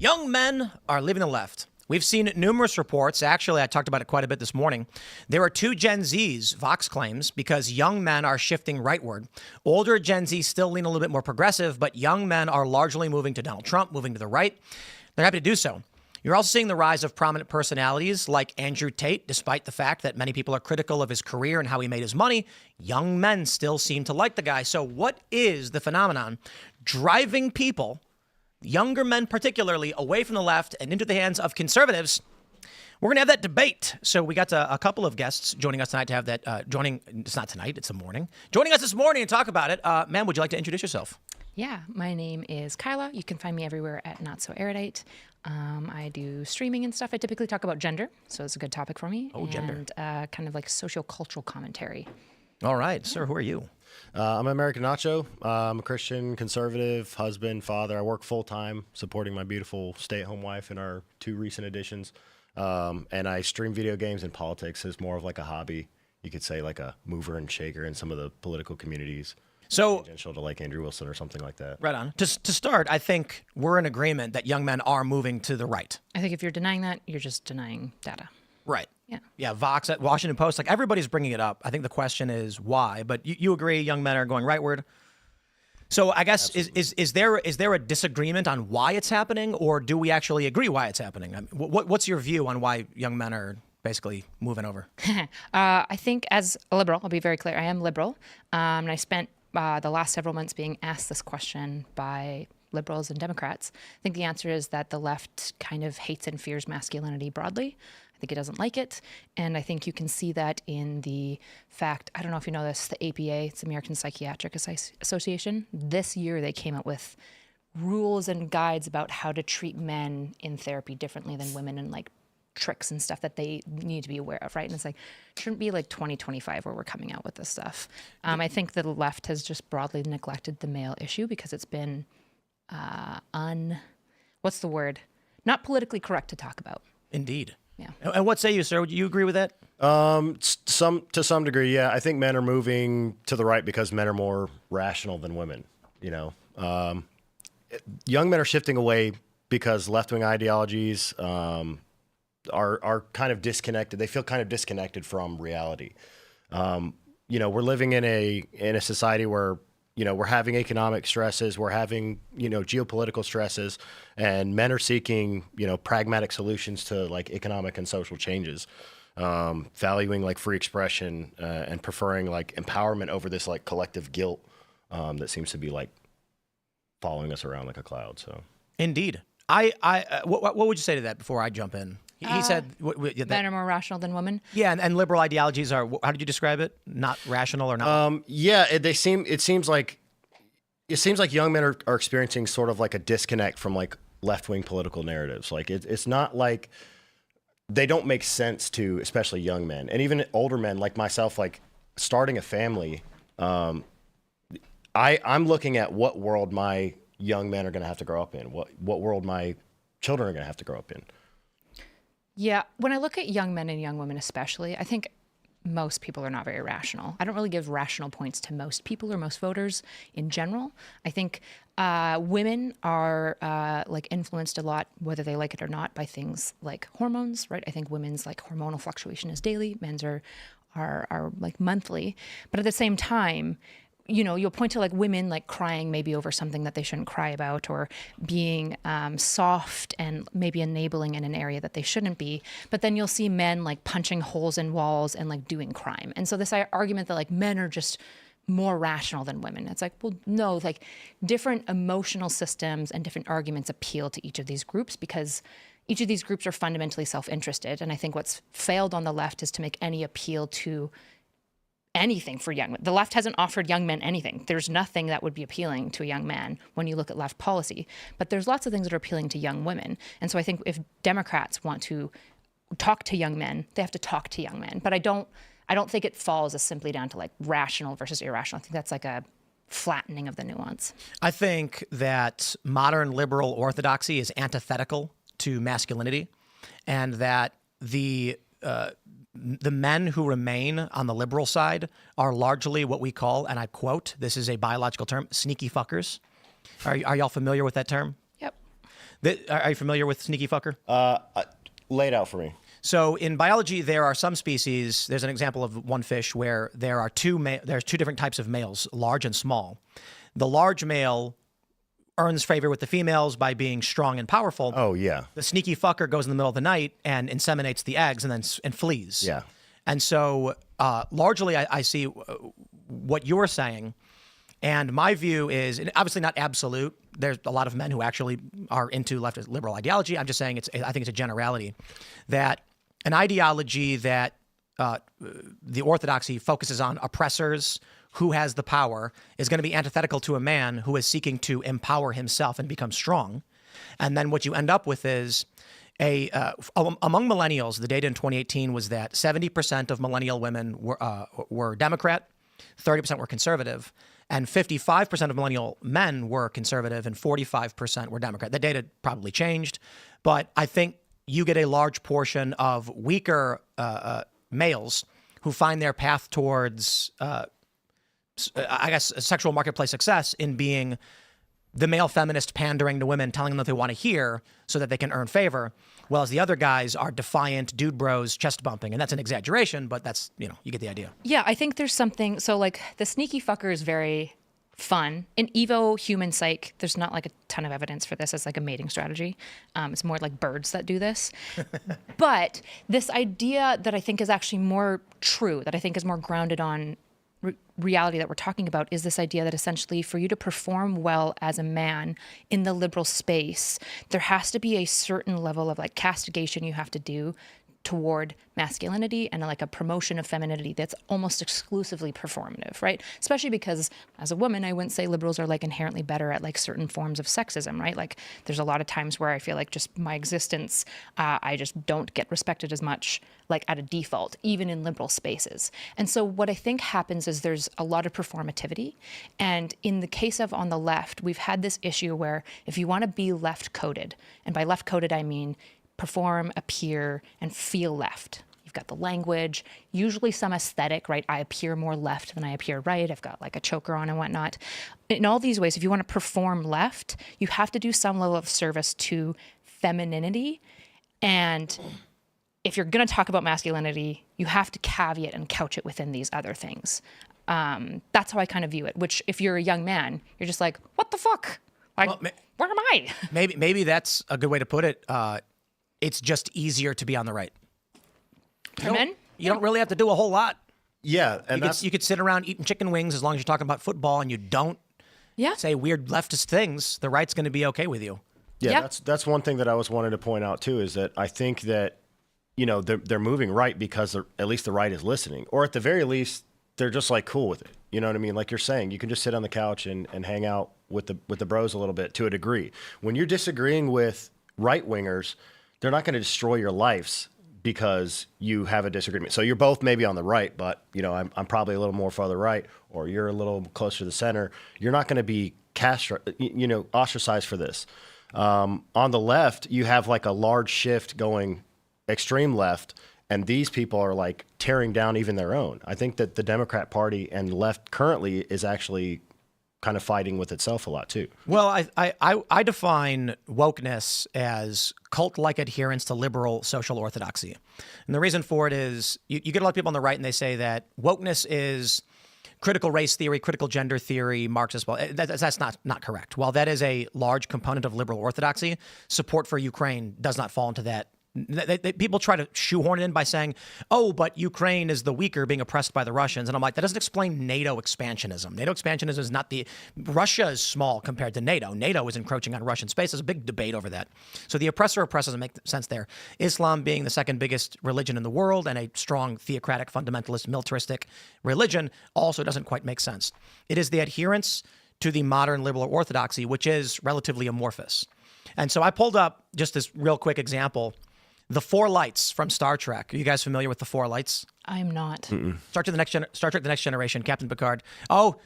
Young men are leaving the left. We've seen numerous reports. Actually, I talked about it quite a bit this morning. There are two Gen Zs, Vox claims, because young men are shifting rightward. Older Gen Z still lean a little bit more progressive, but young men are largely moving to Donald Trump, moving to the right. They're happy to do so. You're also seeing the rise of prominent personalities like Andrew Tate. Despite the fact that many people are critical of his career and how he made his money, young men still seem to like the guy. So what is the phenomenon driving people, younger men particularly, away from the left and into the hands of conservatives? We're going to have that debate. So we got a couple of guests joining us tonight to have that it's not tonight, it's the morning. Joining us this morning to talk about it. Ma'am, would you like to introduce yourself? Yeah, my name is Kyla. You can find me everywhere at Not So Erudite. I do streaming and stuff. I typically talk about gender, so it's a good topic for me. Oh, gender. And kind of like socio-cultural commentary. All right, sir, who are you? I'm American Nacho. I'm a Christian, conservative, husband, father. I work full-time supporting my beautiful stay-at-home wife in our two recent additions. And I stream video games and politics as more of like a hobby. You could say like a mover and shaker in some of the political communities. So, tangential to like Andrew Wilson or something like that. Right on. To start, I think we're in agreement that young men are moving to the right. I think if you're denying that, you're just denying data. Right. Yeah. Yeah, Vox, at Washington Post, like everybody's bringing it up. I think the question is why, but you agree young men are going rightward. So I guess is there a disagreement on why it's happening, or do we actually agree why it's happening? I mean, what's your view on why young men are basically moving over? I think as a liberal, I'll be very clear, I am liberal, and I spent the last several months being asked this question by liberals and Democrats. I think the answer is that the left kind of hates and fears masculinity broadly. I think it doesn't like it. And I think you can see that in the fact, I don't know if you know this, the APA, it's the American Psychiatric Association. This year they came out with rules and guides about how to treat men in therapy differently than women, and like tricks and stuff that they need to be aware of, right? And it's like, it shouldn't be like 2025 where we're coming out with this stuff. I think the left has just broadly neglected the male issue because it's been what's the word? Not politically correct to talk about. Indeed. Yeah. And what say you, sir? Do you agree with that? To some degree, yeah. I think men are moving to the right because men are more rational than women. You know, young men are shifting away because left-wing ideologies are kind of disconnected. They feel kind of disconnected from reality. You know, we're living in a society where, you know, we're having economic stresses, we're having, you know, geopolitical stresses, and men are seeking, you know, pragmatic solutions to like economic and social changes, valuing like free expression and preferring like empowerment over this like collective guilt that seems to be like following us around like a cloud. So, indeed. What would you say to that before I jump in? He said men are more rational than women. Yeah, and liberal ideologies are, how did you describe it? Not rational or not? Yeah, it seems like young men are experiencing sort of like a disconnect from like left-wing political narratives. Like it's not like they don't make sense to especially young men, and even older men like myself, like starting a family. I'm looking at what world my young men are going to have to grow up in, what world my children are going to have to grow up in. Yeah, when I look at young men and young women especially, I think most people are not very rational. I don't really give rational points to most people or most voters in general. I think women are like influenced a lot, whether they like it or not, by things like hormones, right? I think women's like hormonal fluctuation is daily, men's are like monthly. But at the same time, you know, you'll point to like women like crying maybe over something that they shouldn't cry about, or being soft and maybe enabling in an area that they shouldn't be. But then you'll see men like punching holes in walls and like doing crime. And so this argument that like men are just more rational than women, it's like, well, no, like different emotional systems and different arguments appeal to each of these groups because each of these groups are fundamentally self-interested. And I think what's failed on the left is to make any appeal to anything for young men. The left hasn't offered young men anything. There's nothing that would be appealing to a young man when you look at left policy. But there's lots of things that are appealing to young women. And so I think if Democrats want to talk to young men, they have to talk to young men. But I don't think it falls as simply down to like rational versus irrational. I think that's like a flattening of the nuance. I think that modern liberal orthodoxy is antithetical to masculinity, and that the men who remain on the liberal side are largely what we call, and I quote, this is a biological term, sneaky fuckers. Are y'all familiar with that term? Yep. Are you familiar with sneaky fucker? Lay it out for me. So in biology, there are some species. There's an example of one fish where there's two different types of males, large and small. The large male earns favor with the females by being strong and powerful. Oh, yeah. The sneaky fucker goes in the middle of the night and inseminates the eggs and flees. Yeah. And so largely I see what you're saying. And my view is, and obviously not absolute, there's a lot of men who actually are into leftist liberal ideology. I'm just saying I think it's a generality, that an ideology that the orthodoxy focuses on oppressors, who has the power, is going to be antithetical to a man who is seeking to empower himself and become strong. And then what you end up with is among millennials, the data in 2018 was that 70% of millennial women were Democrat, 30% were conservative, and 55% of millennial men were conservative and 45% were Democrat. The data probably changed, but I think you get a large portion of weaker males who find their path towards sexual marketplace success in being the male feminist pandering to women, telling them what they want to hear so that they can earn favor, whereas the other guys are defiant dude bros chest bumping. And that's an exaggeration, but that's, you get the idea. Yeah, I think there's something, so like the sneaky fucker is very fun. In Evo human psych, there's not like a ton of evidence for this as like a mating strategy. It's more like birds that do this. But this idea that I think is actually more true, that I think is more grounded on reality that we're talking about, is this idea that essentially for you to perform well as a man in the liberal space, there has to be a certain level of like castigation you have to do toward masculinity and like a promotion of femininity that's almost exclusively performative, right? Especially because as a woman, I wouldn't say liberals are like inherently better at like certain forms of sexism, right? Like there's a lot of times where I feel like just my existence, I just don't get respected as much like at a default, even in liberal spaces. And so what I think happens is there's a lot of performativity. And in the case of on the left, we've had this issue where if you want to be left coded, and by left coded, I mean perform, appear, and feel left. You've got the language, usually some aesthetic, right? I appear more left than I appear right. I've got like a choker on and whatnot. In all these ways, if you want to perform left, you have to do some level of service to femininity. And if you're going to talk about masculinity, you have to caveat and couch it within these other things. That's how I kind of view it, which if you're a young man, you're just like, what the fuck? Like, where am I? Maybe that's a good way to put it. It's just easier to be on the right. Men? You don't really have to do a whole lot. Yeah, and You could sit around eating chicken wings as long as you're talking about football and you don't say weird leftist things. The right's going to be okay with you. Yeah, that's one thing that I was wanting to point out too, is that I think that they're moving right because at least the right is listening, or at the very least they're just like cool with it. You know what I mean? Like you're saying, you can just sit on the couch and hang out with the bros a little bit to a degree. When you're disagreeing with right wingers, they're not going to destroy your lives because you have a disagreement. So you're both maybe on the right, but I'm probably a little more farther right, or you're a little closer to the center. You're not going to be ostracized for this. On the left, you have like a large shift going extreme left, and these people are like tearing down even their own. I think that the Democrat Party and left currently is actually kind of fighting with itself a lot too. Well, I define wokeness as cult-like adherence to liberal social orthodoxy. And the reason for it is you get a lot of people on the right and they say that wokeness is critical race theory, critical gender theory, Marxist. Well, that's not correct. While that is a large component of liberal orthodoxy, support for Ukraine does not fall into that. People try to shoehorn it in by saying, oh, but Ukraine is the weaker being oppressed by the Russians. And I'm like, that doesn't explain NATO expansionism. NATO expansionism is not Russia is small compared to NATO. NATO is encroaching on Russian space. There's a big debate over that. So the oppressor doesn't make sense there. Islam being the second biggest religion in the world and a strong theocratic, fundamentalist, militaristic religion also doesn't quite make sense. It is the adherence to the modern liberal orthodoxy, which is relatively amorphous. And so I pulled up just this real quick example. The four lights from Star Trek. Are you guys familiar with the four lights? I'm not. Star Trek: The Next Generation. Captain Picard. Oh,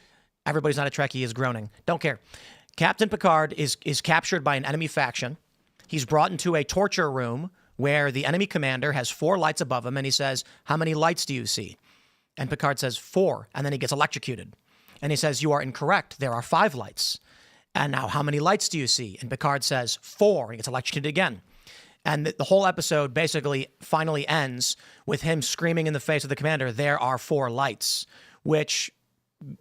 everybody's not a Trekkie is groaning. Don't care. Captain Picard is captured by an enemy faction. He's brought into a torture room where the enemy commander has four lights above him, and he says, "How many lights do you see?" And Picard says, 4. And then he gets electrocuted. And he says, "You are incorrect. There are 5 lights." And now, how many lights do you see? And Picard says 4. He gets electrocuted again. And the whole episode basically finally ends with him screaming in the face of the commander, "There are 4 lights," which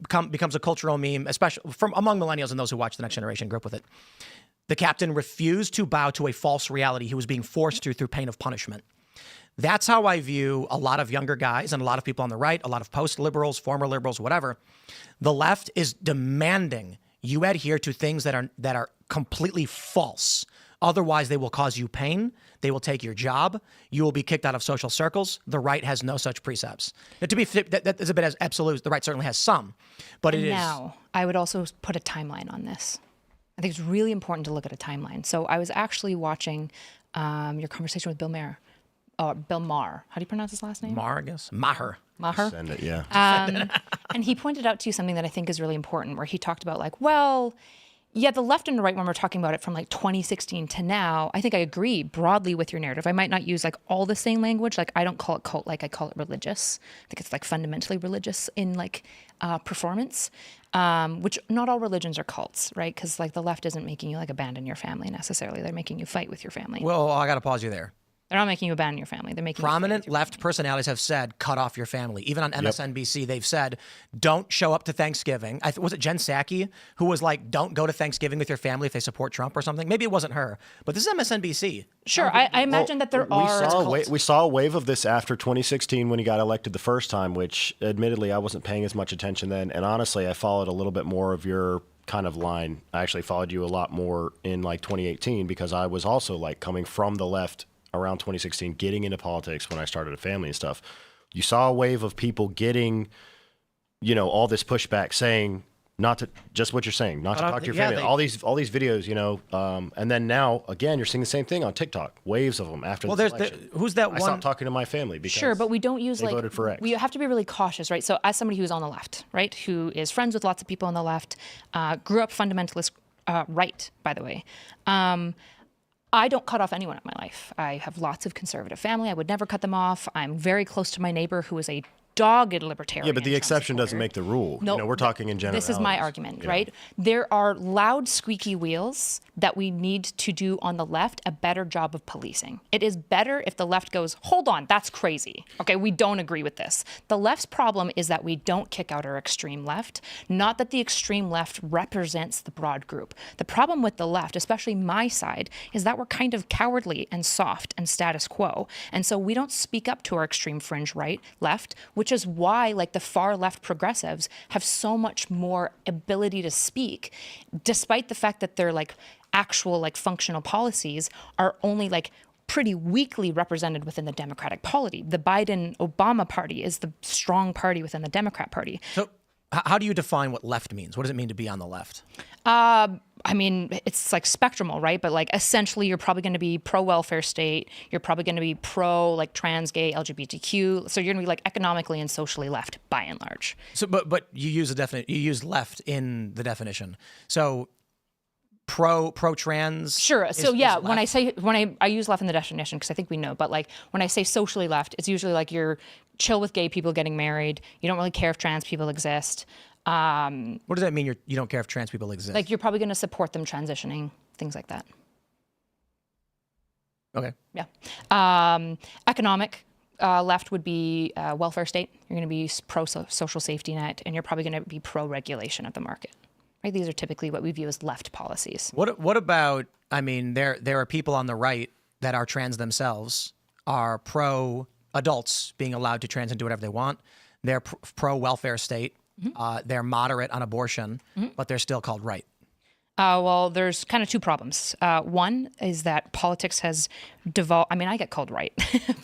becomes a cultural meme, especially from among millennials and those who watch The Next Generation grew up with it. The captain refused to bow to a false reality he was being forced to through pain of punishment. That's how I view a lot of younger guys and a lot of people on the right, a lot of post-liberals, former liberals, whatever. The left is demanding you adhere to things that are completely false. Otherwise, they will cause you pain. They will take your job. You will be kicked out of social circles. The right has no such precepts. Now, to be that is a bit as absolute. The right certainly has some, but it is. Now, I would also put a timeline on this. I think it's really important to look at a timeline. So I was actually watching your conversation with Bill Maher. Bill Maher. How do you pronounce his last name? Maher, I guess. Maher. Send it, yeah. And he pointed out to you something that I think is really important, where he talked about like, well, yeah, the left and the right, when we're talking about it from like 2016 to now, I think I agree broadly with your narrative. I might not use like all the same language. Like I don't call it cult, like I call it religious. I think it's like fundamentally religious in like performance, which not all religions are cults, right? Because like the left isn't making you like abandon your family necessarily. They're making you fight with your family. Well, I got to pause you there. They're not making you abandon your family. They're making prominent left personalities have said, cut off your family. Even on MSNBC, they've said, don't show up to Thanksgiving. Was it Jen Psaki who was like, don't go to Thanksgiving with your family if they support Trump or something? Maybe it wasn't her, but this is MSNBC. Sure, I imagine that there are. We saw a wave of this after 2016 when he got elected the first time, which admittedly I wasn't paying as much attention then. And honestly, I followed a little bit more of your kind of line. I actually followed you a lot more in like 2018 because I was also like coming from the left around 2016, getting into politics when I started a family and stuff. You saw a wave of people getting, all this pushback saying not to, just what you're saying, not to talk to your family. All these videos, and then now again, you're seeing the same thing on TikTok. Waves of them after the election. Who's that one? I stopped talking to my family because sure, but we don't use they voted for X. We have to be really cautious, right? So as somebody who's on the left, right, who is friends with lots of people on the left, grew up fundamentalist right, by the way. I don't cut off anyone in my life. I have lots of conservative family. I would never cut them off. I'm very close to my neighbor who is a dogged libertarian. Yeah, but the exception doesn't make the rule. No, we're talking in general. This is my argument, right? There are loud, squeaky wheels that we need to do on the left a better job of policing. It is better if the left goes, hold on, that's crazy. Okay, we don't agree with this. The left's problem is that we don't kick out our extreme left, not that the extreme left represents the broad group. The problem with the left, especially my side, is that we're kind of cowardly and soft and status quo. And so we don't speak up to our extreme fringe left, which is why like the far left progressives have so much more ability to speak, despite the fact that they're like actual like functional policies are only like pretty weakly represented within the Democratic Party. The Biden-Obama party is the strong party within the Democrat Party. So how do you define what left means? What does it mean to be on the left? I mean, it's like spectrumal, right? But like essentially you're probably going to be pro-welfare state. You're probably going to be pro like trans, gay, LGBTQ. So you're going to be like economically and socially left by and large. So but you use left in the definition. So pro-trans. Sure. So yeah, when I use left in the definition because I think we know, but like when I say socially left, it's usually like you're chill with gay people getting married. You don't really care if trans people exist. What does that mean? You don't care if trans people exist? Like you're probably going to support them transitioning, things like that. Okay. Yeah. Economic left would be welfare state. You're going to be pro-social safety net, and you're probably going to be pro-regulation of the market. Right? These are typically what we view as left policies. What about? I mean, there are people on the right that are trans themselves, are pro adults being allowed to trans and do whatever they want. They're pro welfare state. Mm-hmm. They're moderate on abortion, but they're still called right. Well, there's kind of two problems. One is that politics has devolved. I mean, I get called right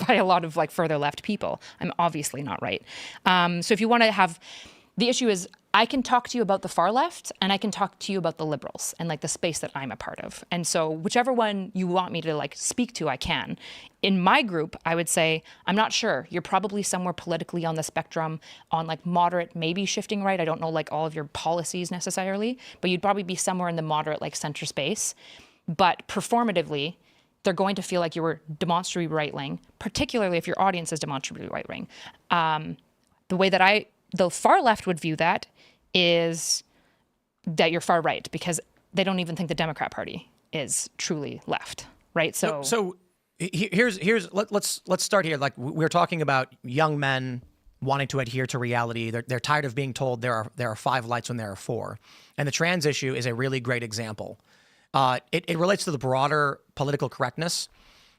by a lot of like further left people. I'm obviously not right. So if you want to have, the issue is I can talk to you about the far left and I can talk to you about the liberals and like the space that I'm a part of. And so whichever one you want me to like speak to, I can. In my group, I would say, I'm not sure. You're probably somewhere politically on the spectrum on like moderate, maybe shifting right. I don't know like all of your policies necessarily, but you'd probably be somewhere in the moderate like center space. But performatively, they're going to feel like you were demonstrably right-wing, particularly if your audience is demonstrably right-wing. The way that the far left would view that is that you're far right, because they don't even think the Democrat Party is truly left, right? So Let's start here. Like we're talking about young men wanting to adhere to reality. They're tired of being told there are 5 lights when there are 4, and the trans issue is a really great example. It relates to the broader political correctness,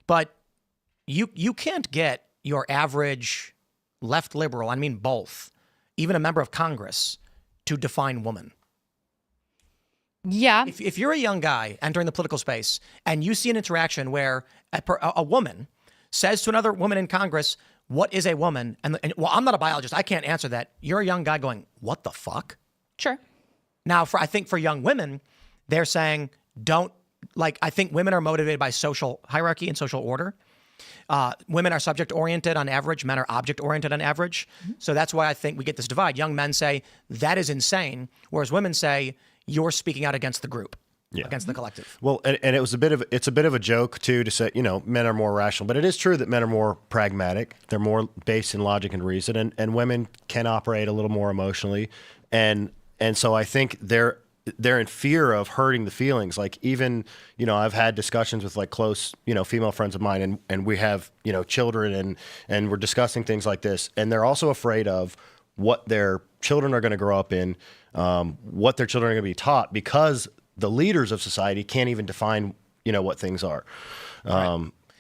but you can't get your average left liberal, I mean both, even a member of Congress, to define woman. yeah, If you're a young guy entering the political space and you see an interaction where a woman says to another woman in Congress, what is a woman? And well, I'm not a biologist. I can't answer that. You're a young guy going, what the fuck? sure. Now, I think for young women, they're saying, I think women are motivated by social hierarchy and social order. Women are subject oriented on average. Men are object oriented on average. Mm-hmm. So that's why I think we get this divide. Young men say that is insane, whereas women say you're speaking out against the group, against the collective. Well, and it's a bit of a joke too to say, men are more rational, but it is true that men are more pragmatic. They're more based in logic and reason, and women can operate a little more emotionally, and so I think they're in fear of hurting the feelings. Like even, I've had discussions with like close, female friends of mine, and we have, children, and we're discussing things like this, and they're also afraid of what their children are going to grow up in, what their children are going to be taught, because the leaders of society can't even define, what things are,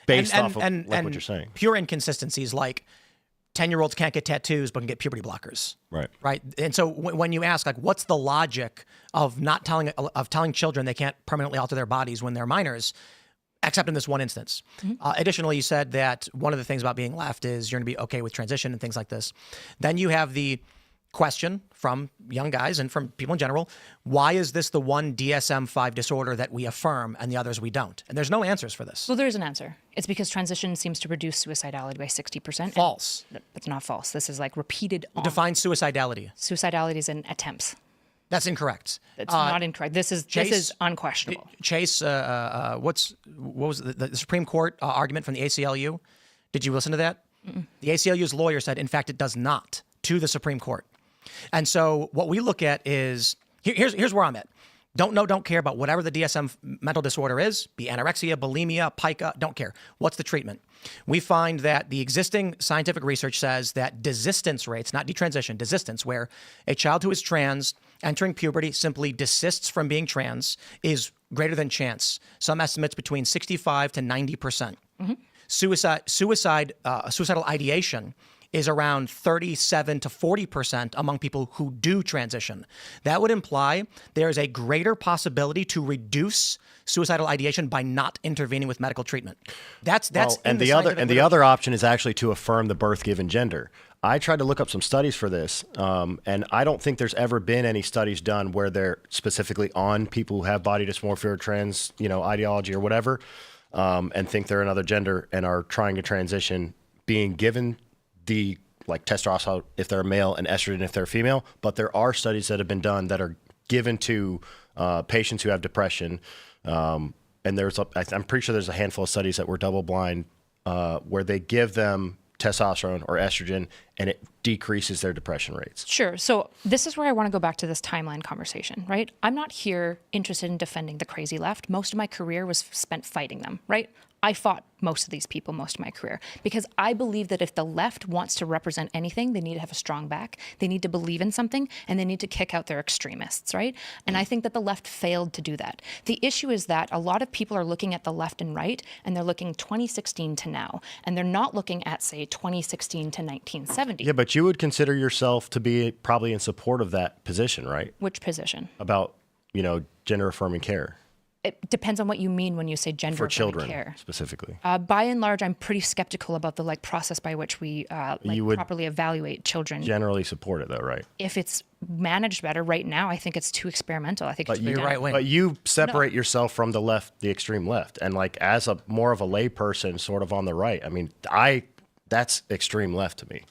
based off of what you're saying. Pure inconsistencies like 10-year-olds can't get tattoos but can get puberty blockers. Right. And so when you ask, like, what's the logic of telling children they can't permanently alter their bodies when they're minors, except in this one instance. Mm-hmm. Additionally, you said that one of the things about being left is you're going to be okay with transition and things like this. Then you have the question from young guys and from people in general, why is this the one DSM-5 disorder that we affirm and the others we don't? And there's no answers for this. Well, there is an answer. It's because transition seems to reduce suicidality by 60%. False. It's not false. This is like repeated on. Define suicidality. Suicidality is in attempts. That's incorrect. It's not incorrect. This is unquestionable. Chase, what was the Supreme Court argument from the ACLU? Did you listen to that? Mm-mm. The ACLU's lawyer said, in fact, it does not, to the Supreme Court. And so what we look at is, here's where I'm at. Don't know, don't care about whatever the DSM mental disorder is, be anorexia, bulimia, pica, don't care. What's the treatment? We find that the existing scientific research says that desistance rates, not detransition, desistance, where a child who is trans entering puberty simply desists from being trans, is greater than chance. Some estimates between 65 to 90%. Mm-hmm. Suicidal ideation is around 37 to 40% among people who do transition. That would imply there is a greater possibility to reduce suicidal ideation by not intervening with medical treatment. That's the other option is actually to affirm the birth-given gender. I tried to look up some studies for this, and I don't think there's ever been any studies done where they're specifically on people who have body dysmorphia or trans, ideology or whatever, and think they're another gender and are trying to transition, being given the testosterone if they're a male and estrogen if they're female. But there are studies that have been done that are given to patients who have depression. And I'm pretty sure there's a handful of studies that were double blind where they give them testosterone or estrogen and it decreases their depression rates. Sure. So this is where I want to go back to this timeline conversation, right? I'm not here interested in defending the crazy left. Most of my career was spent fighting them, right? I fought most of these people most of my career because I believe that if the left wants to represent anything, they need to have a strong back. They need to believe in something and they need to kick out their extremists, right? And I think that the left failed to do that. The issue is that a lot of people are looking at the left and right and they're looking 2016 to now, and they're not looking at, say, 2016 to 1970. Yeah, but you would consider yourself to be probably in support of that position, right? Which position? About, gender affirming care. It depends on what you mean when you say gender for children care. Specifically. By and large, I'm pretty skeptical about the process by which we properly evaluate children. Generally support it though, right? If it's managed better right now, I think it's too experimental. I think it's you're right wing. But you separate yourself from the left, the extreme left, and as a more of a lay person, sort of on the right. I mean, that's extreme left to me.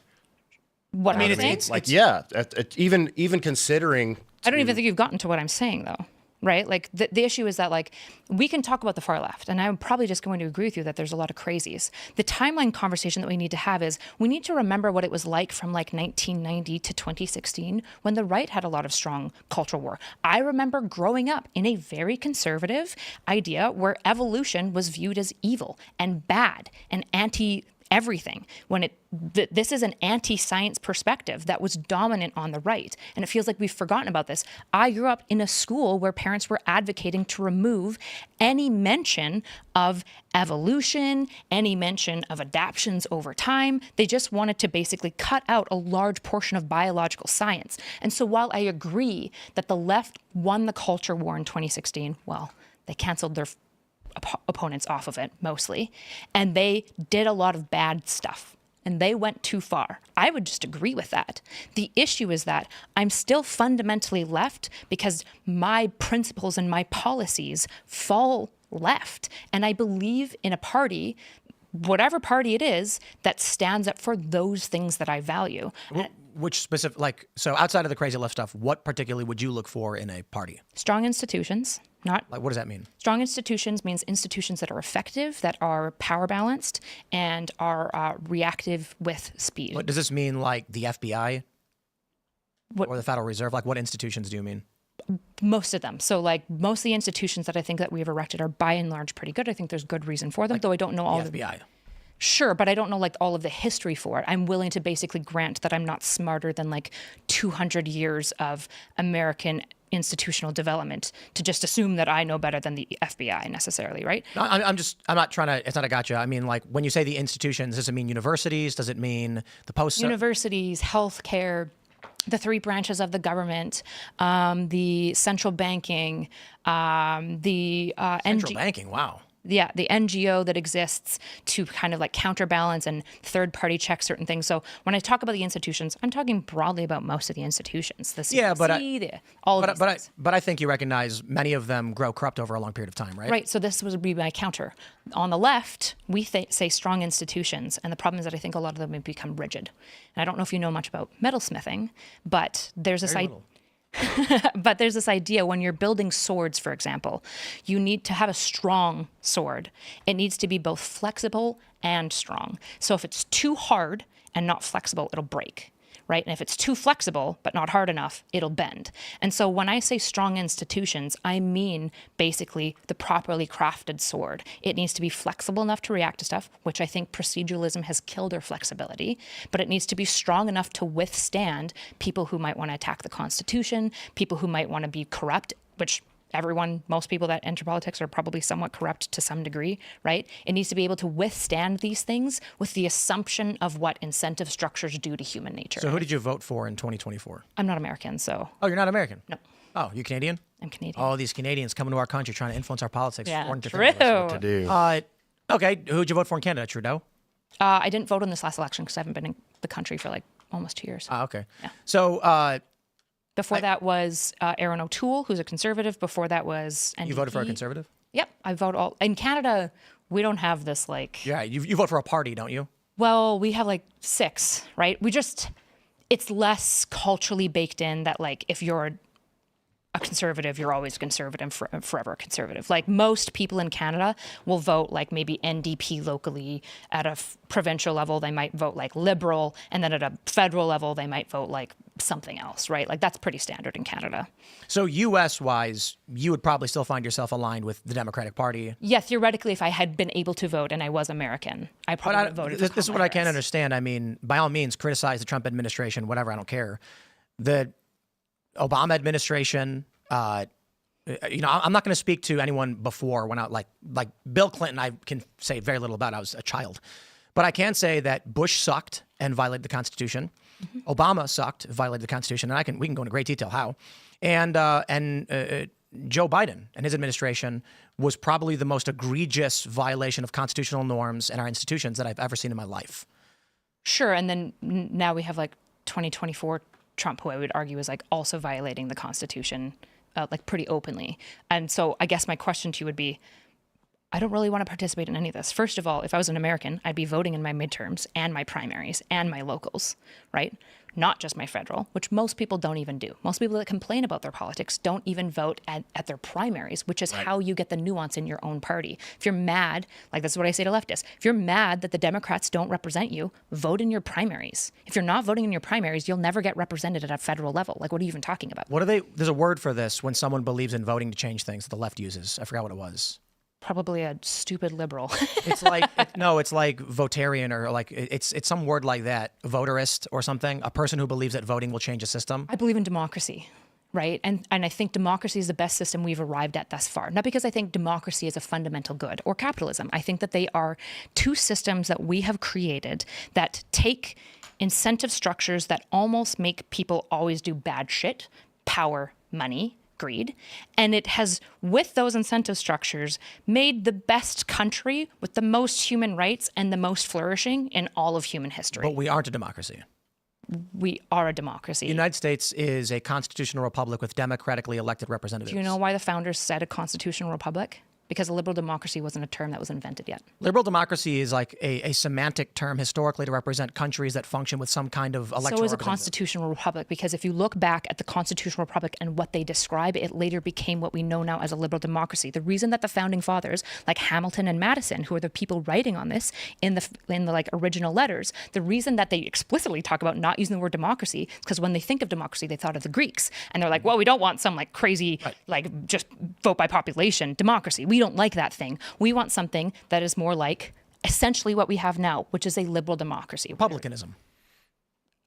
What I mean, it's even considering. I don't even think you've gotten to what I'm saying though. right? Like the issue is that like we can talk about the far left, and I'm probably just going to agree with you that there's a lot of crazies. The timeline conversation that we need to have is we need to remember what it was like from like 1990 to 2016 when the right had a lot of strong cultural war. I remember growing up in a very conservative idea where evolution was viewed as evil and bad and anti everything, when this is an anti-science perspective that was dominant on the right, and it feels like we've forgotten about this. I grew up in a school where parents were advocating to remove any mention of evolution, any mention of adaptations over time. They just wanted to basically cut out a large portion of biological science. And so while I agree that the left won the culture war in 2016, well, they canceled their opponents off of it mostly, and they did a lot of bad stuff and they went too far. I would just agree with that. The issue is that I'm still fundamentally left because my principles and my policies fall left, and I believe in a party, whatever party it is, that stands up for those things that I value. Which specific, like, so outside of the crazy left stuff, what particularly would you look for in a party? Strong institutions. Not like, what does that mean? Strong institutions means institutions that are effective, that are power balanced, and are reactive with speed. What does this mean? Like the FBI or the Federal Reserve? Like, what institutions do you mean? Most of them. So like most of the institutions that I think that we've erected are by and large pretty good. I think there's good reason for them, like, though I don't know all the FBI. Sure, but I don't know like all of the history for it. I'm willing to basically grant that I'm not smarter than like 200 years of American institutional development to just assume that I know better than the FBI necessarily, right? I'm not trying to, it's not a gotcha. I mean, like, when you say the institutions, does it mean universities? Does it mean the post? Universities, healthcare, the three branches of the government, the central banking, the central banking, wow. Yeah, the NGO that exists to kind of like counterbalance and third party check certain things. So when I talk about the institutions, I'm talking broadly about most of the institutions. The CDC, but I think you recognize many of them grow corrupt over a long period of time, right? Right. So this would be my counter. On the left, we say strong institutions, and the problem is that I think a lot of them have become rigid. And I don't know if you know much about metalsmithing, but there's this idea. But there's this idea when you're building swords, for example, you need to have a strong sword. It needs to be both flexible and strong. So if it's too hard and not flexible, it'll break, right? And if it's too flexible but not hard enough, it'll bend. And so when I say strong institutions, I mean basically the properly crafted sword. It needs to be flexible enough to react to stuff, which I think proceduralism has killed our flexibility, but it needs to be strong enough to withstand people who might want to attack the Constitution, people who might want to be corrupt, which most people that enter politics are probably somewhat corrupt to some degree, right? It needs to be able to withstand these things with the assumption of what incentive structures do to human nature. So who did you vote for in 2024? I'm not American, so. Oh, you're not American? No. Oh, you Canadian? I'm Canadian. Oh, these Canadians coming to our country trying to influence our politics. Yeah, true. What to do. Okay, who'd you vote for in Canada? Trudeau? I didn't vote in this last election because I haven't been in the country for like almost 2 years. Okay. Yeah. So before that was Aaron O'Toole, who's a conservative. Before that was NDP. You voted for a conservative? Yep, I vote all. In Canada, we don't have this like. Yeah, you vote for a party, don't you? Well, we have like 6, right? It's less culturally baked in that like if you're a conservative, you're always conservative and forever conservative. Like most people in Canada will vote like maybe NDP locally. At a provincial level, they might vote like Liberal, and then at a federal level, they might vote like something else, right? Like that's pretty standard in Canada. So US-wise, you would probably still find yourself aligned with the Democratic Party. Yeah, theoretically, if I had been able to vote and I was American, I probably would have voted for This is what I can't understand. I mean, by all means, criticize the Trump administration, whatever, I don't care. The Obama administration, I'm not going to speak to anyone before when I like Bill Clinton. I can say very little about. I was a child, but I can say that Bush sucked and violated the Constitution. Mm-hmm. Obama sucked, violated the Constitution, and we can go into great detail how. And Joe Biden and his administration was probably the most egregious violation of constitutional norms and our institutions that I've ever seen in my life. Sure, and then now we have like 2024 Trump, who I would argue is like also violating the Constitution, like pretty openly. And so I guess my question to you would be, I don't really want to participate in any of this. First of all, if I was an American, I'd be voting in my midterms and my primaries and my locals, right? Not just my federal, which most people don't even do. Most people that complain about their politics don't even vote at their primaries, which is how you get the nuance in your own party. If you're mad, like that's what I say to leftists, if you're mad that the Democrats don't represent you, vote in your primaries. If you're not voting in your primaries, you'll never get represented at a federal level. Like, what are you even talking about? There's a word for this when someone believes in voting to change things that the left uses. I forgot what it was. Probably a stupid liberal. It's like it's like votarian, or like it's some word like that, voterist or something. A person who believes that voting will change a system. I believe in democracy, right? And I think democracy is the best system we've arrived at thus far. Not because I think democracy is a fundamental good, or capitalism. I think that they are two systems that we have created that take incentive structures that almost make people always do bad shit, power, money, greed, and it has, with those incentive structures, made the best country with the most human rights and the most flourishing in all of human history. But we aren't a democracy. We are a democracy. The United States is a constitutional republic with democratically elected representatives. Do you know why the founders said a constitutional republic? Because a liberal democracy wasn't a term that was invented yet. Liberal democracy is like a semantic term historically to represent countries that function with some kind of electoral So is a representative. constitutional republic, because if you look back at the constitutional republic and what they describe, it later became what we know now as a liberal democracy. The reason that the founding fathers, like Hamilton and Madison, who are the people writing on this in the like original letters, the reason that they explicitly talk about not using the word democracy is because when they think of democracy, they thought of the Greeks, and they're like, well, we don't want some like crazy like just vote by population democracy. We don't like that thing. We want something that is more like essentially what we have now, which is a liberal democracy. Republicanism.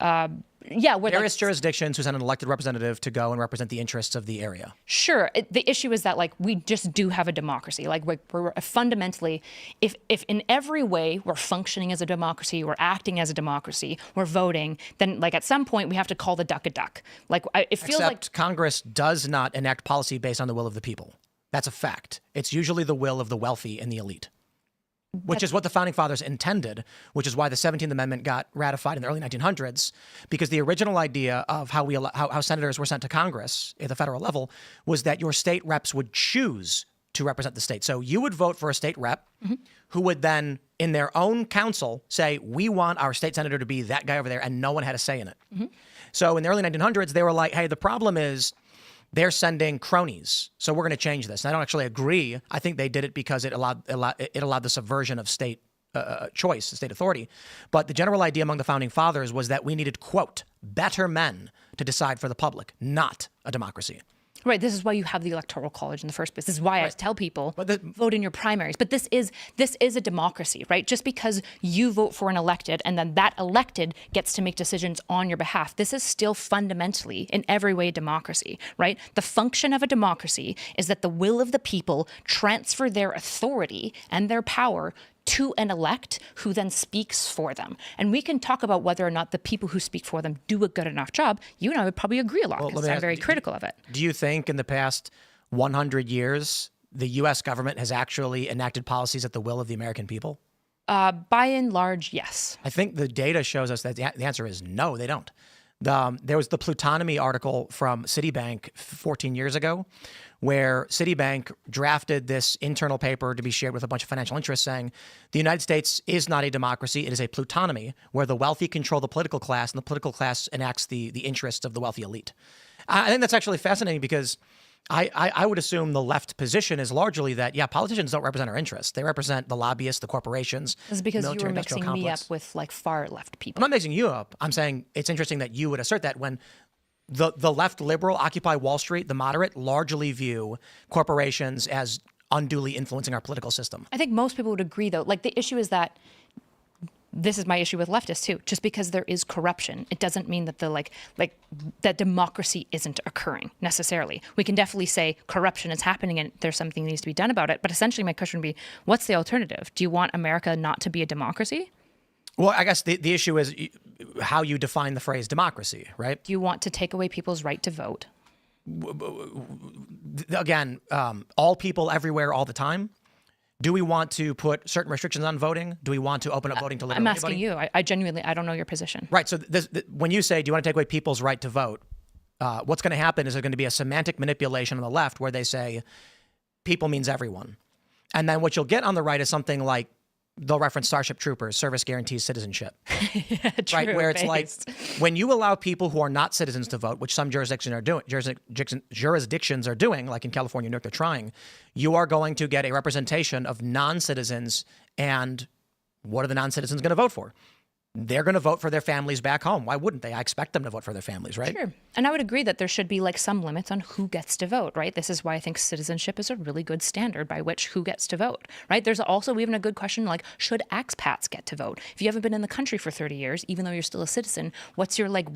Yeah, where Various jurisdictions who send an elected representative to go and represent the interests of the area. Sure. The issue is that like we just do have a democracy. Like we're fundamentally, if in every way we're functioning as a democracy, we're acting as a democracy, we're voting, then like at some point we have to call the duck a duck. Like it feels Except Congress does not enact policy based on the will of the people. That's a fact. It's usually the will of the wealthy and the elite, which is what the founding fathers intended, which is why the 17th Amendment got ratified in the early 1900s, because the original idea of how senators were sent to Congress at the federal level was that your state reps would choose to represent the state. So you would vote for a state rep who would then, in their own council, say, we want our state senator to be that guy over there, and no one had a say in it. So in the early 1900s, they were like, hey, the problem is they're sending cronies, so we're going to change this. And I don't actually agree. I think they did it because it allowed the subversion of state choice, state authority. But the general idea among the founding fathers was that we needed, quote, better men to decide for the public, not a democracy. Right. This is why you have the Electoral College in the first place. This is why I tell people vote in your primaries. But this is a democracy, right? Just because you vote for an elected and then that elected gets to make decisions on your behalf, this is still fundamentally, in every way, democracy, right? The function of a democracy is that the will of the people transfer their authority and their power to an elect who then speaks for them. And we can talk about whether or not the people who speak for them do a good enough job. You and I would probably agree a lot because I'm very critical of it. Do you think in the past 100 years, the U.S. government has actually enacted policies at the will of the American people? By and large, yes. I think the data shows us that the answer is no, they don't. There was the Plutonomy article from Citibank 14 years ago, where Citibank drafted this internal paper to be shared with a bunch of financial interests saying the United States is not a democracy. It is a plutonomy where the wealthy control the political class and the political class enacts the interests of the wealthy elite. I think that's actually fascinating because I would assume the left position is largely that, yeah, politicians don't represent our interests. They represent the lobbyists, the corporations. This is because you were mixing me up with like far left people. I'm not mixing you up. I'm saying it's interesting that you would assert that when the left liberal, Occupy Wall Street, the moderate, largely view corporations as unduly influencing our political system. I think most people would agree, though. Like the issue is that this is my issue with leftists too. Just because there is corruption, it doesn't mean that that democracy isn't occurring necessarily. We can definitely say corruption is happening and there's something that needs to be done about it. But essentially, my question would be, what's the alternative? Do you want America not to be a democracy? Well, I guess the issue is how you define the phrase democracy, right? Do you want to take away people's right to vote? Again, all people everywhere all the time. Do we want to put certain restrictions on voting? Do we want to open up voting to literally I'm asking anybody? you. I genuinely, I don't know your position. Right. So when you say, do you want to take away people's right to vote? What's going to happen is there's going to be a semantic manipulation on the left where they say people means everyone. And then what you'll get on the right is something like they'll reference Starship Troopers, service guarantees citizenship. Yeah, true, right? Where it's based. like when you allow people who are not citizens to vote, which some jurisdictions are doing, like in California, New York, they're trying, you are going to get a representation of non-citizens. And what are the non-citizens going to vote for? They're going to vote for their families back home. Why wouldn't they? I expect them to vote for their families, right? Sure. And I would agree that there should be like some limits on who gets to vote, right? This is why I think citizenship is a really good standard by which who gets to vote, right? There's also even a good question like, should expats get to vote? If you haven't been in the country for 30 years, even though you're still a citizen, what's your like...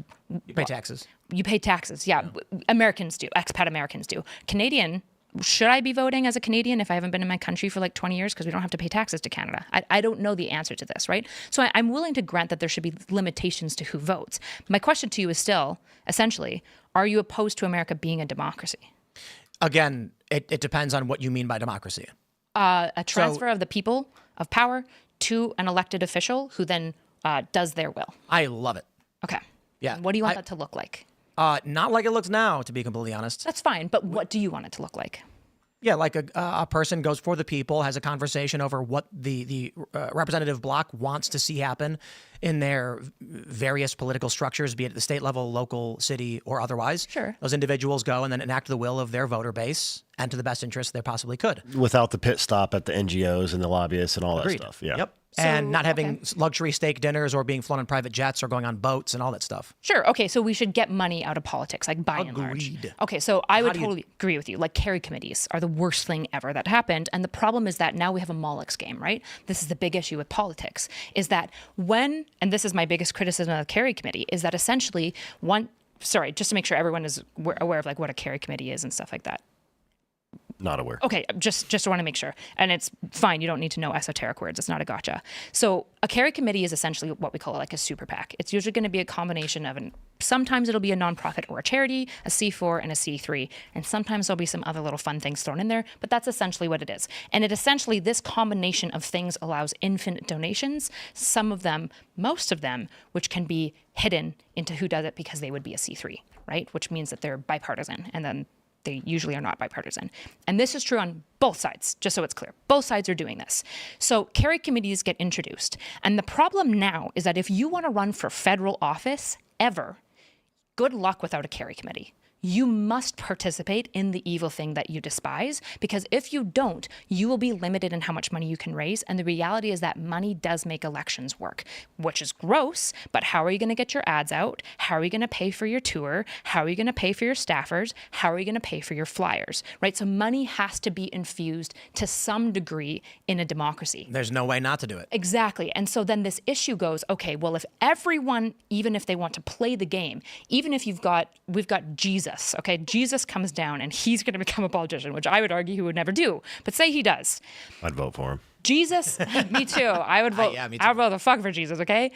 You pay taxes. You pay taxes, yeah. Americans do. Expat Americans do. Canadian... Should I be voting as a Canadian if I haven't been in my country for like 20 years because we don't have to pay taxes to Canada? I don't know the answer to this, right? So I'm willing to grant that there should be limitations to who votes. My question to you is still, essentially, are you opposed to America being a democracy? Again, it depends on what you mean by democracy. A transfer of the people of power to an elected official who then does their will. I love it. Okay. Yeah. And what do you want that to look like? Not like it looks now, to be completely honest. That's fine, but what do you want it to look like? Yeah, like a person goes for the people, has a conversation over what the representative bloc wants to see happen in their various political structures, be it at the state level, local, city, or otherwise. Sure. Those individuals go and then enact the will of their voter base and to the best interest they possibly could. Without the pit stop at the NGOs and the lobbyists and all that stuff. Yeah. Yep. And not having luxury steak dinners or being flown on private jets or going on boats and all that stuff. Sure. Okay. So we should get money out of politics, like by and large. Agreed. Okay. So I would totally agree with you. Like carry committees are the worst thing ever that happened. And the problem is that now we have a Moloch's game, right? This is the big issue with politics is that and this is my biggest criticism of the carry committee, is that essentially just to make sure everyone is aware of like what a carry committee is and stuff like that. Not aware. Okay, just want to make sure. And it's fine, you don't need to know esoteric words. It's not a gotcha. So a carry committee is essentially what we call like a super PAC. It's usually going to be a combination of sometimes it'll be a nonprofit or a charity, a C4 and a C3. And sometimes there'll be some other little fun things thrown in there, but that's essentially what it is. And this combination of things allows infinite donations, some of them, most of them, which can be hidden into who does it because they would be a C3, right? Which means that they're bipartisan. And then they usually are not bipartisan. And this is true on both sides, just so it's clear. Both sides are doing this. So carry committees get introduced. And the problem now is that if you want to run for federal office ever, good luck without a carry committee. You must participate in the evil thing that you despise, because if you don't, you will be limited in how much money you can raise. And the reality is that money does make elections work, which is gross. But how are you going to get your ads out? How are you going to pay for your tour? How are you going to pay for your staffers? How are you going to pay for your flyers? Right? So money has to be infused to some degree in a democracy. There's no way not to do it. Exactly. And so then this issue goes, okay, well, if everyone, even if they want to play the game, even if we've got Jesus, okay, Jesus comes down and he's going to become a politician, which I would argue he would never do. But say he does. I'd vote for him. Jesus, me too. I would vote. Yeah, me too. I would vote the fuck for Jesus. Okay.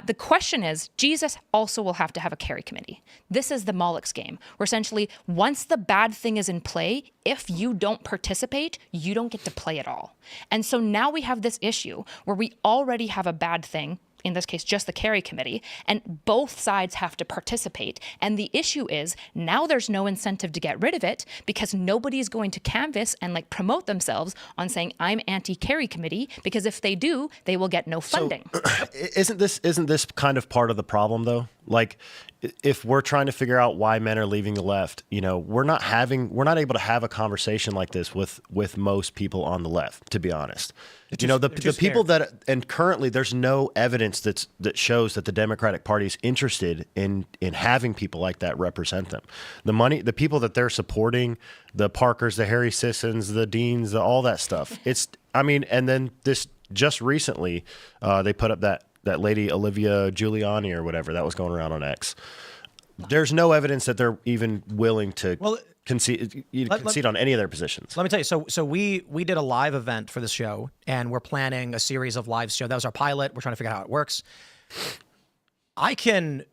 The question is, Jesus also will have to have a carry committee. This is the Moloch's game, where essentially once the bad thing is in play, if you don't participate, you don't get to play at all. And so now we have this issue where we already have a bad thing. In this case, just the carry committee, and both sides have to participate. And the issue is now there's no incentive to get rid of it because nobody's going to canvass and like promote themselves on saying I'm anti-carry committee, because if they do, they will get no funding. So, isn't this kind of part of the problem though? Like if we're trying to figure out why men are leaving the left, we're not able to have a conversation like this with most people on the left, to be honest. The people and currently there's no evidence that shows that the Democratic Party is interested in having people like that represent them. The people that they're supporting, the Parkers, the Harry Sissons, the Deans, all that stuff. And then this just recently, they put up that lady Olivia Giuliani or whatever that was going around on X. There's no evidence that they're even willing to concede on any of their positions. Let me tell you. So we did a live event for this show, and we're planning a series of live shows. That was our pilot. We're trying to figure out how it works. I can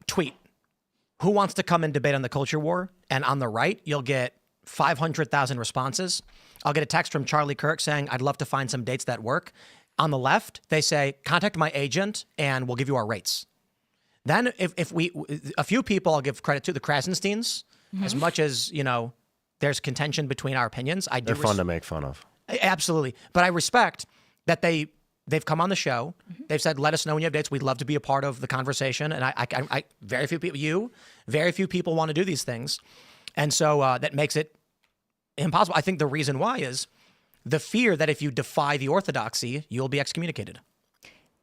tweet who wants to come and debate on the culture war, and on the right, you'll get 500,000 responses. I'll get a text from Charlie Kirk saying, I'd love to find some dates that work. On the left, they say, contact my agent and we'll give you our rates. Then if a few people I'll give credit to, the Krasensteins, as much as, there's contention between our opinions. They're fun to make fun of. Absolutely. But I respect that they've come on the show. They've said, let us know when you have dates. We'd love to be a part of the conversation. And I very few people want to do these things. And so that makes it impossible. I think the reason why is the fear that if you defy the orthodoxy, you'll be excommunicated.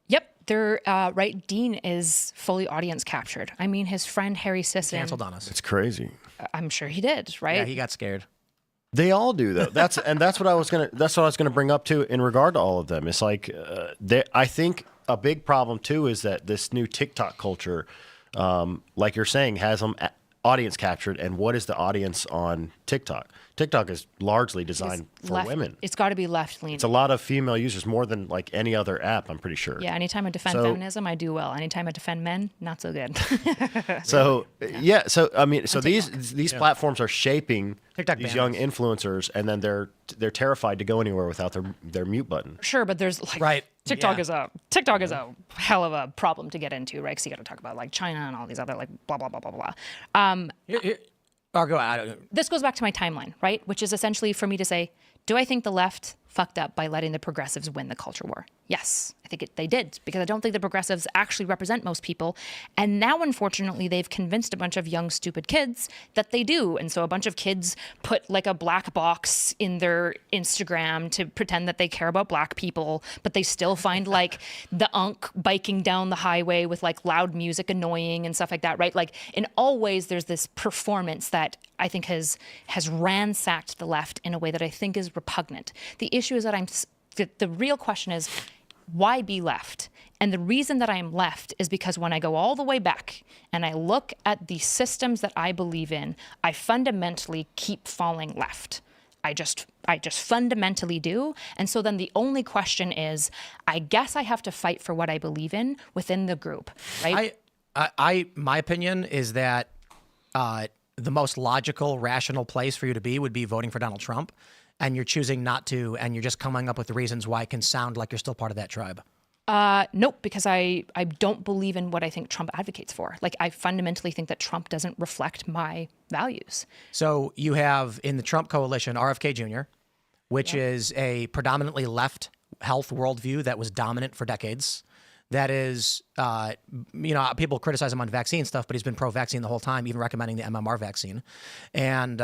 Yep. They're right. Dean is fully audience captured. I mean, his friend Harry Sisson Canceled on us. It's crazy. I'm sure he did, right? Yeah, he got scared. They all do, though. That's what I was gonna bring up too in regard to all of them. It's like I think a big problem too is that this new TikTok culture, like you're saying, has them audience captured. And what is the audience on TikTok? TikTok is largely designed for women. It's got to be left leaning. It's a lot of female users, more than like any other app, I'm pretty sure. Yeah, anytime I defend feminism, I do well. Anytime I defend men, not so good. So yeah, so I mean, so these platforms are shaping TikTok these banners. young influencers, and then they're terrified to go anywhere without their mute button. Sure, but there's like Right. TikTok Yeah. is a hell of a problem to get into, right? Because you got to talk about like China and all these other like blah blah blah blah blah. Or go out. This goes back to my timeline, right? Which is essentially for me to say, do I think the left fucked up by letting the progressives win the culture war? Yes, I think they did, because I don't think the progressives actually represent most people. And now, unfortunately, they've convinced a bunch of young, stupid kids that they do. And so a bunch of kids put like a black box in their Instagram to pretend that they care about black people, but they still find like the unk biking down the highway with like loud music annoying and stuff like that, right? Like in all ways, there's this performance that I think has ransacked the left in a way that I think is repugnant. The issue is that the real question is, why be left? And the reason that I am left is because when I go all the way back and I look at the systems that I believe in, I fundamentally keep falling left. I just fundamentally do. And so then the only question is, I guess I have to fight for what I believe in within the group, right? My opinion is that the most logical, rational place for you to be would be voting for Donald Trump, and you're choosing not to, and you're just coming up with the reasons why it can sound like you're still part of that tribe. Nope, because I don't believe in what I think Trump advocates for. Like, I fundamentally think that Trump doesn't reflect my values. So you have in the Trump coalition, RFK Jr., which is a predominantly left health worldview that was dominant for decades. That is, people criticize him on vaccine stuff, but he's been pro-vaccine the whole time, even recommending the MMR vaccine. And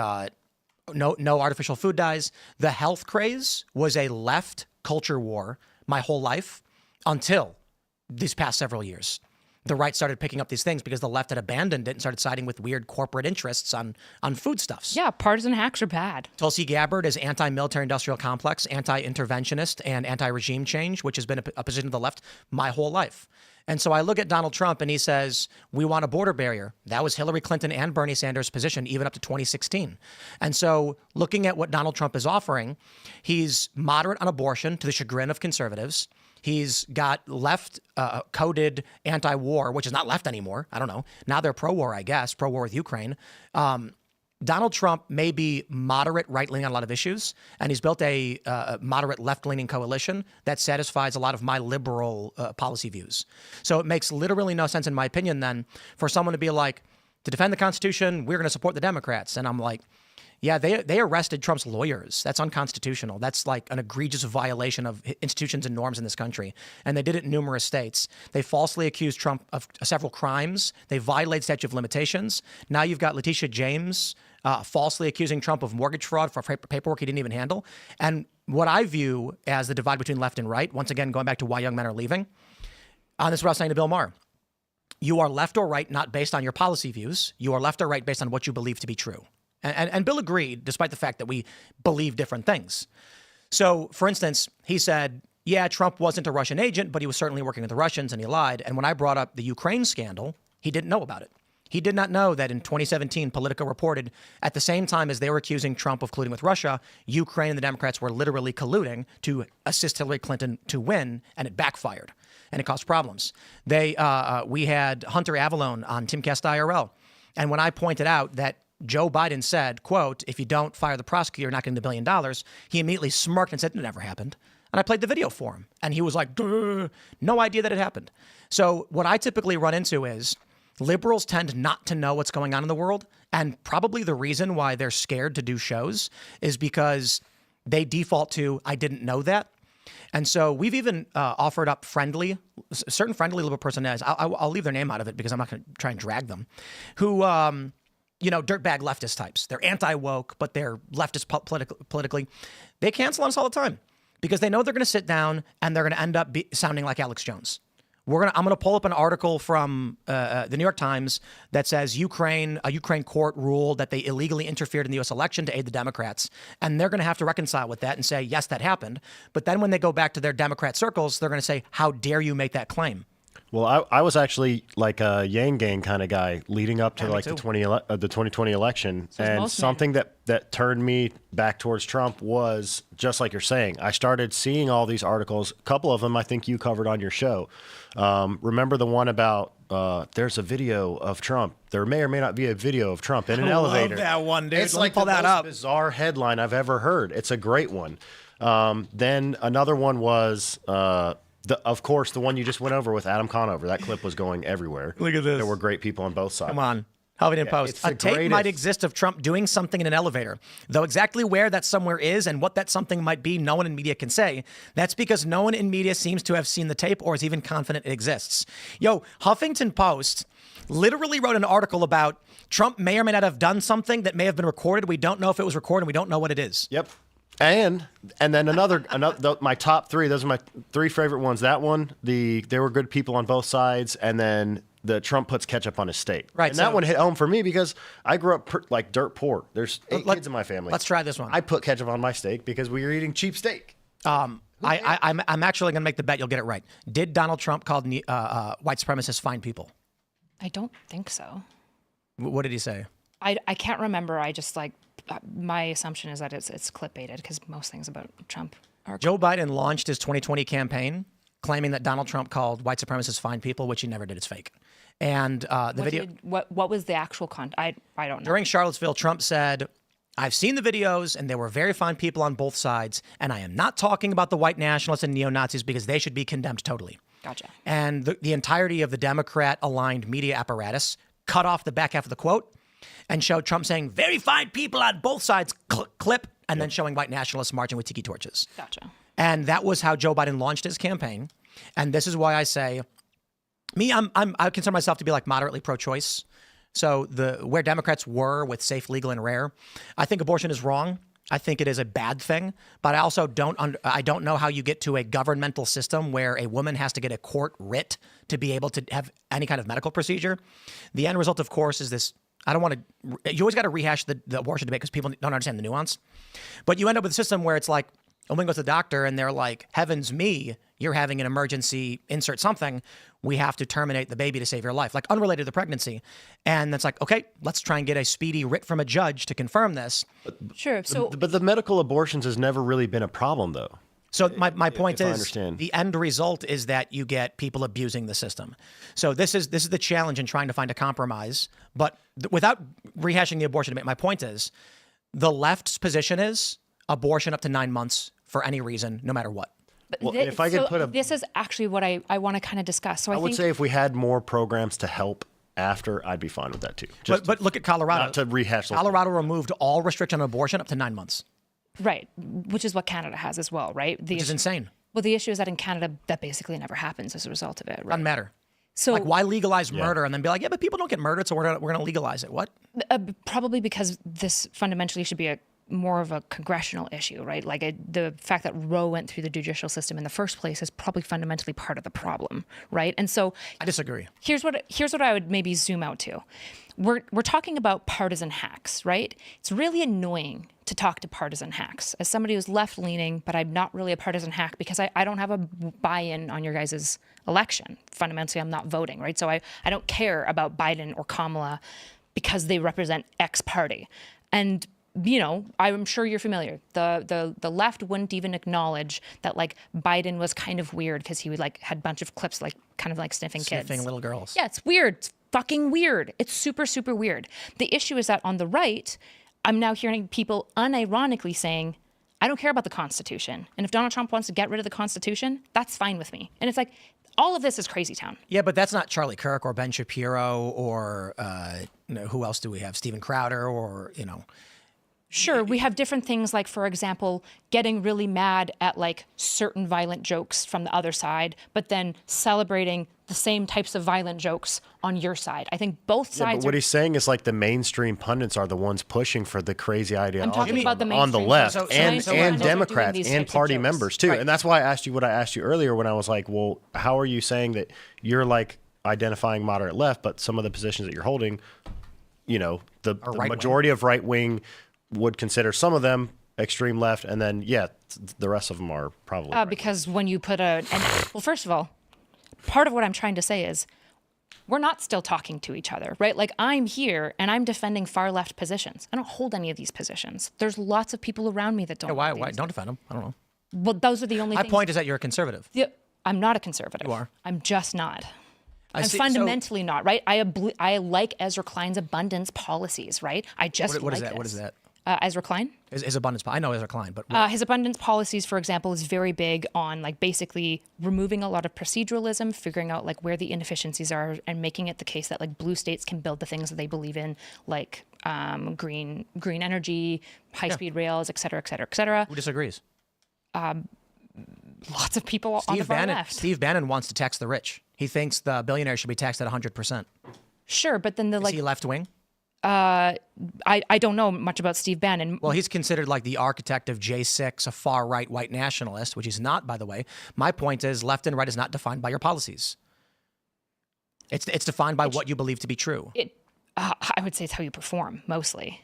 no artificial food dyes. The health craze was a left culture war my whole life until these past several years. The right started picking up these things because the left had abandoned it and started siding with weird corporate interests on foodstuffs. Yeah, partisan hacks are bad. Tulsi Gabbard is anti-military industrial complex, anti-interventionist, and anti-regime change, which has been a position of the left my whole life. And so I look at Donald Trump and he says, we want a border barrier. That was Hillary Clinton and Bernie Sanders' position even up to 2016. And so looking at what Donald Trump is offering, he's moderate on abortion to the chagrin of conservatives. He's got left coded anti-war, which is not left anymore. I don't know. Now they're pro-war, I guess, pro-war with Ukraine. Donald Trump may be moderate right-leaning on a lot of issues, and he's built a moderate left-leaning coalition that satisfies a lot of my liberal policy views. So it makes literally no sense, in my opinion, then, for someone to be like, to defend the Constitution, we're going to support the Democrats. And I'm like, yeah, they arrested Trump's lawyers. That's unconstitutional. That's like an egregious violation of institutions and norms in this country. And they did it in numerous states. They falsely accused Trump of several crimes. They violated statute of limitations. Now you've got Letitia James falsely accusing Trump of mortgage fraud for paperwork he didn't even handle. And what I view as the divide between left and right, once again, going back to why young men are leaving, this is what I was saying to Bill Maher. You are left or right not based on your policy views. You are left or right based on what you believe to be true. And Bill agreed, despite the fact that we believe different things. So, for instance, he said, yeah, Trump wasn't a Russian agent, but he was certainly working with the Russians, and he lied. And when I brought up the Ukraine scandal, he didn't know about it. He did not know that in 2017, Politico reported at the same time as they were accusing Trump of colluding with Russia, Ukraine and the Democrats were literally colluding to assist Hillary Clinton to win, and it backfired, and it caused problems. We had Hunter Avallone on Timcast IRL, and when I pointed out that Joe Biden said, quote, if you don't fire the prosecutor, you're not getting $1 billion, he immediately smirked and said, it never happened. And I played the video for him. And he was like, duh, no idea that it happened. So what I typically run into is liberals tend not to know what's going on in the world. And probably the reason why they're scared to do shows is because they default to, I didn't know that. And so we've even offered up certain friendly liberal personalities. I'll leave their name out of it because I'm not going to try and drag them, who, dirtbag leftist types. They're anti-woke, but they're leftist politically. They cancel on us all the time because they know they're going to sit down and they're going to end up sounding like Alex Jones. I'm going to pull up an article from the New York Times that says a Ukraine court ruled that they illegally interfered in the U.S. election to aid the Democrats. And they're going to have to reconcile with that and say, yes, that happened. But then when they go back to their Democrat circles, they're going to say, how dare you make that claim? Well, I was actually like a Yang Gang kind of guy leading up to the 2020 election. And something that turned me back towards Trump was just like you're saying. I started seeing all these articles. A couple of them I think you covered on your show. Remember the one about there's a video of Trump. There may or may not be a video of Trump in an elevator. I love that one, dude. It's like the most bizarre headline I've ever heard. It's a great one. Then another one was... of course, the one you just went over with Adam Conover. That clip was going everywhere. Look at this. There were great people on both sides. Come on. Huffington Post. A tape might exist of Trump doing something in an elevator. Though exactly where that somewhere is and what that something might be, no one in media can say. That's because no one in media seems to have seen the tape or is even confident it exists. Huffington Post literally wrote an article about Trump may or may not have done something that may have been recorded. We don't know if it was recorded. We don't know what it is. Yep. And then another my top three. Those are my three favorite ones. That one, there were good people on both sides, and then the Trump puts ketchup on his steak. Right. And that one hit home for me because I grew up like dirt poor. There's 8 kids in my family. Let's try this one. I put ketchup on my steak because we were eating cheap steak. I'm actually going to make the bet you'll get it right. Did Donald Trump call white supremacists fine people? I don't think so. What did he say? I can't remember. I just my assumption is that it's clip-baited because most things about Trump are. Joe Biden launched his 2020 campaign claiming that Donald Trump called white supremacists fine people, which he never did. It's fake. And what was the actual content? I don't know. During Charlottesville, Trump said, I've seen the videos and there were very fine people on both sides. And I am not talking about the white nationalists and neo-Nazis because they should be condemned totally. Gotcha. And the entirety of the Democrat-aligned media apparatus cut off the back half of the quote and showed Trump saying, very fine people on both sides, clip, and then showing white nationalists marching with tiki torches. Gotcha. And that was how Joe Biden launched his campaign. And this is why I say, I consider myself to be like moderately pro-choice. So where Democrats were with safe, legal, and rare, I think abortion is wrong. I think it is a bad thing, but I also don't know how you get to a governmental system where a woman has to get a court writ to be able to have any kind of medical procedure. The end result, of course, is this. I don't want to. You always got to rehash the abortion debate because people don't understand the nuance. But you end up with a system where it's like a woman goes to the doctor and they're like, "Heavens me, you're having an emergency. Insert something. We have to terminate the baby to save your life," like unrelated to the pregnancy. And it's like, okay, let's try and get a speedy writ from a judge to confirm this. Sure. So, but the medical abortions has never really been a problem, though. So my point is, understand. The end result is that you get people abusing the system. So this is the challenge in trying to find a compromise. But without rehashing the abortion debate, my point is, the left's position is abortion up to 9 months for any reason, no matter what. Well, if I could this is actually what I want to kind of discuss. So I would say if we had more programs to help after, I'd be fine with that too. But look at Colorado. Not to rehash. Colorado removed all restriction on abortion up to 9 months. Right, which is what Canada has as well, right? Which is insane. Well, the issue is that in Canada, that basically never happens as a result of it. Right? Doesn't matter. So, like, why legalize murder and then be like, yeah, but people don't get murdered, so we're going to legalize it? What? Probably because this fundamentally should be more of a congressional issue, right? Like the fact that Roe went through the judicial system in the first place is probably fundamentally part of the problem, right? And so I disagree. Here's what I would maybe zoom out to. We're talking about partisan hacks, right? It's really annoying to talk to partisan hacks. As somebody who's left-leaning, but I'm not really a partisan hack because I don't have a buy-in on your guys' election. Fundamentally, I'm not voting, right? So I don't care about Biden or Kamala because they represent X party. And you know, I'm sure you're familiar. The left wouldn't even acknowledge that like Biden was kind of weird because he would like had a bunch of clips like kind of like sniffing kids. Sniffing little girls. Yeah, it's weird. It's fucking weird. It's super, super weird. The issue is that on the right, I'm now hearing people unironically saying, I don't care about the Constitution. And if Donald Trump wants to get rid of the Constitution, that's fine with me. And it's like, all of this is crazy town. Yeah, but that's not Charlie Kirk or Ben Shapiro or who else do we have? Steven Crowder or, Sure, we have different things like, for example, getting really mad at like certain violent jokes from the other side, but then celebrating the same types of violent jokes on your side. I think both sides but what he's saying is like the mainstream pundits are the ones pushing for the crazy ideology talking about the on the mainstream left pundits. and mainstream pundits are doing Democrats these and types of party jokes. members too. Right. And that's why I asked you what I asked you earlier when I was like, well, how are you saying that you're like identifying moderate left, but some of the positions that you're holding, you know, the right-wing. majority of right wing would consider some of them extreme left, and then the rest of them are probably right. Because when you put well, first of all, part of what I'm trying to say is we're not still talking to each other, right? Like I'm here and I'm defending far left positions. I don't hold any of these positions. There's lots of people around me that don't. Why? hold Why? these. Don't defend him. I don't know. Well, those are the only My things. point is that you're a conservative. I'm not a conservative. You are. I'm just not. I'm see- fundamentally not, right? I like Ezra Klein's abundance policies, right? I just What is like that? What this. is that? Ezra Klein? His abundance. I know Ezra Klein, but His abundance policies, for example, is very big on like basically removing a lot of proceduralism, figuring out like where the inefficiencies are, and making it the case that like blue states can build the things that they believe in, like green energy, high-speed rails, et cetera, et cetera, et cetera. who disagrees? Lots of people on the far left. Steve Bannon wants to tax the rich. He thinks the billionaires should be taxed at 100%. Sure, but then the Is he left wing? I don't know much about Steve Bannon. Well, he's considered like the architect of J6, a far right white nationalist, which he's not, by the way. My point is, left and right is not defined by your policies. It's defined by what you believe to be true. I would say it's how you perform mostly.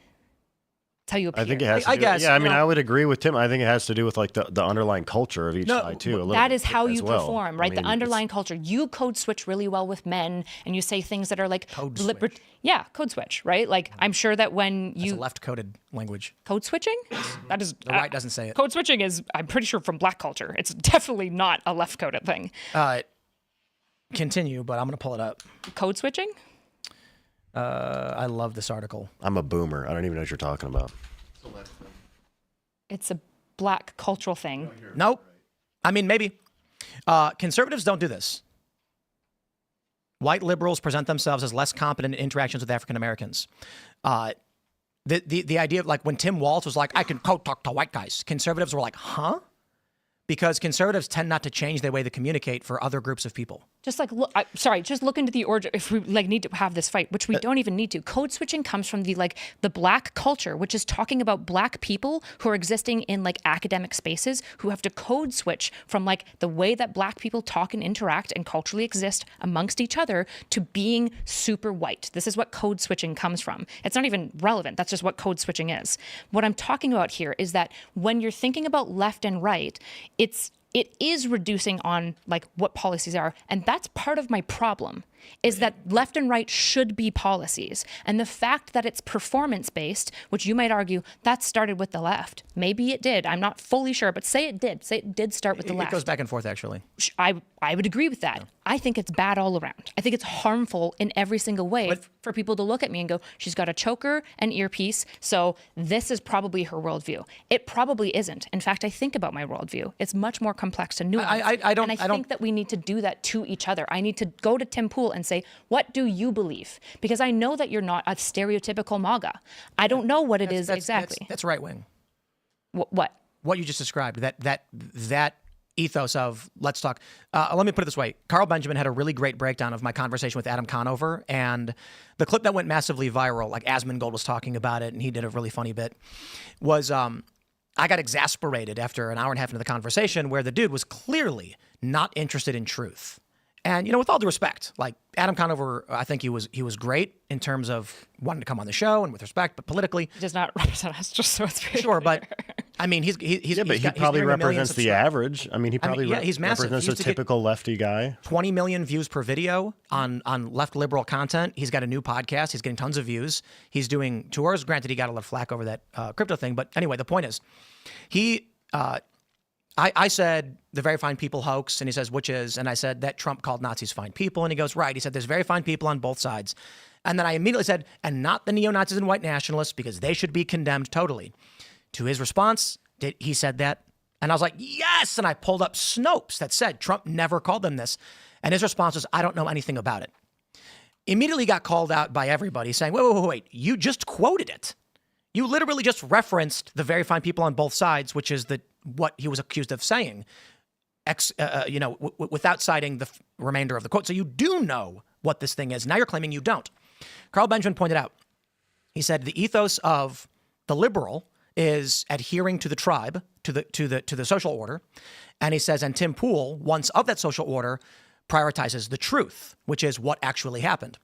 It's how you appear. I think it has. I guess, Yeah, I you mean, know- I would agree with Tim. I think it has to do with like the underlying culture of each side too. A little That bit is how as you well. perform, I right? mean, The it's- underlying culture. You code switch really well with men, and you say things that are like Code switch. Yeah, code switch, right? Like I'm sure that when It's you a left-coded language. code switching, that is The right doesn't say it. Code switching is, I'm pretty sure, from black culture. It's definitely not a left coded thing. Continue, but I'm going to pull it up. Code switching? I love this article. I'm a boomer. I don't even know what you're talking about. It's a black cultural thing. Nope. I mean, maybe. Conservatives don't do this. White liberals present themselves as less competent in interactions with African Americans. The idea of like when Tim Walz was like, I can talk to white guys, conservatives were like, huh? Because conservatives tend not to change their way they communicate for other groups of people. Just like, just look into the origin. If we like need to have this fight, which we don't even need to. Code switching comes from the black culture, which is talking about black people who are existing in like academic spaces who have to code switch from like the way that black people talk and interact and culturally exist amongst each other to being super white. This is what code switching comes from. It's not even relevant. That's just what code switching is. What I'm talking about here is that when you're thinking about left and right, it is reducing on like what policies are. And that's part of my problem is that left and right should be policies. And the fact that it's performance-based, which you might argue that started with the left. Maybe it did. I'm not fully sure, but say it did. Say it did start with the left. It goes back and forth, actually. I would agree with that. Yeah. I think it's bad all around. I think it's harmful in every single way for people to look at me and go, she's got a choker, an earpiece, so this is probably her worldview. It probably isn't. In fact, I think about my worldview. It's much more complex and nuanced. I think that we need to do that to each other. I need to go to Tim Pool and say, what do you believe? Because I know that you're not a stereotypical MAGA. I don't know what it is exactly. That's right wing. What? What you just described, that ethos of let's talk. Let me put it this way. Carl Benjamin had a really great breakdown of my conversation with Adam Conover, and the clip that went massively viral, like Asmongold was talking about it, and he did a really funny bit, was I got exasperated after an hour and a half into the conversation where the dude was clearly not interested in truth. And, with all due respect, like Adam Conover, I think he was great in terms of wanting to come on the show and with respect, but politically. He does not represent us, just so it's very Sure, clear. but I mean, he's but he probably represents the average. I mean, he probably he's massive. represents a typical lefty guy. 20 million views per video on left liberal content. He's got a new podcast. He's getting tons of views. He's doing tours. Granted, he got a lot of flack over that crypto thing. But anyway, the point is, I said the very fine people hoax, and he says, which is, and I said that Trump called Nazis fine people, and he goes, right. He said, there's very fine people on both sides. And then I immediately said, and not the neo-Nazis and white nationalists, because they should be condemned totally. To his response, he said that, and I was like, yes, and I pulled up Snopes that said Trump never called them this. And his response was, I don't know anything about it. Immediately got called out by everybody saying, wait, you just quoted it. You literally just referenced the very fine people on both sides, which is what he was accused of saying, without citing the remainder of the quote. So you do know what this thing is. Now you're claiming you don't. Carl Benjamin pointed out, he said the ethos of the liberal is adhering to the tribe, to the social order. And he says, and Tim Pool, once of that social order, prioritizes the truth, which is what actually happened.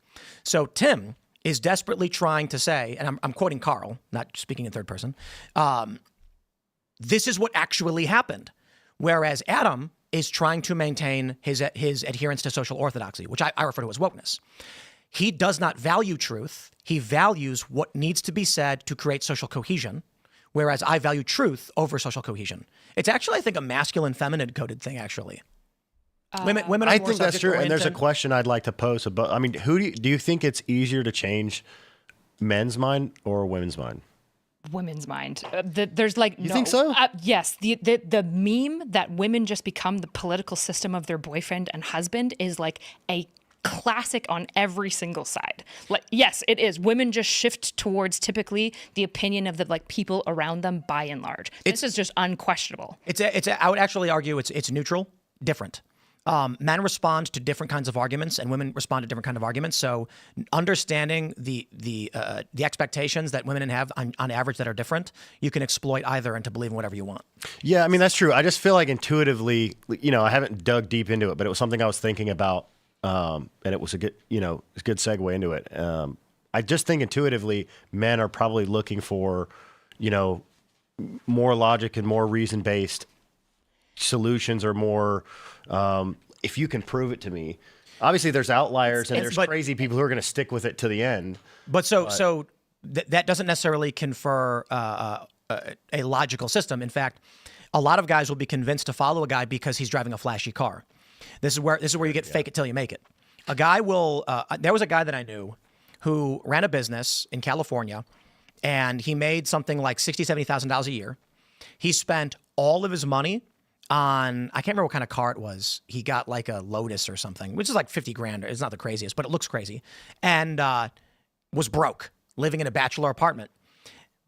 So Tim is desperately trying to say, and I'm quoting Carl, not speaking in third person, this is what actually happened. Whereas Adam is trying to maintain his adherence to social orthodoxy, which I refer to as wokeness. He does not value truth. He values what needs to be said to create social cohesion, whereas I value truth over social cohesion. It's actually, I think, a masculine, feminine coded thing, actually. Women are I more think that's true. And there's a subject-oriented. question I'd like to pose about. I mean, do you think it's easier to change men's mind or women's mind? Women's mind. There's like You think so? Yes. The meme that women just become the political system of their boyfriend and husband is like a classic on every single side. Like, yes, it is. Women just shift towards typically the opinion of the like people around them by and large. This is just unquestionable. I would actually argue it's neutral, different. Men respond to different kinds of arguments, and women respond to different kinds of arguments. So, understanding the expectations that women have on average that are different, you can exploit either into believing whatever you want. Yeah, I mean, that's true. I just feel like intuitively, I haven't dug deep into it, but it was something I was thinking about, and it was a good segue into it. I just think intuitively, men are probably looking for, more logic and more reason-based solutions, or more, if you can prove it to me. Obviously, there's outliers and there's crazy people who are going to stick with it to the end. But that doesn't necessarily confer a logical system. In fact, a lot of guys will be convinced to follow a guy because he's driving a flashy car. This is where you get fake it till you make it. A guy will. There was a guy that I knew who ran a business in California, and he made something like $60,000-$70,000 a year. He spent all of his money on, I can't remember what kind of car it was. He got like a Lotus or something, which is like 50 grand. It's not the craziest, but it looks crazy. And was broke, living in a bachelor apartment.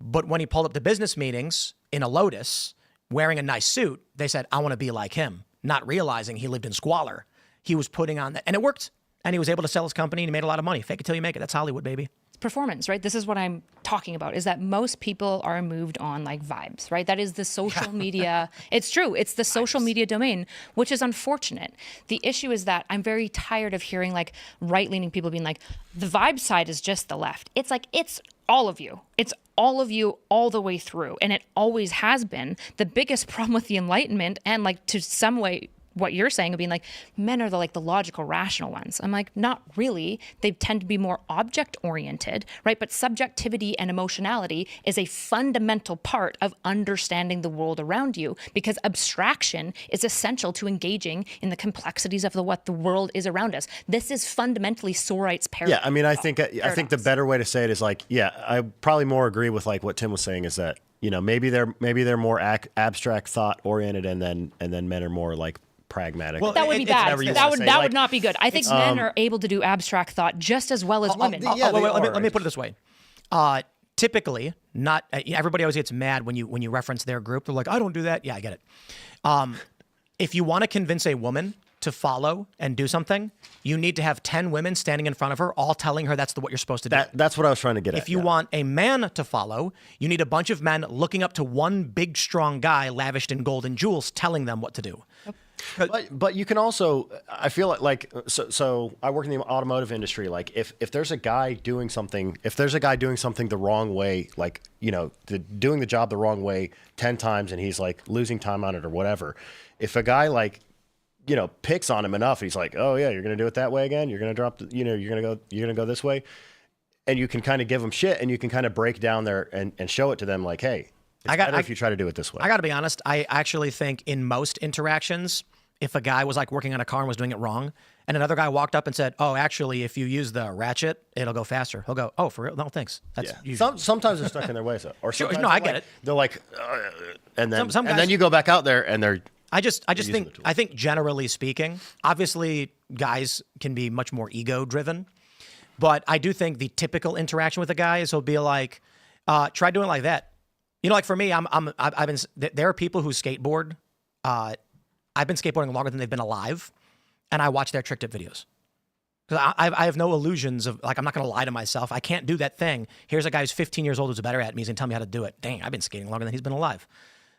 But when he pulled up to business meetings in a Lotus, wearing a nice suit, they said, I want to be like him, not realizing he lived in squalor. He was putting on that, and it worked. And he was able to sell his company, and he made a lot of money. Fake it till you make it. That's Hollywood, baby. Performance, right? This is what I'm talking about, is that most people are moved on like vibes, right? That is the social media. It's true. It's the social media domain, which is unfortunate. The issue is that I'm very tired of hearing like right-leaning people being like, the vibe side is just the left. It's like, it's all of you. It's all of you all the way through. And it always has been. The biggest problem with the Enlightenment, and like to some way, what you're saying of being like, men are the logical, rational ones. I'm like, not really. They tend to be more object oriented, right? But subjectivity and emotionality is a fundamental part of understanding the world around you, because abstraction is essential to engaging in the complexities of what the world is around us. This is fundamentally Sorite's paradox. Yeah, I mean, I think the better way to say it is like, I probably more agree with like what Tim was saying, is that, maybe they're more abstract thought oriented, and then men are more like pragmatic. Well, that would be bad. That would not be good. I think men are able to do abstract thought just as well as women. Let me put it this way. Typically, not everybody always gets mad when you reference their group. They're like, I don't do that. Yeah, I get it. If you want to convince a woman to follow and do something, you need to have 10 women standing in front of her, all telling her that's what you're supposed to do. That's what I was trying to get at. If you want a man to follow, you need a bunch of men looking up to one big, strong guy lavished in gold and jewels telling them what to do. But you can also, I feel so I work in the automotive industry. Like if there's a guy doing something the wrong way, like, doing the job the wrong way 10 times, and he's like losing time on it or whatever. If a guy picks on him enough, he's like, oh yeah, you're going to do it that way again. You're going to drop, you're going to go this way. And you can kind of give them shit, and you can kind of break down there and show it to them like, hey, it's better if you try to do it this way. I got to be honest. I actually think in most interactions, if a guy was like working on a car and was doing it wrong, and another guy walked up and said, oh, actually, if you use the ratchet, it'll go faster. He'll go, oh, for real? No, thanks. That's sometimes they're stuck in their ways, though. Or no, I get it. They're like, and then then you go back out there and they're. I think generally speaking, obviously guys can be much more ego driven, but I do think the typical interaction with a guy is he'll be like, Try doing it like that. You know, like for me, there are people who skateboard. I've been skateboarding longer than they've been alive, and I watch their trick tip videos. Because I have no illusions of, like, I'm not going to lie to myself. I can't do that thing. Here's a guy who's 15 years old who's better at me. He's going to tell me how to do it. Dang, I've been skating longer than he's been alive.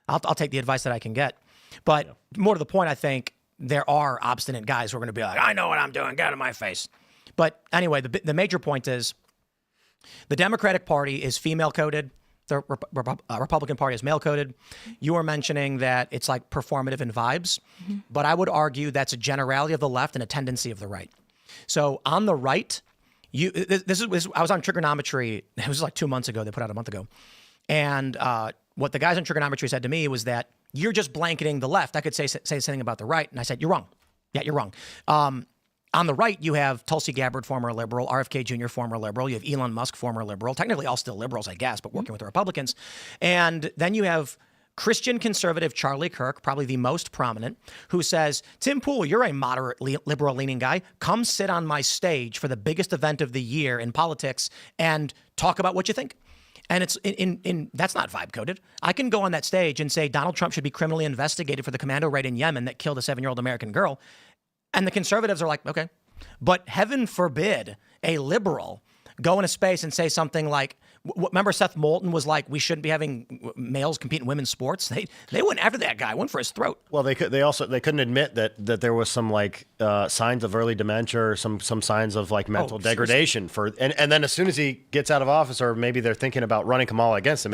I'll take the advice that I can get. But more to the point, I think there are obstinate guys who are going to be like, I know what I'm doing. Get out of my face. But anyway, the major point is the Democratic Party is female-coded. The Republican Party is male-coded. You were mentioning that it's like performative in vibes. Mm-hmm. But I would argue that's a generality of the left and a tendency of the right. So on the right, I was on trigonometry. It was like 2 months ago. They put out a month ago. And what the guys on trigonometry said to me was that you're just blanketing the left. I could say something about the right. And I said, you're wrong. Yeah, you're wrong. On the right, you have Tulsi Gabbard, former liberal, RFK Jr., former liberal. You have Elon Musk, former liberal. Technically all still liberals, I guess, but working with the Republicans. And then you have Christian conservative Charlie Kirk, probably the most prominent, who says, Tim Pool, you're a moderate liberal-leaning guy. Come sit on my stage for the biggest event of the year in politics and talk about what you think. And it's that's not vibe coded. I can go on that stage and say Donald Trump should be criminally investigated for the commando raid in Yemen that killed a 7-year-old American girl. And the conservatives are like, okay. But heaven forbid a liberal go into space and say something like, remember Seth Moulton was like, we shouldn't be having males compete in women's sports. They went after that guy, went for his throat. Well, they couldn't admit that there was some like signs of early dementia or some signs of like mental degradation and then as soon as he gets out of office, or maybe they're thinking about running Kamala against him,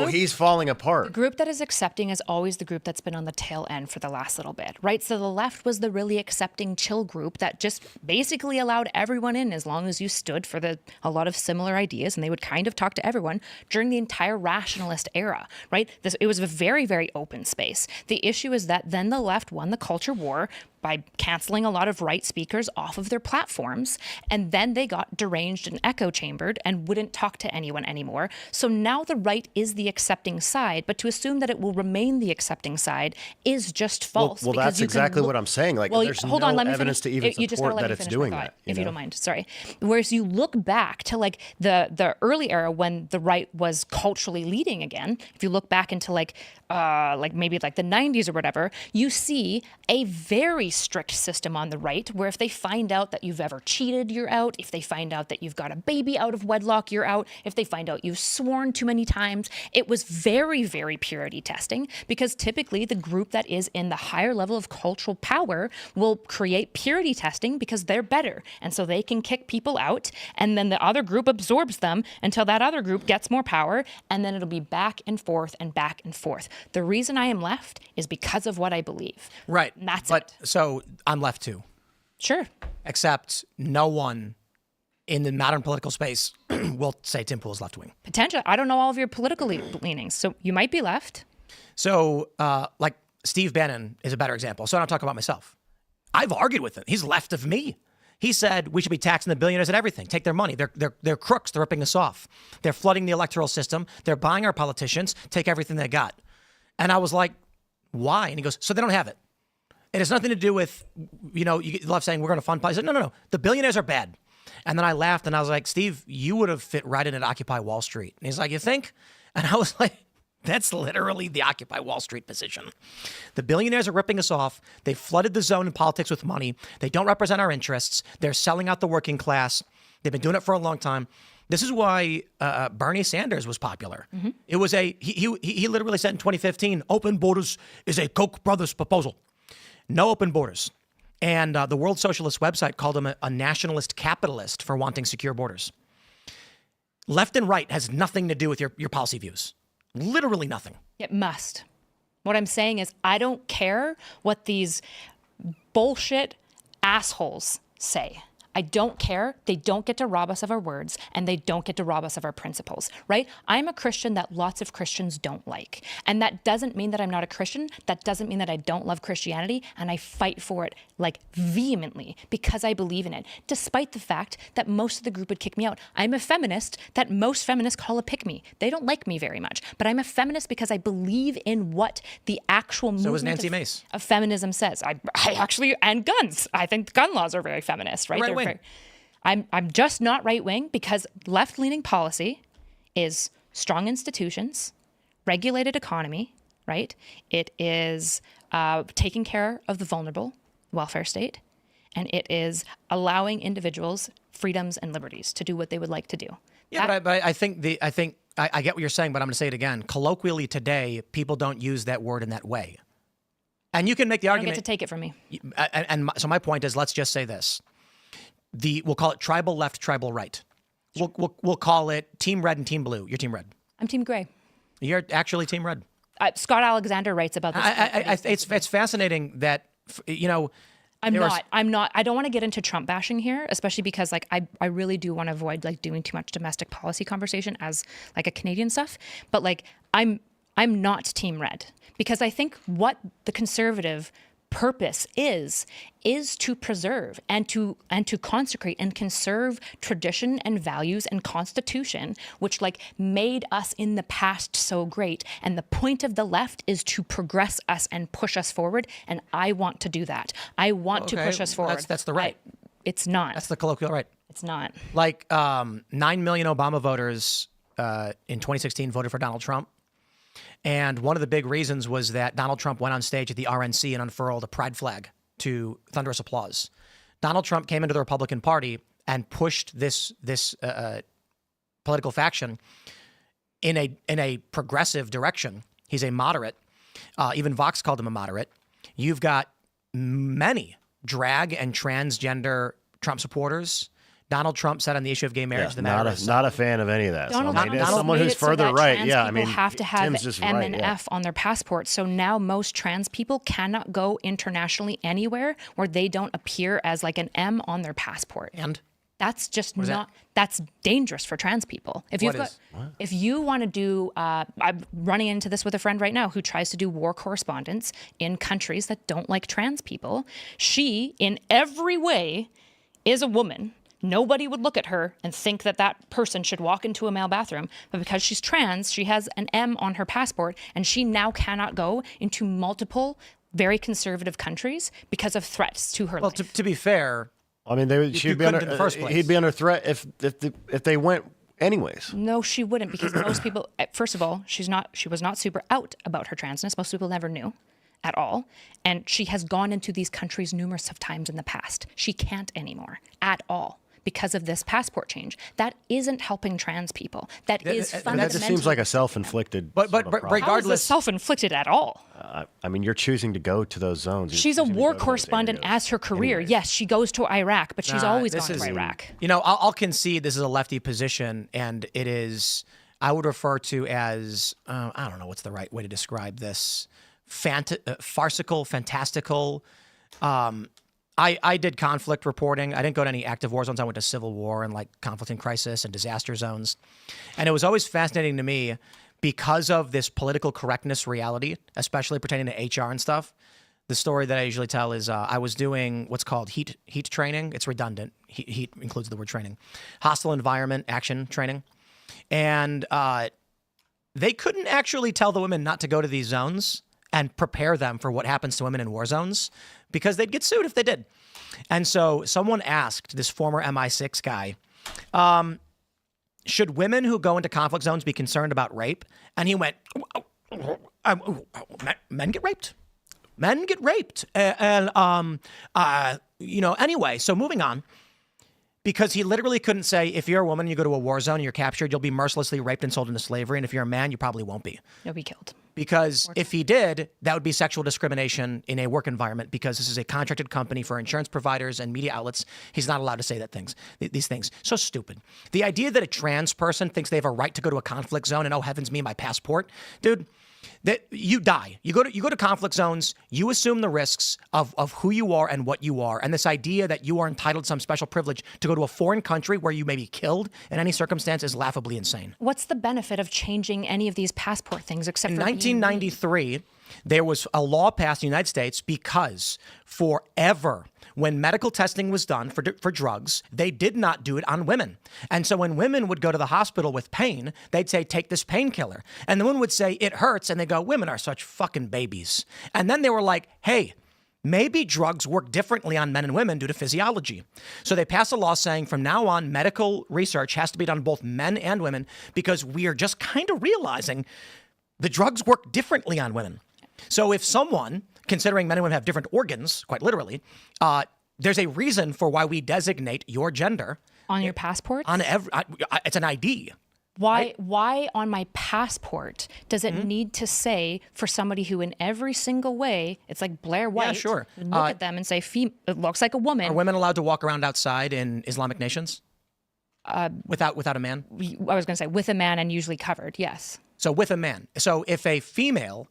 he's falling apart. The group that is accepting is always the group that's been on the tail end for the last little bit, right? So the left was the really accepting chill group that just basically allowed everyone in as long as you stood for a lot of similar ideas, and they would kind of talk to everyone during the entire rationalist era, right? It was a very, very open space. The issue is that then the left won the culture war by canceling a lot of right speakers off of their platforms, and then they got deranged and echo chambered and wouldn't talk to anyone anymore. So now the right is the accepting side, but to assume that it will remain the accepting side is just false. Well, that's exactly what I'm saying. Like, there's no evidence to even support that it's doing that. If you don't mind, sorry. Whereas you look back to like the early era when the right was culturally leading again, if you look back into like maybe like the 90s or whatever, you see a very strict system on the right where if they find out that you've ever cheated, you're out. If they find out that you've got a baby out of wedlock, you're out. If they find out you've sworn too many times, it was very, very purity testing, because typically the group that is in the higher level of cultural power will create purity testing because they're better. And so they can kick people out, and then the other group absorbs them until that other group gets more power, and then it'll be back and forth and back and forth. The reason I am left is because of what I believe. Right. And that's it. But so I'm left too. Sure. Except no one in the modern political space will say Tim Pool is left-wing. Potentially. I don't know all of your political leanings, so you might be left. So, like, Steve Bannon is a better example. So I don't talk about myself. I've argued with him. He's left of me. He said we should be taxing the billionaires and everything. Take their money. They're crooks. They're ripping us off. They're flooding the electoral system. They're buying our politicians. Take everything they got. And I was like, why? And he goes, so they don't have it. It has nothing to do with, you love saying we're going to fund politics. No. The billionaires are bad. And then I laughed and I was like, Steve, you would have fit right in at Occupy Wall Street. And he's like, you think? And I was like, that's literally the Occupy Wall Street position. The billionaires are ripping us off. They flooded the zone in politics with money. They don't represent our interests. They're selling out the working class. They've been doing it for a long time. This is why Bernie Sanders was popular. Mm-hmm. It was he literally said in 2015, open borders is a Koch brothers proposal. No open borders. And the World Socialist website called him a nationalist capitalist for wanting secure borders. Left and right has nothing to do with your policy views. Literally nothing. It must. What I'm saying is I don't care what these bullshit assholes say. I don't care. They don't get to rob us of our words, and they don't get to rob us of our principles, right? I'm a Christian that lots of Christians don't like. And that doesn't mean that I'm not a Christian. That doesn't mean that I don't love Christianity, and I fight for it like vehemently because I believe in it, despite the fact that most of the group would kick me out. I'm a feminist that most feminists call a pick-me. They don't like me very much, but I'm a feminist because I believe in what the actual movement was Nancy Mace. Of feminism says. I actually, and guns. I think gun laws are very feminist, right? Right-wing. I'm just not right-wing because left-leaning policy is strong institutions, regulated economy, right? It is taking care of the vulnerable, welfare state, and it is allowing individuals freedoms and liberties to do what they would like to do. Yeah, but I think I get what you're saying, but I'm going to say it again. Colloquially today, people don't use that word in that way. And you can make the You don't argument. get to take it from me. So my point is, let's just say this: we'll call it tribal left, tribal right. We'll call it team red and team blue. You're team red. I'm Team Gray. You're actually team red. Scott Alexander writes about this. It's fascinating that I'm not. I don't want to get into Trump bashing here, especially because I really do want to avoid doing too much domestic policy conversation as a Canadian stuff. But I'm not Team Red, because I think what the conservative purpose is to preserve and to consecrate and conserve tradition and values and constitution, which made us in the past so great. And the point of the left is to progress us and push us forward. And I want to do that. I want to push us forward. That's the right. It's not. That's the colloquial right. It's not. 9 million Obama voters in 2016 voted for Donald Trump. And one of the big reasons was that Donald Trump went on stage at the RNC and unfurled a pride flag to thunderous applause. Donald Trump came into the Republican Party and pushed this political faction in a progressive direction. He's a moderate. Even Vox called him a moderate. You've got many drag and transgender Trump supporters. Donald Trump said on the issue of gay marriage, not a fan of any of that. Donald as someone who's further right, people have to have M and F on their passport. So now most trans people cannot go internationally anywhere where they don't appear as an M on their passport. And that's just not. That's dangerous for trans people. If you want to do, I'm running into this with a friend right now who tries to do war correspondence in countries that don't like trans people. She, in every way, is a woman. Nobody would look at her and think that person should walk into a male bathroom. But because she's trans, she has an M on her passport, and she now cannot go into multiple very conservative countries because of threats to her life. Well, to be fair, she'd be under in the first place. He'd be under threat if they went anyways. No, she wouldn't, because most people, first of all, she was not super out about her transness. Most people never knew at all. And she has gone into these countries numerous of times in the past. She can't anymore at all, because of this passport change. That isn't helping trans people. That is fundamentally. That just seems like a self-inflicted. But regardless, how is this self-inflicted at all? You're choosing to go to those zones. She's a war correspondent as her career. Anyways. Yes, she goes to Iraq, but she's always gone to Iraq. I'll concede this is a lefty position, and it is. I would refer to as I don't know what's the right way to describe this. Farcical, fantastical. I did conflict reporting. I didn't go to any active war zones. I went to civil war and conflict and crisis and disaster zones. And it was always fascinating to me because of this political correctness reality, especially pertaining to HR and stuff. The story that I usually tell is I was doing what's called heat training. It's redundant. Heat includes the word training. Hostile environment action training. And they couldn't actually tell the women not to go to these zones and prepare them for what happens to women in war zones, because they'd get sued if they did. And so someone asked this former MI6 guy, should women who go into conflict zones be concerned about rape? And he went, men get raped. Men get raped. Anyway, so moving on. Because he literally couldn't say, if you're a woman and you go to a war zone and you're captured, you'll be mercilessly raped and sold into slavery. And if you're a man, you probably won't be. You'll be killed. Because if he did, that would be sexual discrimination in a work environment, because this is a contracted company for insurance providers and media outlets. He's not allowed to say these things. So stupid. The idea that a trans person thinks they have a right to go to a conflict zone and, oh, heavens me, my passport. Dude, that you die. You go to conflict zones, you assume the risks of who you are and what you are. And this idea that you are entitled to some special privilege to go to a foreign country where you may be killed in any circumstance is laughably insane. What's the benefit of changing any of these passport things except in for 1993, there was a law passed in the United States because forever, when medical testing was done for drugs, they did not do it on women. And so when women would go to the hospital with pain, they'd say, take this painkiller. And the woman would say, it hurts. And they go, women are such fucking babies. And then they were like, hey, maybe drugs work differently on men and women due to physiology. So they passed a law saying from now on, medical research has to be done on both men and women because we are just kind of realizing the drugs work differently on women. So if someone, considering men and women have different organs, quite literally, there's a reason for why we designate your gender On your passport? on every. It's an ID. Why on my passport does it need to say for somebody who in every single way, it's like Blair White, sure. look at them and say, it looks like a woman. Are women allowed to walk around outside in Islamic nations without a man? I was going to say with a man and usually covered, yes. So with a man. So if a female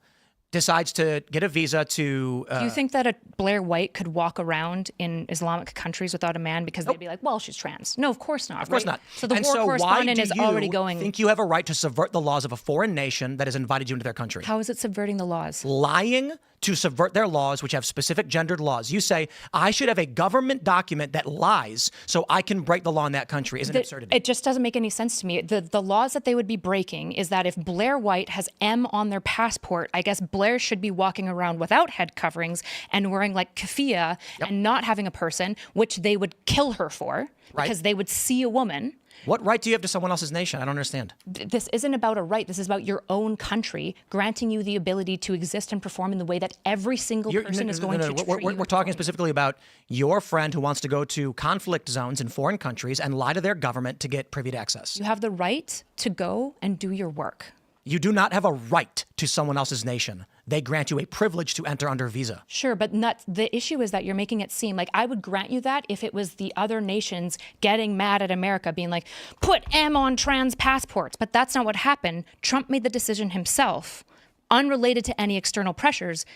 decides to get a visa to... Do you think that a Blair White could walk around in Islamic countries without a man because they'd be like, well, she's trans? No, of course not. Of course not. So the and war so correspondent why is do you already going... think you have a right to subvert the laws of a foreign nation that has invited you into their country? How is it subverting the laws? Lying to subvert their laws, which have specific gendered laws. You say, I should have a government document that lies so I can break the law in that country. Is an absurdity. It just doesn't make any sense to me. The laws that they would be breaking is that if Blair White has M on their passport, I guess Blair should be walking around without head coverings and wearing like keffiyeh and not having a person, which they would kill her for because they would see a woman. What right do you have to someone else's nation? I don't understand. This isn't about a right. This is about your own country granting you the ability to exist and perform in the way that every single person is going to treat you. We're talking specifically about your friend who wants to go to conflict zones in foreign countries and lie to their government to get privy to access. You have the right to go and do your work. You do not have a right to someone else's nation. They grant you a privilege to enter under visa. Sure, but the issue is that you're making it seem like I would grant you that if it was the other nations getting mad at America, being like, put M on trans passports. But that's not what happened. Trump made the decision himself, unrelated to any external pressures.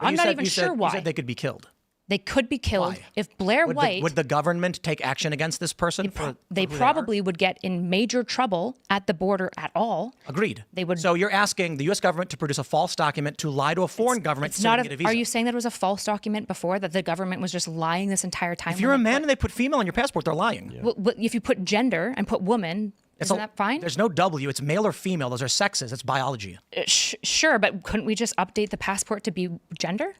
I'm not even sure why. You said they could be killed. They could be killed if Blair White... Would the government take action against this person? They probably would get in major trouble at the border at all. Agreed. They would. So you're asking the U.S. government to produce a false document to lie to a foreign government so they can get a visa. Are you saying that it was a false document before, that the government was just lying this entire time? If you're a man and they put female on your passport, they're lying. Yeah. Well, if you put gender and put woman... Isn't that fine? There's no W. It's male or female. Those are sexes. It's biology. Sure, but couldn't we just update the passport to be gender?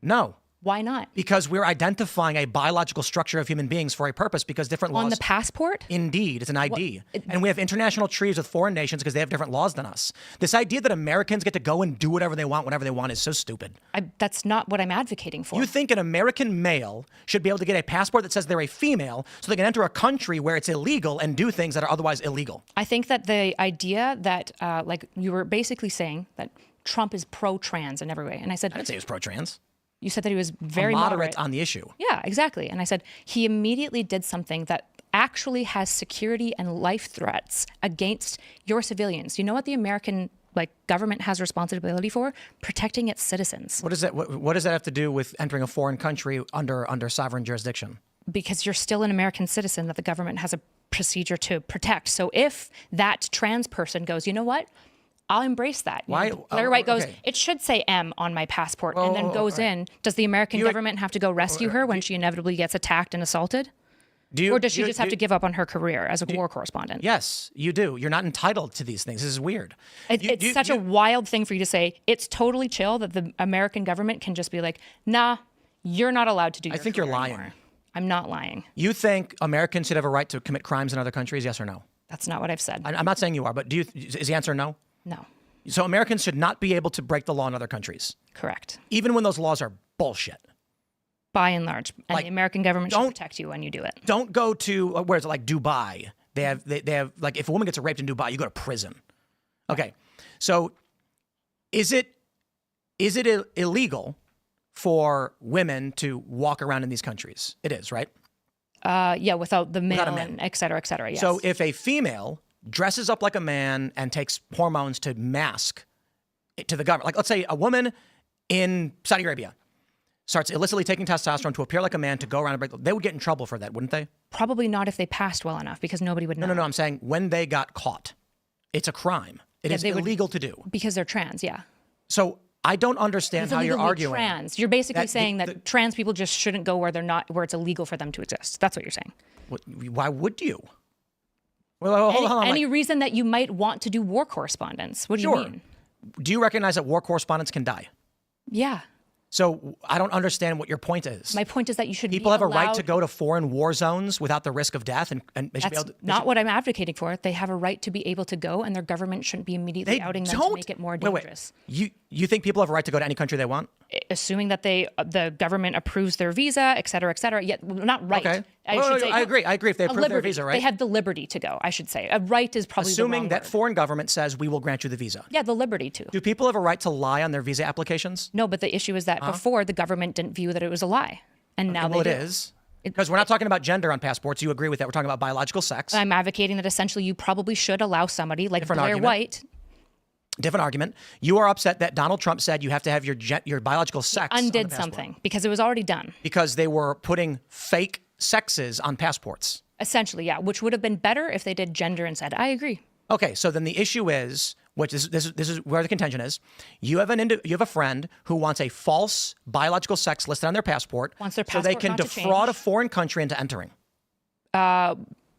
No. Why not? Because we're identifying a biological structure of human beings for a purpose because different laws... On the passport? Indeed. It's an ID. And we have international treaties with foreign nations because they have different laws than us. This idea that Americans get to go and do whatever they want whenever they want is so stupid. That's not what I'm advocating for. You think an American male should be able to get a passport that says they're a female so they can enter a country where it's illegal and do things that are otherwise illegal? I think that the idea that, like you were basically saying, that Trump is pro-trans in every way. And I said... I didn't say he was pro-trans. You said that he was very moderate on the issue. Yeah, exactly. And I said he immediately did something that actually has security and life threats against your civilians. You know what the American government has responsibility for? Protecting its citizens. What does that have to do with entering a foreign country under sovereign jurisdiction? Because you're still an American citizen that the government has a procedure to protect. So if that trans person goes, you know what? I'll embrace that. Why? Blair White goes, it should say M on my passport, and then goes in. Does the American government have to go rescue her when she inevitably gets attacked and assaulted? Or does she just have to give up on her career as a war correspondent? Yes, you do. You're not entitled to these things. This is weird. It's such a wild thing for you to say. It's totally chill that the American government can just be like, nah, you're not allowed to do your I think you're lying. Anymore. I'm not lying. You think Americans should have a right to commit crimes in other countries, yes or no? That's not what I've said. I'm not saying you are, but is the answer no? No. So Americans should not be able to break the law in other countries. Correct. Even when those laws are bullshit. By and large. And the American government should protect you when you do it. Don't go to, where is it, like Dubai. They have, like, if a woman gets raped in Dubai, you go to prison. Okay. So is it illegal for women to walk around in these countries? It is, right? Yeah, without the male and et cetera, yes. So if a female dresses up like a man and takes hormones to mask it to the government, like let's say a woman in Saudi Arabia starts illicitly taking testosterone to appear like a man to go around and break, they would get in trouble for that, wouldn't they? Probably not if they passed well enough because nobody would know. No, I'm saying when they got caught, it's a crime. It is illegal to do. Because they're trans, yeah. So I don't understand how you're arguing. Trans. You're basically saying that trans people just shouldn't go where it's illegal for them to exist. That's what you're saying. Why would you? Well, hold on. Any reason that you might want to do war correspondence? What do you mean? Do you recognize that war correspondents can die? Yeah. So I don't understand what your point is. My point is that you should People be have a right allowed- to go to foreign war zones without the risk of death, and they should be That's able to, not what I'm advocating for. They have a right to be able to go, and their government shouldn't be immediately outing them to make it more dangerous. Wait. You think people have a right to go to any country they want? Assuming that the government approves their visa, et cetera, et cetera. Yet, not right. Okay. I agree. I agree if they approve their liberty. visa, right? They have the liberty to go, I should say. A right is probably Assuming the wrong that word. foreign government says we will grant you the visa. Yeah, the liberty to. Do people have a right to lie on their visa applications? No, but the issue is that before the government didn't view that it was a lie, and now Well, they it do. is. Because we're not talking about gender on passports. You agree with that. We're talking about biological sex. I'm advocating that essentially you probably should allow somebody like Different Blair argument. White. Different argument. You are upset that Donald Trump said you have to have your biological sex on the Undid passport something because it was already done. because they were putting fake sexes on passports. Essentially, yeah, which would have been better if they did gender instead. I agree. Okay, so then the issue is, which is this is where the contention is. You have a friend who wants a false biological sex listed on their passport, Wants their so they passport can not to defraud a change. foreign country into entering.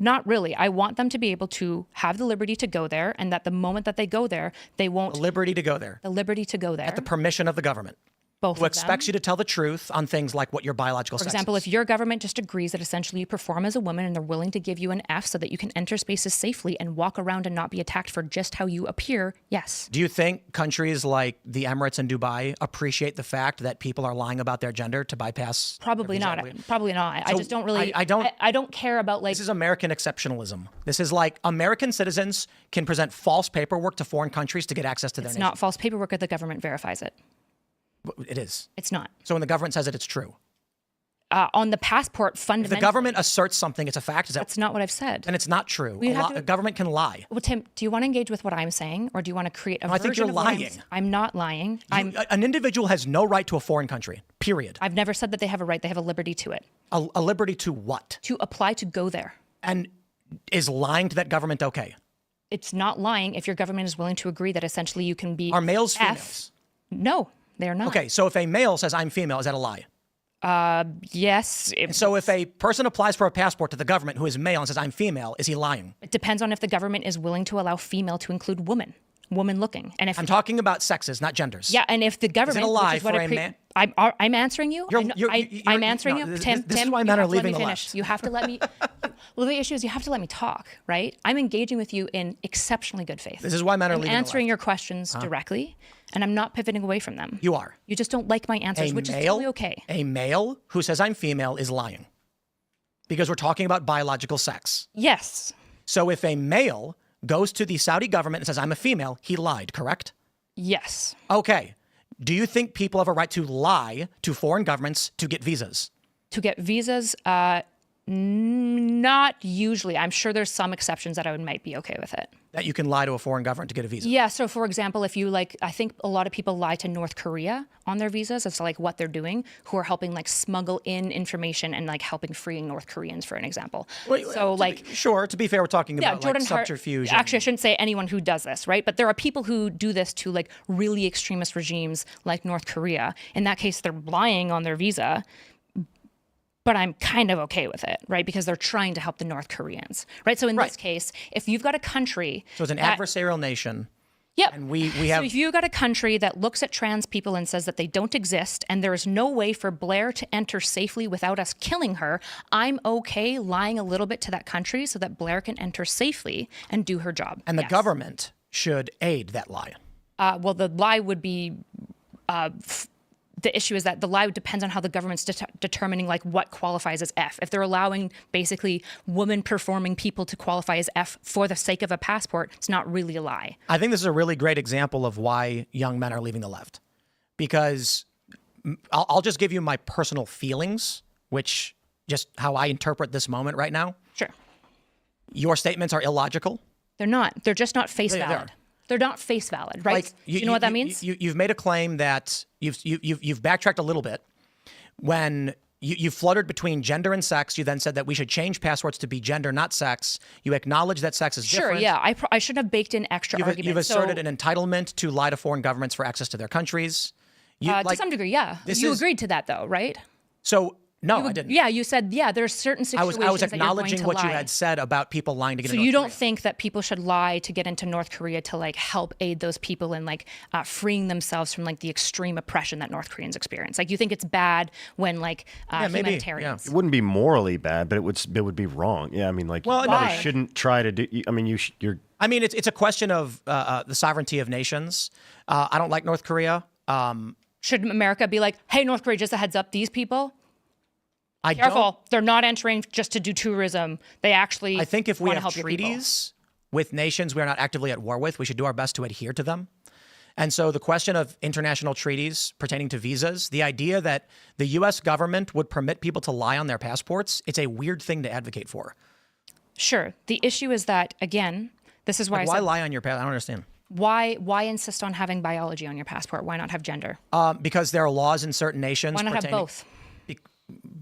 Not really. I want them to be able to have the liberty to go there, and that the moment that they go there, they won't Liberty to go there. the liberty to go there. At the permission of the government, both who of them. expects you to tell the truth on things like what your biological For sex example, is. if your government just agrees that essentially you perform as a woman and they're willing to give you an F so that you can enter spaces safely and walk around and not be attacked for just how you appear, yes. Do you think countries like the Emirates and Dubai appreciate the fact that people are lying about their gender to bypass? Probably their not. visa? Probably not. I So just don't really. I don't- I don't care about like. This is American exceptionalism. This is like American citizens can present false paperwork to foreign countries to get access to their It's nation. not false paperwork if the government verifies it. It is. It's not. So when the government says it, it's true. On the passport, If fundamentally. the government asserts something, it's a fact. Is that? That's not what I've said. And it's not true. We have to- The government can lie. Well, Tim, do you want to engage with what I'm saying, or do you want to create a I version think you're of what I'm lying. s- I'm not lying. An individual has no right to a foreign country. Period. I've never said that they have a right. They have a liberty to it. A liberty to what? To apply to go there. And is lying to that government okay? It's not lying if your government is willing to agree that essentially you can be. Are males F. females? No, they're not. Okay, so if a male says I'm female, is that a lie? Yes. So if a person applies for a passport to the government who is male and says I'm female, is he lying? It depends on if the government is willing to allow female to include woman looking. And if I'm talking about sexes, not genders. yeah, and if the government, lie which is what for I a man? I'm answering you. I'm answering you. This Tim, is why men you are have to let leaving me the finish. left. You have to let me. Well, the issue is you have to let me talk, right? I'm engaging with you in exceptionally good faith. This is why men are I'm leaving the answering left. your questions directly, and I'm not pivoting away from them. You are. You just don't like my answers, which is totally okay. A male who says I'm female is lying. Because we're talking about biological sex. Yes. So if a male goes to the Saudi government and says I'm a female, he lied, correct? Yes. Okay. Do you think people have a right to lie to foreign governments to get visas? To get visas, not usually. I'm sure there's some exceptions that I might be okay with it. That you can lie to a foreign government to get a visa? Yeah. So, for example, if you I think a lot of people lie to North Korea on their visas. It's like what they're doing, who are helping smuggle in information and helping freeing North Koreans, for an example. Sure. To be fair, we're talking Yeah, about Jordan Hart. subterfuge. Actually, I shouldn't say anyone who does this, right? But there are people who do this to really extremist regimes like North Korea. In that case, they're lying on their visa. But I'm kind of okay with it, right? Because they're trying to help the North Koreans, right? So in this case, if you've got a country, So it's an adversarial nation. yep. And we have. So if you've got a country that looks at trans people and says that they don't exist, and there is no way for Blair to enter safely without us killing her, I'm okay lying a little bit to that country so that Blair can enter safely and do her job. And the Yes. government should aid that lie. Well, the lie would be. The issue is that the lie depends on how the government's determining what qualifies as F. If they're allowing basically woman performing people to qualify as F for the sake of a passport, it's not really a lie. I think this is a really great example of why young men are leaving the left. Because I'll just give you my personal feelings, which just how I interpret this moment right now. Sure. Your statements are illogical. They're not. They're just not face They valid. are. They're not face valid, right? Do you know what that means? You've made a claim that you've backtracked a little bit. When you fluttered between gender and sex, you then said that we should change passports to be gender, not sex. You acknowledge that sex is Sure, different. yeah. I should have baked in extra arguments. You've asserted an entitlement to lie to foreign governments for access to their countries. To some degree, yeah. You agreed to that, though, right? So No, I didn't. Yeah, you said, there's certain I situations was that you're going acknowledging to what lie. you had said about people lying to get So into North you don't Korea. think that people should lie to get into North Korea to like help aid those people in like freeing themselves from like the extreme oppression that North Koreans experience? Like you think it's bad when like maybe, humanitarians. It wouldn't be morally bad, but it would be wrong. Yeah, I mean, like, you Well, probably Why? shouldn't try to do. I mean, you're. I mean, it's a question of the sovereignty of nations. I don't like North Korea. Should America be like, hey, North Korea, just a heads up, these people, I careful, don't. they're not entering just to do tourism. They actually I think if we wanna have help your people. treaties with nations we are not actively at war with, we should do our best to adhere to them. And so the question of international treaties pertaining to visas, the idea that the U.S. government would permit people to lie on their passports, it's a weird thing to advocate for. Sure. The issue is that, again, this is why Why I said, lie on your passport? I don't understand. why insist on having biology on your passport? Why not have gender? Because there are laws in certain nations. Why not have pertaining- both?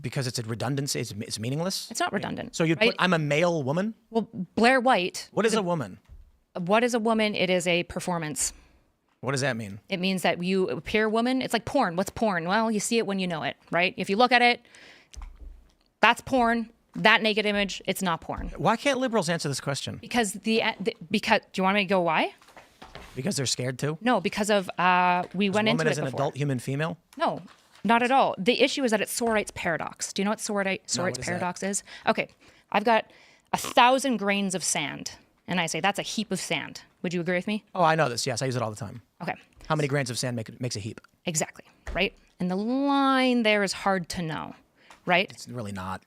Because it's a redundancy. It's meaningless. It's not redundant. So you'd right? put, I'm a male woman. Well, Blair White. What is a woman? What is a woman? It is a performance. What does that mean? It means that you appear woman. It's like porn. What's porn? Well, you see it when you know it, right? If you look at it, that's porn. That naked image, it's not porn. Why can't liberals answer this question? Because because do you want me to go why? Because they're scared too? No, because of we went into Woman it is an before. adult human female? No, not at all. The issue is that it's Sorite's paradox. Do you know what Sorite's what is that? paradox is? Okay, I've got 1,000 grains of sand, and I say that's a heap of sand. Would you agree with me? Oh, I know this. Yes, I use it all the time. Okay, How many grains of sand makes a heap? exactly, right? And the line there is hard to know, right? It's really not.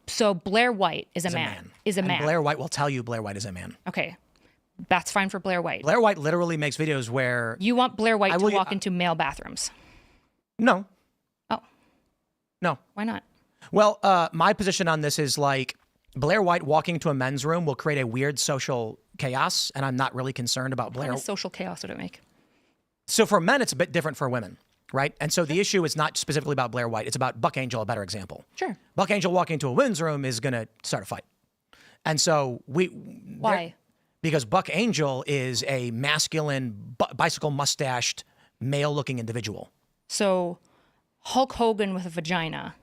So Blair White is a It's man. Is a And man. Blair White will tell you Blair White is a man. Okay, that's fine for Blair White. Blair White literally makes videos where You want Blair White to will- walk into male bathrooms? no, Oh, no. why not? Well, my position on this is like Blair White walking to a men's room will create a weird social chaos, and I'm not really concerned about What Blair. kind of social chaos would it make? So for men, it's a bit different for women, right? And so the issue is not specifically about Blair White. It's about Buck Angel, a better example. Sure. Buck Angel walking into a women's room is going to start a fight. And so Why? because Buck Angel is a masculine, bicycle mustached, male-looking individual. So Hulk Hogan with a vagina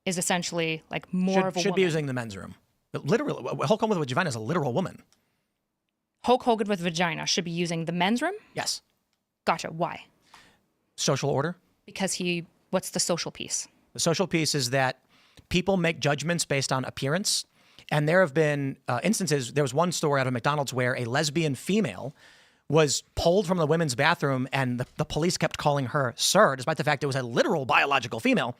is essentially like more of a Should woman. be using the men's room. But literally, Hulk Hogan with a vagina is a literal woman. Hulk Hogan with vagina should be using the men's room? Yes. Gotcha. Why? Social order. Because what's the social piece? The social piece is that people make judgments based on appearance. And there have been instances, there was one story out of McDonald's where a lesbian female was pulled from the women's bathroom and the police kept calling her sir, despite the fact it was a literal biological female,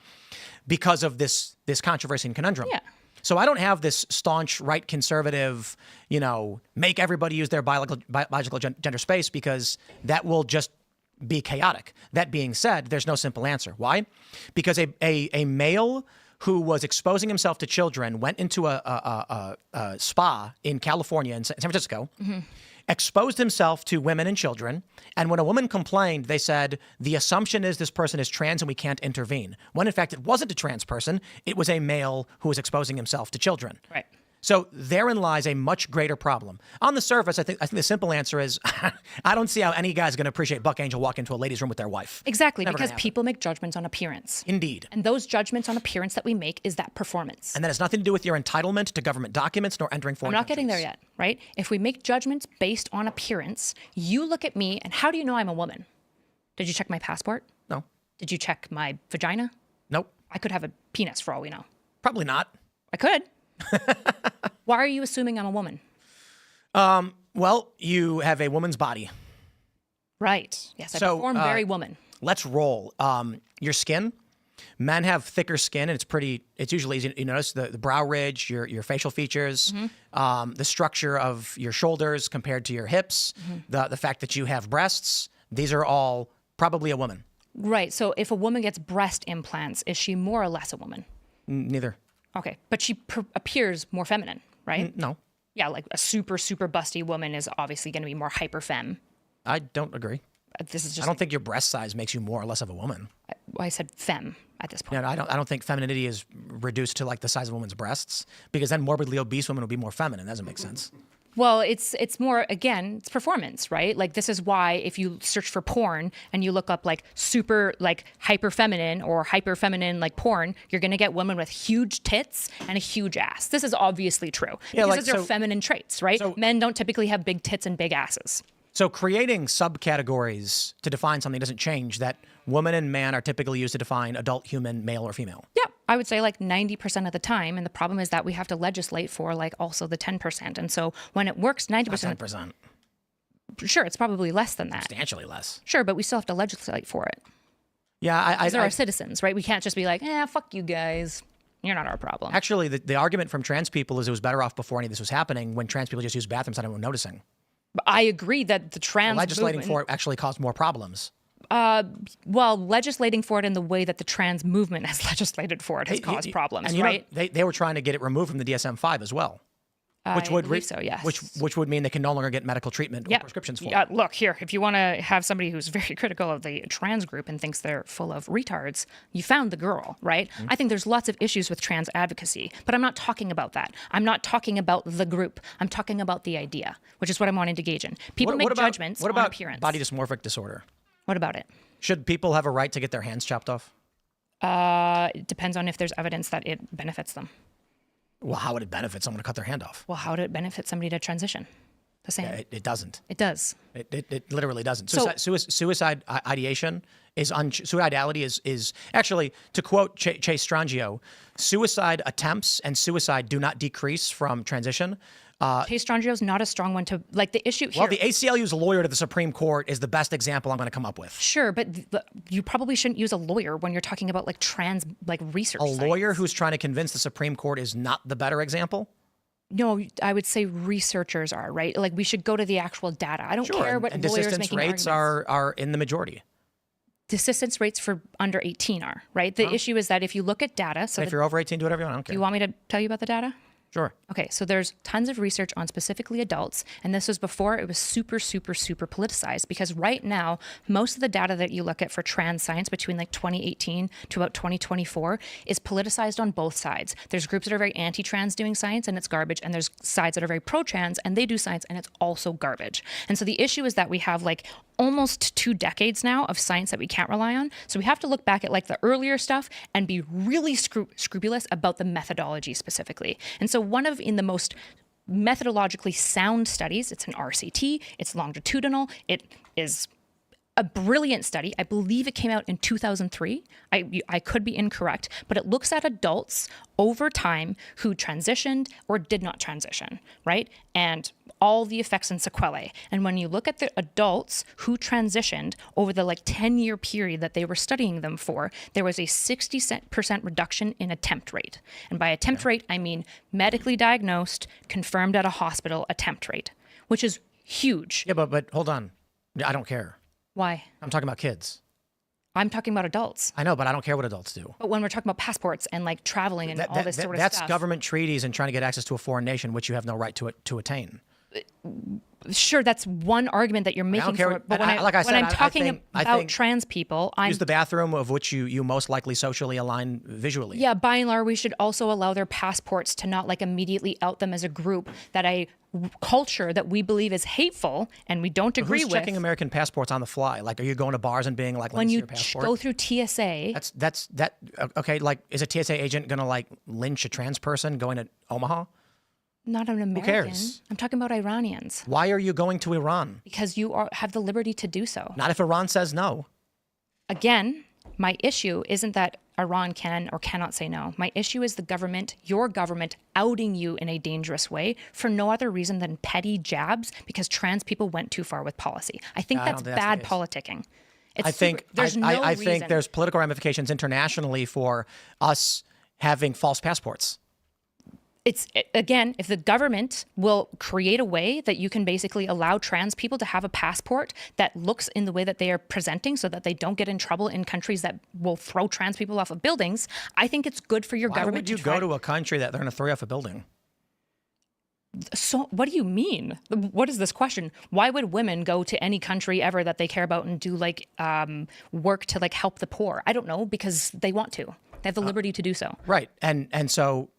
because of this controversy and conundrum. Yeah. So I don't have this staunch right conservative, make everybody use their biological gender space, because that will just be chaotic. That being said, there's no simple answer. Why? Because a male who was exposing himself to children went into a spa in California, in San Francisco, exposed himself to women and children. And when a woman complained, they said, the assumption is this person is trans and we can't intervene. When in fact, it wasn't a trans person. It was a male who was exposing himself to children. Right. So therein lies a much greater problem. On the surface, I think the simple answer is I don't see how any guy's going to appreciate Buck Angel walk into a ladies' room with their wife. Exactly, Never gonna because happen. people make judgments on appearance. Indeed. And those judgments on appearance that we make is that performance. And that has nothing to do with your entitlement to government documents nor entering foreign I'm not getting there countries. yet, right? If we make judgments based on appearance, you look at me and how do you know I'm a woman? Did you check my passport? No. Did you check my vagina? Nope. I could have a penis for all we know. Probably not. I could. Why are you assuming I'm a woman? Well, you have a woman's body. Right. Yes, I So, perform very woman. Let's roll. Your skin. Men have thicker skin, and it's usually easy. You notice the brow ridge, your facial features, the structure of your shoulders compared to your hips, the fact that you have breasts. These are all probably a woman. Right. So if a woman gets breast implants, is she more or less a woman? Neither. Okay. But she appears more feminine, right? No. Yeah, like a super, super busty woman is obviously going to be more hyper femme. I don't agree. This is I just, don't think your breast size makes you more or less of a woman. I said femme at this point. I don't think femininity is reduced to like the size of a woman's breasts, because then morbidly obese women will be more feminine. That doesn't make sense. Well, it's more, again, it's performance, right? Like, this is why if you search for porn and you look up like super like hyper feminine or hyper feminine like porn, you're going to get women with huge tits and a huge ass. This is obviously true. Yeah, because like, these are feminine traits, right? Men don't typically have big tits and big asses. So creating subcategories to define something doesn't change that woman and man are typically used to define adult human, male or female. Yeah, I would say like 90% of the time. And the problem is that we have to legislate for like also the 10%. And so when it works 90%. 10%. Sure, it's probably less than that. Substantially less. Sure, but we still have to legislate for it. Yeah, They're our citizens, right? We can't just be like, fuck you guys. You're not our problem. Actually, the argument from trans people is it was better off before any of this was happening when trans people just used bathrooms without anyone noticing. But I agree that the trans Legislating movement, for it actually caused more problems. well, legislating for it in the way that the trans movement has legislated for it has caused problems, and right? They were trying to get it removed from the DSM-5 as well. Which would believe so, yes. Which would mean they can no longer get medical treatment or prescriptions for. Look here, if you want to have somebody who's very critical of the trans group and thinks they're full of retards, you found the girl, right? Mm-hmm. I think there's lots of issues with trans advocacy, but I'm not talking about that. I'm not talking about the group. I'm talking about the idea, which is what I'm wanting to gauge in. People make judgments on appearance. Body dysmorphic disorder? What about it? Should people have a right to get their hands chopped off? It depends on if there's evidence that it benefits them. Well, how would it benefit someone to cut their hand off? Well, how would it benefit somebody to transition? The same. Yeah, it doesn't. It does. It literally doesn't. Suicide ideation is suicidality is actually, to quote Chase Strangio, suicide attempts and suicide do not decrease from transition. Chase Strangio is not a strong one to like the issue here. Well, the ACLU's lawyer to the Supreme Court is the best example I'm going to come up with. Sure, but you probably shouldn't use a lawyer when you're talking about like trans like research. A lawyer who's trying to convince the Supreme Court is not the better example? No, I would say researchers are, right? Like we should go to the actual data. I don't care what lawyers desistance making rates arguments. are in the majority. Desistance rates for under 18 are, right? The issue is that if you look at data, so if you're over 18, do whatever you want. I don't care. you want me to tell you about the data? Sure. Okay, so there's tons of research on specifically adults, and this was before it was super politicized, because right now, most of the data that you look at for trans science between like 2018 to about 2024 is politicized on both sides. There's groups that are very anti-trans doing science, and it's garbage, and there's sides that are very pro-trans, and they do science, and it's also garbage. And so the issue is that we have like almost 2 decades now of science that we can't rely on. So we have to look back at like the earlier stuff and be really scrupulous about the methodology specifically. And so one of in the most methodologically sound studies, it's an RCT, it's longitudinal, it is a brilliant study. I believe it came out in 2003. I could be incorrect, but it looks at adults over time who transitioned or did not transition, right? And all the effects and sequelae. And when you look at the adults who transitioned over the like 10-year period that they were studying them for, there was a 60% reduction in attempt rate. And by attempt rate, I mean medically diagnosed, confirmed at a hospital attempt rate, which is huge. Yeah, but hold on. I don't care. Why? I'm talking about kids. I'm talking about adults. I know, but I don't care what adults do. But when we're talking about passports and like traveling and all this sort of stuff. That's stuff. government treaties and trying to get access to a foreign nation, which you have no right to attain. Sure, that's one argument that you're making for it. But when I'm talking about trans people, use the bathroom of which you most likely socially align visually. Yeah, by and large, we should also allow their passports to not like immediately out them as a group that a culture that we believe is hateful and we don't agree with. Who's checking American passports on the fly? Like, are you going to bars and being like, when you your passport? go through TSA? Okay. Like, is a TSA agent gonna like lynch a trans person going to Omaha? Not an American. Who cares? I'm talking about Iranians. Why are you going to Iran? Because you have the liberty to do so. Not if Iran says no. Again, my issue isn't that Iran can or cannot say no. My issue is the government, your government, outing you in a dangerous way for no other reason than petty jabs because trans people went too far with policy. I think that's bad politicking. I think there's political ramifications internationally for us having false passports. Again, if the government will create a way that you can basically allow trans people to have a passport that looks in the way that they are presenting so that they don't get in trouble in countries that will throw trans people off of buildings, I think it's good for your government to go to a country that they're going to throw you off a building? So what do you mean? What is this question? Why would women go to any country ever that they care about and do like work to like help the poor? I don't know, because they want to. They have the liberty to do so. Right. And so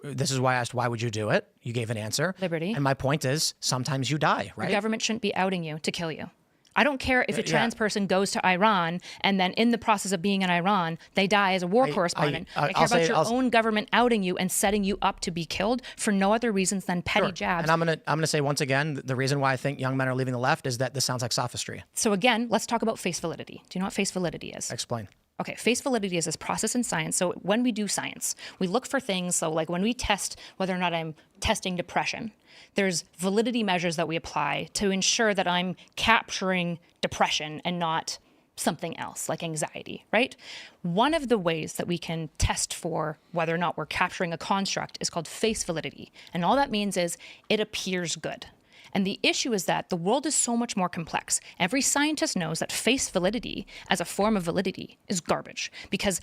This is why I asked, why would you do it? You gave an answer. Liberty. And my point is, sometimes you die, right? The government shouldn't be outing you to kill you. I don't care if a trans person goes to Iran and then in the process of being in Iran, they die as a war correspondent. I care about your own government outing you and setting you up to be killed for no other reasons than petty jabs. And I'm gonna say once again, the reason why I think young men are leaving the left is that this sounds like sophistry. So again, let's talk about face validity. Do you know what face validity is? Explain. Okay, face validity is this process in science. So when we do science, we look for things. So like when we test whether or not I'm testing depression, there's validity measures that we apply to ensure that I'm capturing depression and not something else like anxiety, right? One of the ways that we can test for whether or not we're capturing a construct is called face validity. And all that means is it appears good. And the issue is that the world is so much more complex. Every scientist knows that face validity as a form of validity is garbage because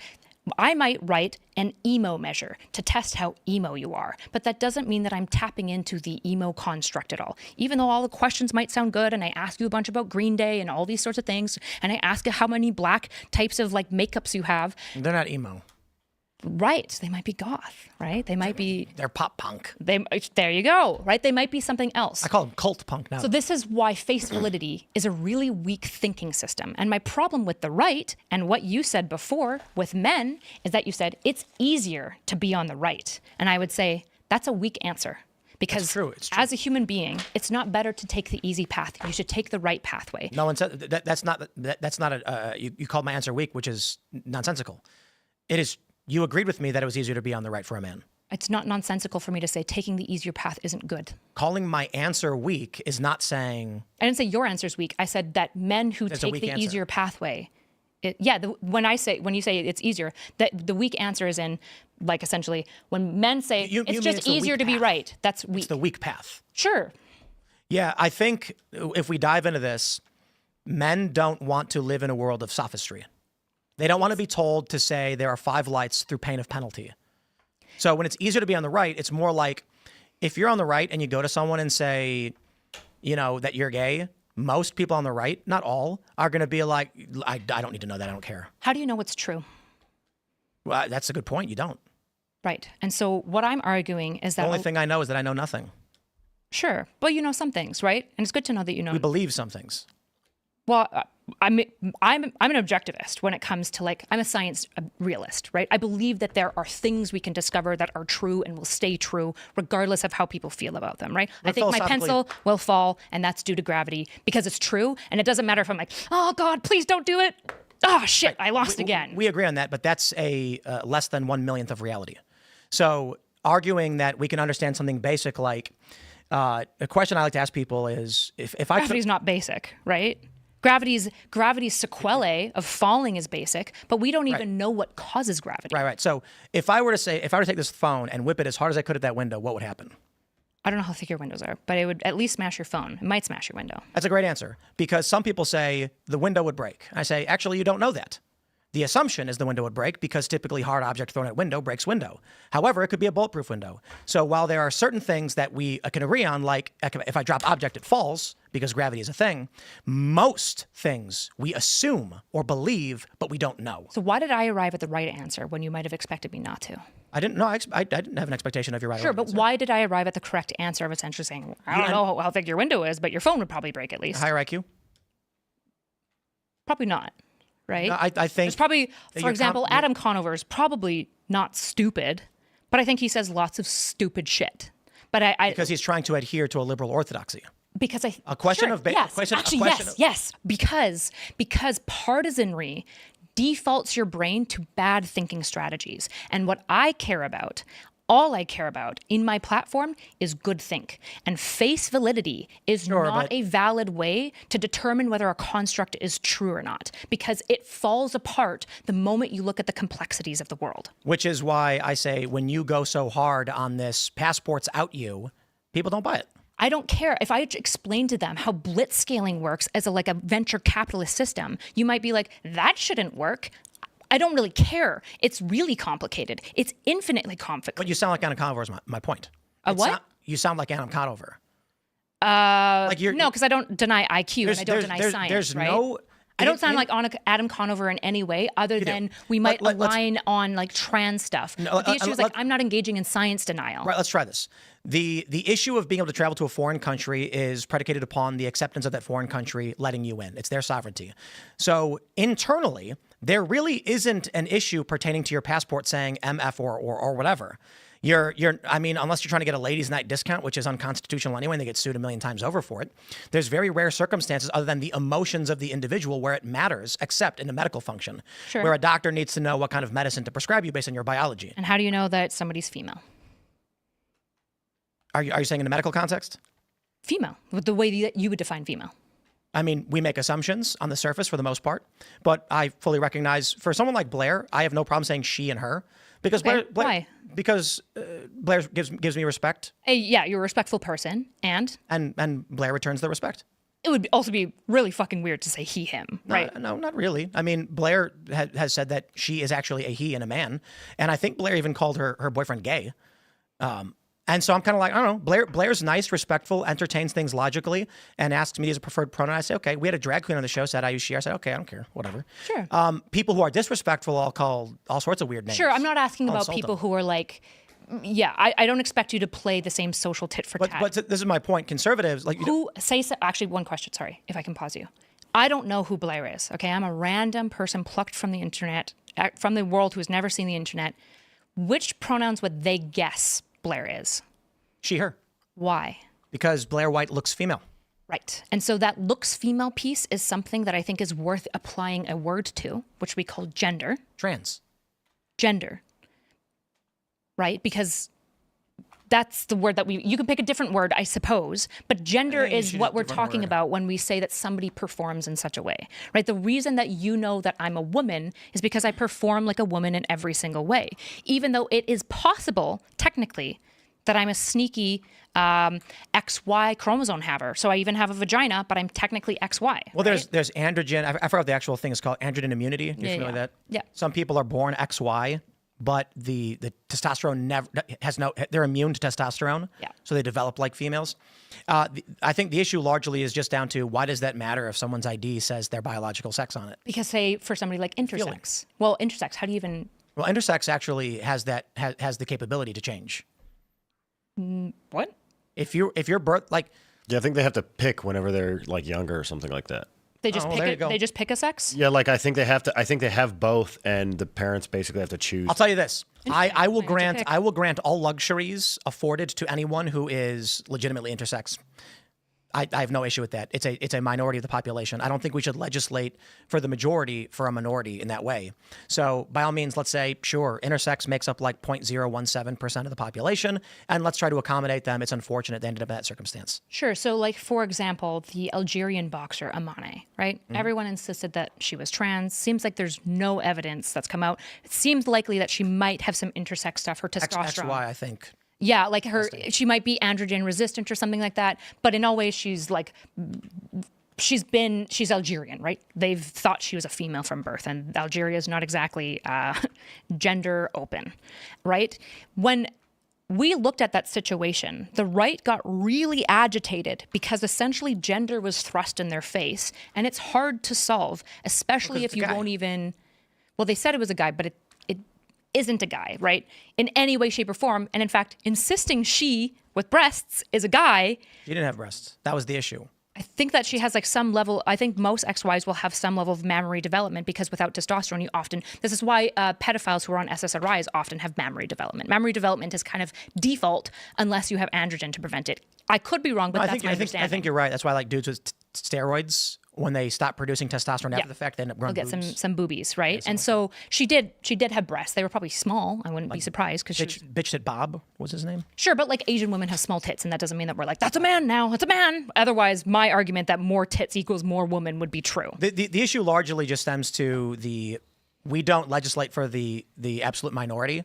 I might write an emo measure to test how emo you are, but that doesn't mean that I'm tapping into the emo construct at all. Even though all the questions might sound good and I ask you a bunch about Green Day and all these sorts of things, and I ask you how many black types of like makeups you have. They're not emo. Right. They might be goth, right? They might be... They're pop punk. There you go, right? They might be something else. I call them cult punk now. So this is why face validity is a really weak thinking system. And my problem with the right and what you said before with men is that you said it's easier to be on the right. And I would say that's a weak answer. Because It's true. as a human being, it's not better to take the easy path. You should take the right pathway. No one said that's not a. You called my answer weak, which is nonsensical. It is. You agreed with me that it was easier to be on the right for a man. It's not nonsensical for me to say taking the easier path isn't good. Calling my answer weak is not saying... I didn't say your answer is weak. I said that men who That's a take weak the answer. easier pathway... when you say it's easier, that the weak answer is in, like, essentially, when men say You it's mean just it's the easier weak to be path. right, that's weak. It's the weak path. Sure. Yeah, I think if we dive into this, men don't want to live in a world of sophistry. They don't want to be told to say there are 5 lights through pain of penalty. So when it's easier to be on the right, it's more like if you're on the right and you go to someone and say, you know, that you're gay, most people on the right, not all, are going to be like, I don't need to know that. I don't care. How do you know what's true? Well, that's a good point. You don't. Right. And so what I'm arguing is that... The only thing I know is that I know nothing. Sure. But you know some things, right? And it's good to know that you know... We believe some things. Well, I'm an objectivist when it comes to, like, I'm a science realist, right? I believe that there are things we can discover that are true and will stay true regardless of how people feel about them, right? I think my pencil will fall and that's due to gravity because it's true. And it doesn't matter if I'm like, oh God, please don't do it. Oh shit, I lost again. We agree on that, but that's a less than 1/1,000,000th of reality. So arguing that we can understand something basic, like a question I like to ask people is if I Gravity's not basic, right? Gravity's sequelae of falling is basic, but we don't even know what causes gravity. Right. So if I were to take this phone and whip it as hard as I could at that window, what would happen? I don't know how thick your windows are, but it would at least smash your phone. It might smash your window. That's a great answer because some people say the window would break. I say, actually, you don't know that. The assumption is the window would break because typically hard object thrown at window breaks window. However, it could be a bulletproof window. So while there are certain things that we can agree on, like if I drop object, it falls because gravity is a thing, most things we assume or believe, but we don't know. So why did I arrive at the right answer when you might have expected me not to? I didn't know. I didn't have an expectation of your right. Sure, but why did I arrive at the correct answer of essentially saying, I don't know how thick your window is, but your phone would probably break at least? Higher IQ? Probably not. Right? No, I think there's probably, for example, Adam Conover is probably not stupid, but I think he says lots of stupid shit. But because he's trying to adhere to a liberal orthodoxy. Because a question sure, of yes, yes, because partisanry defaults your brain to bad thinking strategies, and what I care about. All I care about in my platform is good think. And face validity is not a valid way to determine whether a construct is true or not, because it falls apart the moment you look at the complexities of the world. Which is why I say when you go so hard on this passports out you, people don't buy it. I don't care. If I explain to them how blitzscaling works as a venture capitalist system, you might be like, that shouldn't work. I don't really care. It's really complicated. It's infinitely complicated. But you sound like Adam Conover is my point. What? You sound like Adam Conover. No, because I don't deny IQ and I don't deny science, there's right? I don't sound like Adam Conover in any way, other than we might align on like trans stuff. But the issue is like I'm not engaging in science denial. Right, let's try this. The issue of being able to travel to a foreign country is predicated upon the acceptance of that foreign country letting you in. It's their sovereignty. So internally, there really isn't an issue pertaining to your passport saying MF or whatever. I mean, unless you're trying to get a ladies' night discount, which is unconstitutional anyway, and they get sued a million times over for it. There's very rare circumstances other than the emotions of the individual where it matters, except in a medical function, where a doctor needs to know what kind of medicine to prescribe you based on your biology. And how do you know that somebody's female? Are you saying in the medical context? Female, with the way that you would define female. I mean, we make assumptions on the surface for the most part, but I fully recognize for someone like Blair, I have no problem saying she and her. Because okay. Blair, why? Because Blair gives me respect. Yeah, you're a respectful person, and Blair returns the respect. It would also be really fucking weird to say he, him, right? No, not really. I mean, Blair has said that she is actually a he and a man, and I think Blair even called her boyfriend gay. And so I'm kind of like, I don't know, Blair's nice, respectful, entertains things logically, and asks me as a preferred pronoun. I say, okay. We had a drag queen on the show, said I use she. I said, okay, I don't care, whatever. Sure. People who are disrespectful, I'll call all sorts of weird names. Sure, I'm not asking about people who are like, yeah, I don't expect you to play the same social tit for tat. But this is my point. Conservatives, like actually, one question, sorry, if I can pause you. I don't know who Blair is, okay? I'm a random person plucked from the internet, from the world who's never seen the internet. Which pronouns would they guess Blair is? She, her. Why? Because Blair White looks female. Right. And so that looks female piece is something that I think is worth applying a word to, which we call gender. Trans. Gender. Right? Because that's the word that you can pick a different word, I suppose, but gender is what we're talking about when we say that somebody performs in such a way, right? The reason that you know that I'm a woman is because I perform like a woman in every single way, even though it is possible, technically, that I'm a sneaky XY chromosome haver. So I even have a vagina, but I'm technically XY. Well, there's androgen. I forgot what the actual thing is called. Androgen immunity. You're familiar with that? Yeah. Some people are born XY, but the testosterone they're immune to testosterone. Yeah. So they develop like females. I think the issue largely is just down to why does that matter if someone's ID says their biological sex on it? Because say for somebody like intersex. Well, intersex, how do you even? Well, intersex actually has the capability to change. What? If you're birth like. Yeah, I think they have to pick whenever they're like younger or something like that. They just they just pick a sex? Yeah, like I think they have both, and the parents basically have to choose. I'll tell you this. I will grant all luxuries afforded to anyone who is legitimately intersex. I have no issue with that. It's a minority of the population. I don't think we should legislate for the majority for a minority in that way. So by all means, let's say, sure, intersex makes up like 0.017% of the population, and let's try to accommodate them. It's unfortunate they ended up in that circumstance. Sure. So like, for example, the Algerian boxer Amane, right? Mm-hmm. Everyone insisted that she was trans. Seems like there's no evidence that's come out. It seems likely that she might have some intersex stuff, her testosterone. XY, I think. Yeah, like she might be androgen resistant or something like that. But in all ways, she's Algerian, right? They've thought she was a female from birth, and Algeria is not exactly gender open, right? When we looked at that situation, the right got really agitated because essentially gender was thrust in their face, and it's hard to solve, especially if you won't even. Well, they said it was a guy, but it isn't a guy, right? In any way, shape, or form. And in fact, insisting she with breasts is a guy. She didn't have breasts. That was the issue. I think that she has like some level, I think most XYs will have some level of mammary development because without testosterone, this is why pedophiles who are on SSRIs often have mammary development. Mammary development is kind of default unless you have androgen to prevent it. I could be wrong, but that's my understanding. I think you're right. That's why like dudes with steroids, when they stop producing testosterone after the fact, they end up growing boobs. They'll get some boobies, right? And so she did have breasts. They were probably small. I wouldn't be surprised because bitch that Bob was his name. Sure, but like Asian women have small tits, and that doesn't mean that we're like, that's a man now. That's a man. Otherwise, my argument that more tits equals more woman would be true. The issue largely just stems to we don't legislate for the absolute minority,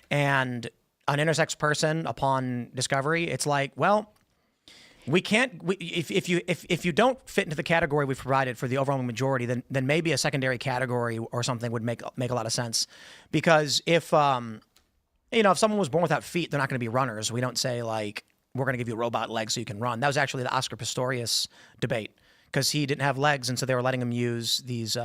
and an intersex person upon discovery, it's like, well. We can't. If you don't fit into the category we've provided for the overwhelming majority, then maybe a secondary category or something would make a lot of sense. Because if someone was born without feet, they're not going to be runners. We don't say like we're going to give you robot legs so you can run. That was actually the Oscar Pistorius debate. because he didn't have legs, and so they were letting him use these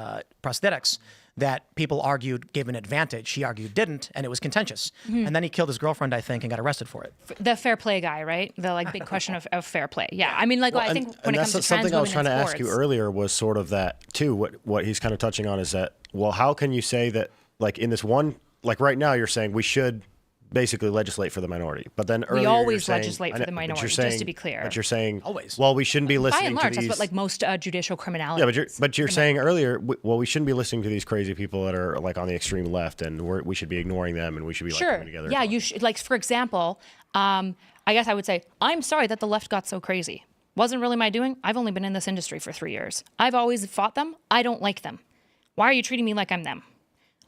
prosthetics that people argued gave an advantage. He argued didn't, and it was contentious. And then he killed his girlfriend, I think, and got arrested for it. The fair play guy, right? The like big question of fair play. Yeah, I mean, like I think when it comes to trans something I was women trying in to ask you sports- earlier was sort of that too. What he's kind of touching on is that, well, how can you say that, like, in this one, like right now you're saying we should basically legislate for the minority, but then earlier We you're always saying- legislate I for know, the but minority, you're just saying- to be clear. But you're saying Always. well, we shouldn't be By listening and large, to that's these. what like most judicial criminality. Yeah, but you're saying earlier, well, we shouldn't be listening to these crazy people that are like on the extreme left, and we should be ignoring them, and we should be like Sure. coming together. Yeah, you should, like, for example, I guess I would say, I'm sorry that the left got so crazy. Wasn't really my doing. I've only been in this industry for 3 years. I've always fought them. I don't like them. Why are you treating me like I'm them?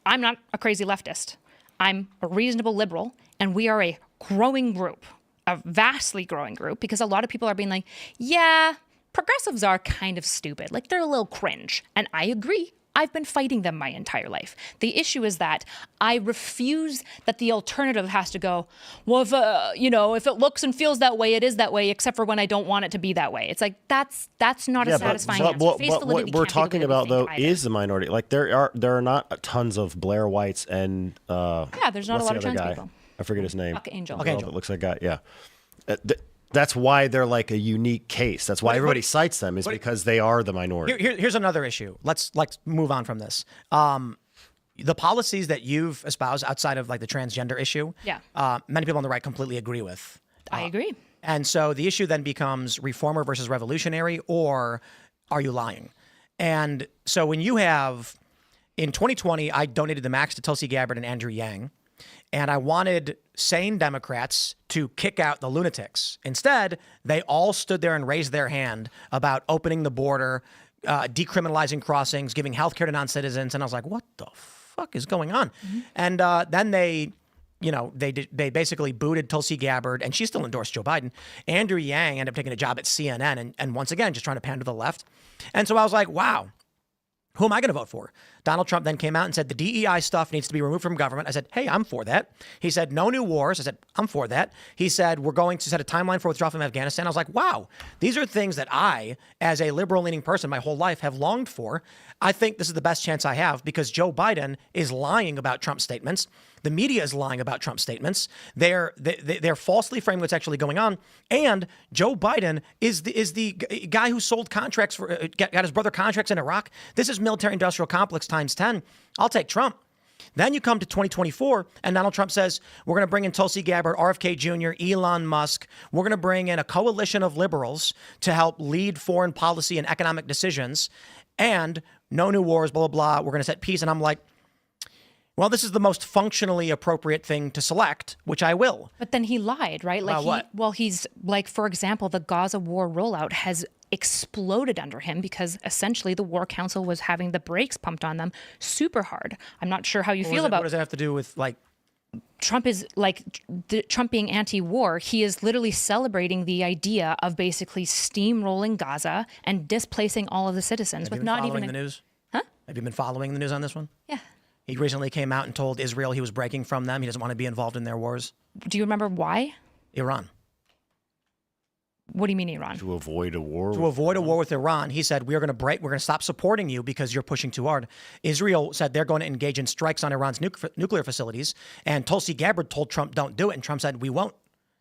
I'm not a crazy leftist. I'm a reasonable liberal, and we are a growing group, a vastly growing group, because a lot of people are being like, yeah, progressives are kind of stupid. Like, they're a little cringe. And I agree. I've been fighting them my entire life. The issue is that I refuse that the alternative has to go, well, if it looks and feels that way, it is that way, except for when I don't want it to be that way. It's like, that's not a satisfying answer. What Face validity we're can't be talking the about, though, thing either. is the minority. Like, there are not tons of Blair Whites and Yeah, there's not a what's lot the of other trans guy? people. I forget his name. Buck Angel. The girl that looks like that. Yeah. That's why they're like a unique case. That's why everybody cites them, is because they are the minority. Here's another issue. Let's move on from this. The policies that you've espoused outside of like the transgender issue, many people on the right completely agree with. I agree. And so the issue then becomes reformer versus revolutionary, or are you lying? And so when you have, in 2020, I donated the max to Tulsi Gabbard and Andrew Yang, and I wanted sane Democrats to kick out the lunatics. Instead, they all stood there and raised their hand about opening the border, decriminalizing crossings, giving healthcare to non-citizens. And I was like, what the fuck is going on? And then they basically booted Tulsi Gabbard, and she still endorsed Joe Biden. Andrew Yang ended up taking a job at CNN, and once again, just trying to pander to the left. And so I was like, wow, who am I going to vote for? Donald Trump then came out and said the DEI stuff needs to be removed from government. I said, hey, I'm for that. He said, no new wars. I said, I'm for that. He said, we're going to set a timeline for withdrawal from Afghanistan. I was like, wow, these are things that I, as a liberal-leaning person my whole life, have longed for. I think this is the best chance I have because Joe Biden is lying about Trump's statements. The media is lying about Trump's statements. They're falsely framing what's actually going on. And Joe Biden is the guy who sold contracts for got his brother contracts in Iraq. This is military-industrial complex times 10. I'll take Trump. Then you come to 2024, and Donald Trump says, we're going to bring in Tulsi Gabbard, RFK Jr., Elon Musk. We're going to bring in a coalition of liberals to help lead foreign policy and economic decisions. And no new wars, blah, blah, blah. We're going to set peace. And I'm like, well, this is the most functionally appropriate thing to select, which I will. But then he lied, right? Like About what? Well, he's like, for example, the Gaza war rollout has exploded under him because essentially the War Council was having the brakes pumped on them super hard. I'm not sure how you feel about What does that have to do with like? Trump is like Trump being anti-war. He is literally celebrating the idea of basically steamrolling Gaza and displacing all of the citizens Have you with been not following even the news? Huh? Have you been following the news on this one? Yeah. He recently came out and told Israel he was breaking from them. He doesn't want to be involved in their wars. Do you remember why? Iran. What do you mean Iran? To avoid a war. To avoid a war with Iran, he said, we're going to stop supporting you because you're pushing too hard. Israel said they're going to engage in strikes on Iran's nuclear facilities. And Tulsi Gabbard told Trump, don't do it. And Trump said, we won't.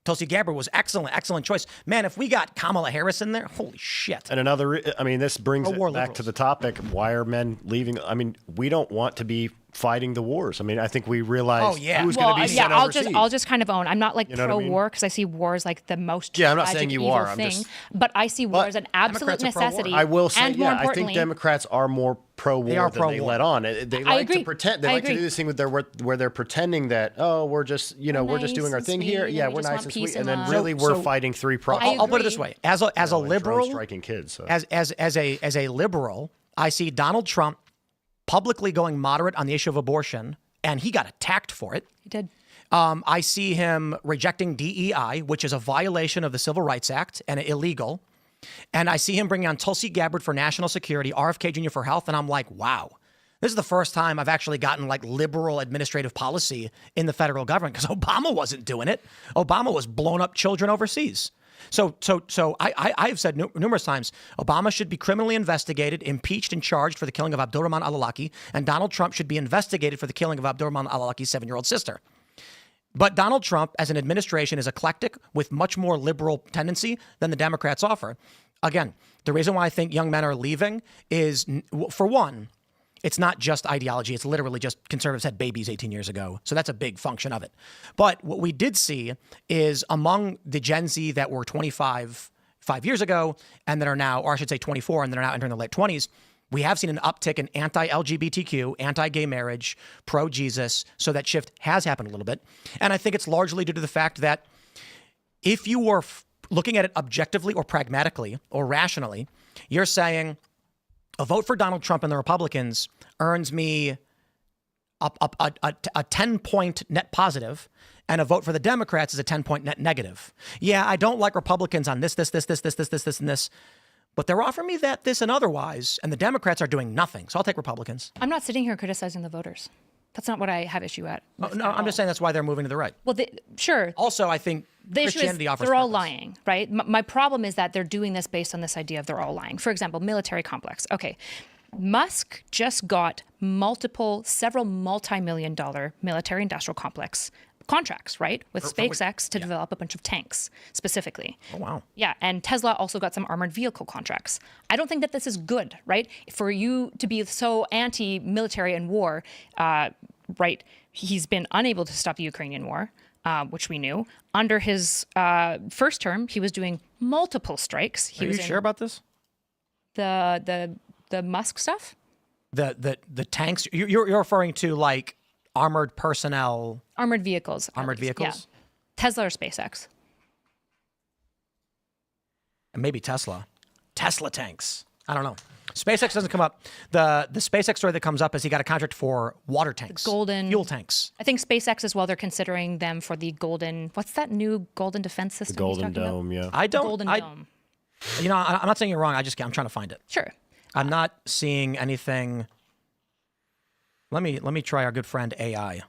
Tulsi Gabbard was excellent choice. Man, if we got Kamala Harris in there, holy shit. And this brings it back liberals. to the topic. Why are men leaving? I mean, we don't want to be fighting the wars. I mean, I think we realize who's going to be sent overseas. I'll just kind of own. I'm not like You know what I mean? pro-war because I see war as like the most Yeah, I'm not tragic, saying you evil are. I'm thing. just- But I see war as an absolute Democrats are pro-war. necessity. I will say, and more I think importantly, Democrats are more pro-war than they pro-war. let on. They like agree. to pretend. They I like to agree. do this thing where they're pretending that we're just we're just doing nice our and thing sweet, here. and Yeah, we we're just nice want and peace sweet, and and then love. really we're fighting three problems. I'll put it this agree. way: as a liberal, striking kids. So. as a liberal, I see Donald Trump publicly going moderate on the issue of abortion, and he got attacked for it. He did. I see him rejecting DEI, which is a violation of the Civil Rights Act and illegal. And I see him bringing on Tulsi Gabbard for national security, RFK Jr. for health. And I'm like, wow, this is the first time I've actually gotten like liberal administrative policy in the federal government because Obama wasn't doing it. Obama was blowing up children overseas. So I have said numerous times, Obama should be criminally investigated, impeached, and charged for the killing of Abdurrahman al-Awlaki, and Donald Trump should be investigated for the killing of Abdurrahman al-Awlaki's 7-year-old sister. But Donald Trump, as an administration, is eclectic with much more liberal tendency than the Democrats offer. Again, the reason why I think young men are leaving is, for one, it's not just ideology. It's literally just conservatives had babies 18 years ago. So that's a big function of it. But what we did see is among the Gen Z that were 25 5 years ago and that are now, or I should say 24, and that are now entering their late 20s, we have seen an uptick in anti-LGBTQ, anti-gay marriage, pro-Jesus. So that shift has happened a little bit. And I think it's largely due to the fact that if you were looking at it objectively or pragmatically or rationally, you're saying a vote for Donald Trump and the Republicans earns me a 10-point net positive, and a vote for the Democrats is a 10-point net negative. Yeah, I don't like Republicans on this, and this, but they're offering me that, this, and otherwise, and the Democrats are doing nothing. So I'll take Republicans. I'm not sitting here criticizing the voters. That's not what I have issue at. No, I'm just saying that's why they're moving to the right. Well, sure. Also, I think the issue Christianity is offers they're all purpose. lying, right? My problem is that they're doing this based on this idea of they're all lying. For example, military complex. Okay, Musk just got several multi-million-dollar military-industrial complex contracts, right? With SpaceX to develop a bunch of tanks, specifically. Oh, wow. Yeah, and Tesla also got some armored vehicle contracts. I don't think that this is good, right? For you to be so anti-military and war, right? He's been unable to stop the Ukrainian war, which we knew. Under his first term, he was doing multiple strikes. Are you sure about this? The Musk stuff? The tanks? You're referring to like armored personnel? Armored vehicles. Armored vehicles? Yeah. Tesla or SpaceX? And maybe Tesla. Tesla tanks. I don't know. SpaceX doesn't come up. The SpaceX story that comes up is he got a contract for water tanks. Golden fuel tanks. I think SpaceX as well, they're considering them for the golden, what's that new golden defense system? The Golden Dome, yeah. I don't. Golden Dome. You know, I'm not saying you're wrong. I'm trying to find it. Sure. I'm not seeing anything. Let me try our good friend AI.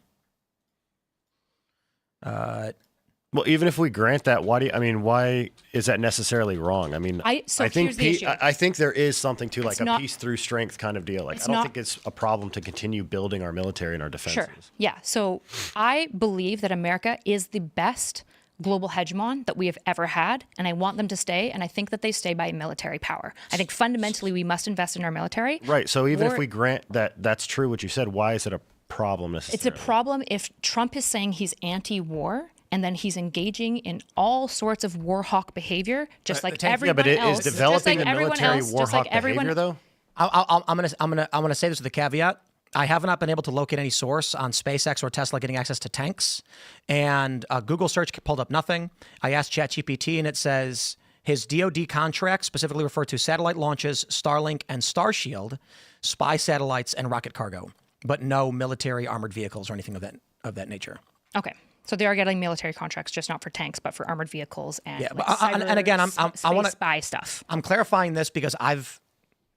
Well, even if we grant that, why is that necessarily wrong? I mean, I think here's the issue. I think there is something to like It's a not- peace through strength kind of deal. Like, It's I don't not- think it's a problem to continue building our military and our defenses. Sure. Yeah. So I believe that America is the best global hegemon that we have ever had, and I want them to stay, and I think that they stay by military power. I think fundamentally we must invest in our military. Right. So even if we grant that that's true, what you said, why is it a problem necessarily? It's a problem if Trump is saying he's anti-war, and then he's engaging in all sorts of war hawk behavior, just like everyone else. Yeah, but is developing just like the military war hawk behavior, though? I'm gonna say this with a caveat. I have not been able to locate any source on SpaceX or Tesla getting access to tanks, and Google search pulled up nothing. I asked ChatGPT, and it says his DoD contracts specifically refer to satellite launches, Starlink, and Starshield, spy satellites, and rocket cargo, but no military armored vehicles or anything of that nature. Okay. So they are getting military contracts, just not for tanks, but for armored vehicles and and again, I want to spy stuff. I'm clarifying this because I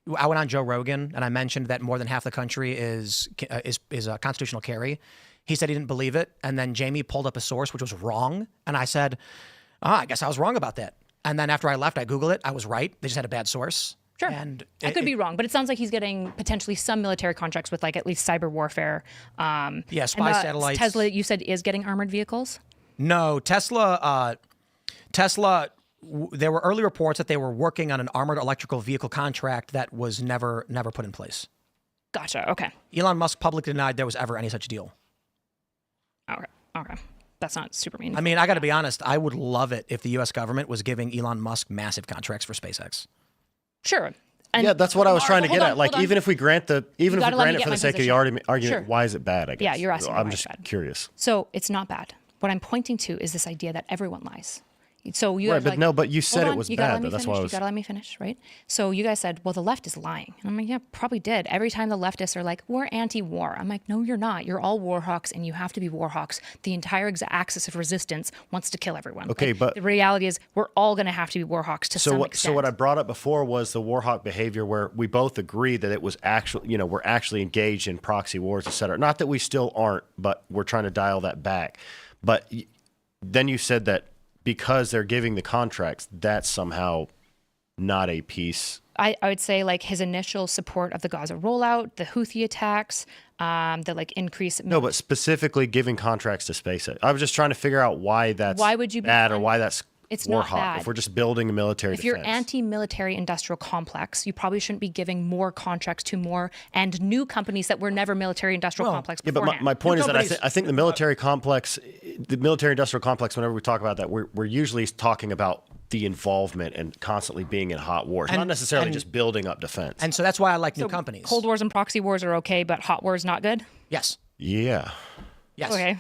went on Joe Rogan and I mentioned that more than half the country is a constitutional carry. He said he didn't believe it, and then Jamie pulled up a source which was wrong, and I said, I guess I was wrong about that. And then after I left, I Googled it. I was right. They just had a bad source. Sure. And I could be wrong, but it sounds like he's getting potentially some military contracts with like at least cyber warfare. Spy satellites. Tesla, you said, is getting armored vehicles? No, Tesla. There were early reports that they were working on an armored electrical vehicle contract that was never put in place. Gotcha. Okay. Elon Musk publicly denied there was ever any such deal. Okay. That's not super meaningful. I mean, I got to be honest. I would love it if the U.S. government was giving Elon Musk massive contracts for SpaceX. Sure. And yeah, that's what I was trying to get at. Like, hold on. even if we grant it for the sake of the argument, Sure. why is it bad? I guess. Yeah, you're asking me I'm why just it's bad. curious. So it's not bad. What I'm pointing to is this idea that everyone lies. So you Right, guys but like, no, but you said hold it on, was you gotta bad, let me though. That's finish. why I You was. gotta let me finish, right? So you guys said, well, the left is lying. And I'm like, yeah, probably did. Every time the leftists are like, we're anti-war. I'm like, no, you're not. You're all war hawks, and you have to be war hawks. The entire axis of resistance wants to kill everyone. Okay, Like, but the reality is we're all going to have to be war hawks to some extent. So what I brought up before was the Warhawk behavior, where we both agree that it was actually, we're actually engaged in proxy wars, et cetera. Not that we still aren't, but we're trying to dial that back. But then you said that because they're giving the contracts, that's somehow not a peace. I would say like his initial support of the Gaza rollout, the Houthi attacks, the like increase. No, but specifically giving contracts to SpaceX. I was just trying to figure out why that's Why would you be bad or why that's It's Warhawk. not bad. If we're just building a military If defense. you're anti-military industrial complex, you probably shouldn't be giving more contracts to more and new companies that were never military industrial complex Yeah, but beforehand. my point is that I think the military complex, the military industrial complex, whenever we talk about that, we're usually talking about the involvement and constantly being in hot wars, not necessarily just building up defense. And so that's why I like new companies. Cold wars and proxy wars are okay, but hot wars not good? Yes. Yeah. Yes. Okay.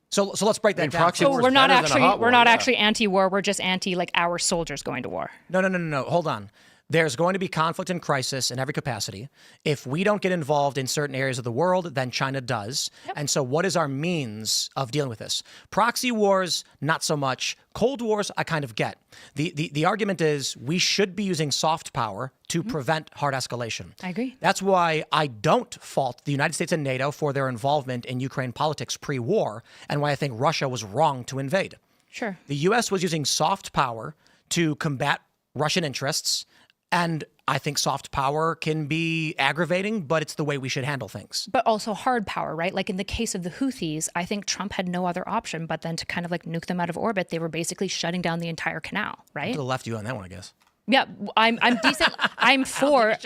So let's break that down. proxy So war's we're not better than a actually hot war, yeah. actually anti-war. We're just anti like our soldiers going to war. No. Hold on. There's going to be conflict and crisis in every capacity. If we don't get involved in certain areas of the world, then China does. Yep. And so what is our means of dealing with this? Proxy wars, not so much. Cold wars, I kind of get. The argument is we should be using soft power to prevent hard escalation. I agree. That's why I don't fault the United States and NATO for their involvement in Ukraine politics pre-war, and why I think Russia was wrong to invade. Sure. The U.S. was using soft power to combat Russian interests. And I think soft power can be aggravating, but it's the way we should handle things. But also hard power, right? Like in the case of the Houthis, I think Trump had no other option but then to kind of like nuke them out of orbit. They were basically shutting down the entire canal, right? To the left you on that one, I guess. Yeah, I'm decent. I'm for.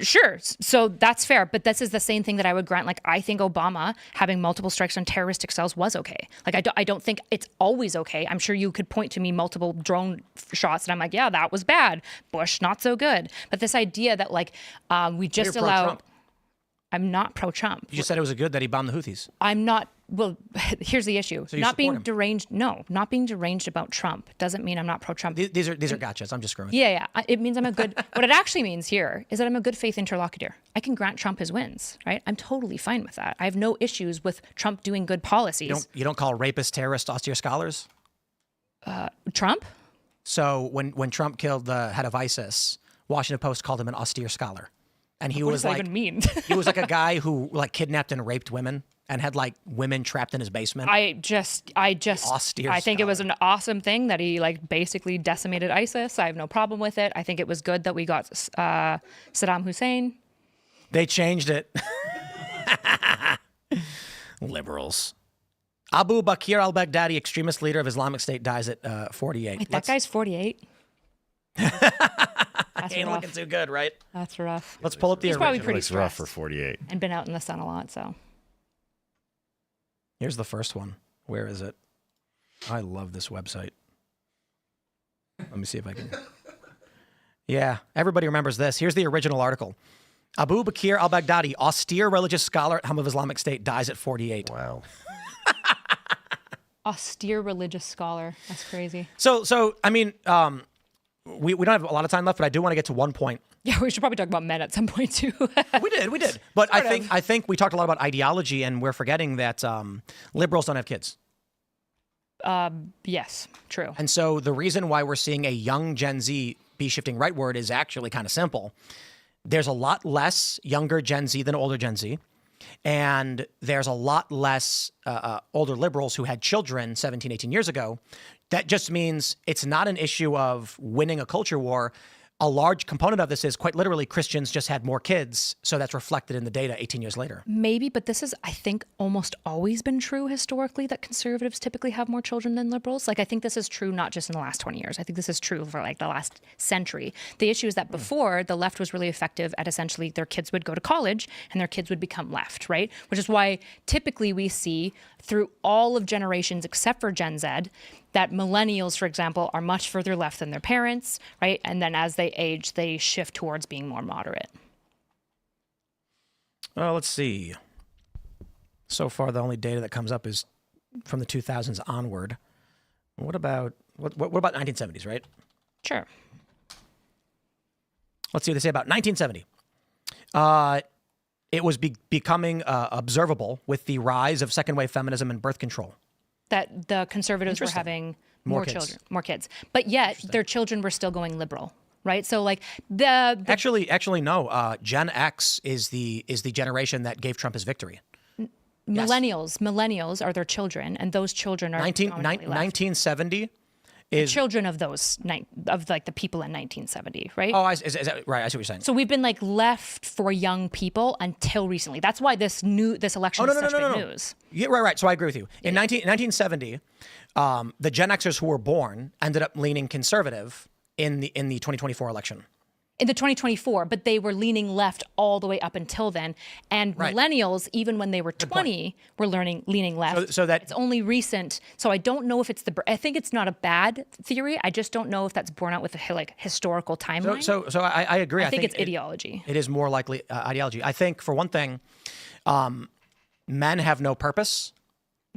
Sure. So that's fair. But this is the same thing that I would grant. Like I think Obama having multiple strikes on terroristic cells was okay. Like I don't think it's always okay. I'm sure you could point to me multiple drone shots, and I'm like, yeah, that was bad. Bush, not so good. But this idea that like we just You're allow. pro-Trump. I'm not pro-Trump. You just said it was good that he bombed the Houthis. I'm not. Well, here's the issue. So you not being support him. deranged. No, not being deranged about Trump doesn't mean I'm not pro-Trump. These are gotchas. I'm just screwing. Yeah. It means I'm a good. What it actually means here is that I'm a good faith interlocutor. I can grant Trump his wins, right? I'm totally fine with that. I have no issues with Trump doing good policies. You don't call rapists terrorists austere scholars? Trump? So when Trump killed the head of ISIS, Washington Post called him an austere scholar, and he What was does like that even mean? he was like a guy who like kidnapped and raped women and had like women trapped in his basement. I Austere think it was an awesome thing that he like basically decimated ISIS. I have no problem with it. I think it was good that we got Saddam Hussein. They changed it. Liberals. Abu Bakr al-Baghdadi, extremist leader of Islamic State, dies at 48. Wait, that guy's 48. That's Ain't rough. looking too good, right? That's rough. Let's pull up the He's probably original. pretty Looks rough stressed for 48. and been out in the sun a lot. So Here's the first one. Where is it? I love this website. Let me see if I can. Yeah, everybody remembers this. Here's the original article. Abu Bakr al-Baghdadi, austere religious scholar at helm of Islamic State, dies at 48. Wow. austere religious scholar. That's crazy. So I mean, we don't have a lot of time left, but I do want to get to one point. Yeah, we should probably talk about men at some point too. We did. But I think we talked a lot about ideology, and we're forgetting that liberals don't have kids. Yes, true. And so the reason why we're seeing a young Gen Z be shifting rightward is actually kind of simple. There's a lot less younger Gen Z than older Gen Z. And there's a lot less older liberals who had children 17, 18 years ago. That just means it's not an issue of winning a culture war. A large component of this is quite literally Christians just had more kids. So that's reflected in the data 18 years later. Maybe, but this is, I think, almost always been true historically that conservatives typically have more children than liberals. Like, I think this is true not just in the last 20 years. I think this is true for like the last century. The issue is that before, the left was really effective at essentially their kids would go to college and their kids would become left, right? Which is why typically we see through all of generations except for Gen Z that millennials, for example, are much further left than their parents, right? And then as they age, they shift towards being more moderate. Well, let's see. So far, the only data that comes up is from the 2000s onward. What about 1970s, right? Sure. Let's see what they say about 1970. It was becoming observable with the rise of second-wave feminism and birth control. That the conservatives were having more children, more kids, but yet their children were still going liberal, right? So like the actually no. Gen X is the generation that gave Trump his victory. millennials are their children, and those children are 1970. is children of those of like the people in 1970, right? Oh, is that right? I see what you're saying. So we've been like left for young people until recently. That's why this election is such big news. Yeah, right. So I agree with you. In 1970, the Gen Xers who were born ended up leaning conservative in the 2024 election. In the 2024, but they were leaning left all the way up until then. And millennials, even when they were 20, were leaning left. So that it's only recent. So I don't know if it's I think it's not a bad theory. I just don't know if that's borne out with a like historical timeline. So I agree. I think it's ideology. It is more likely ideology. I think for one thing, men have no purpose,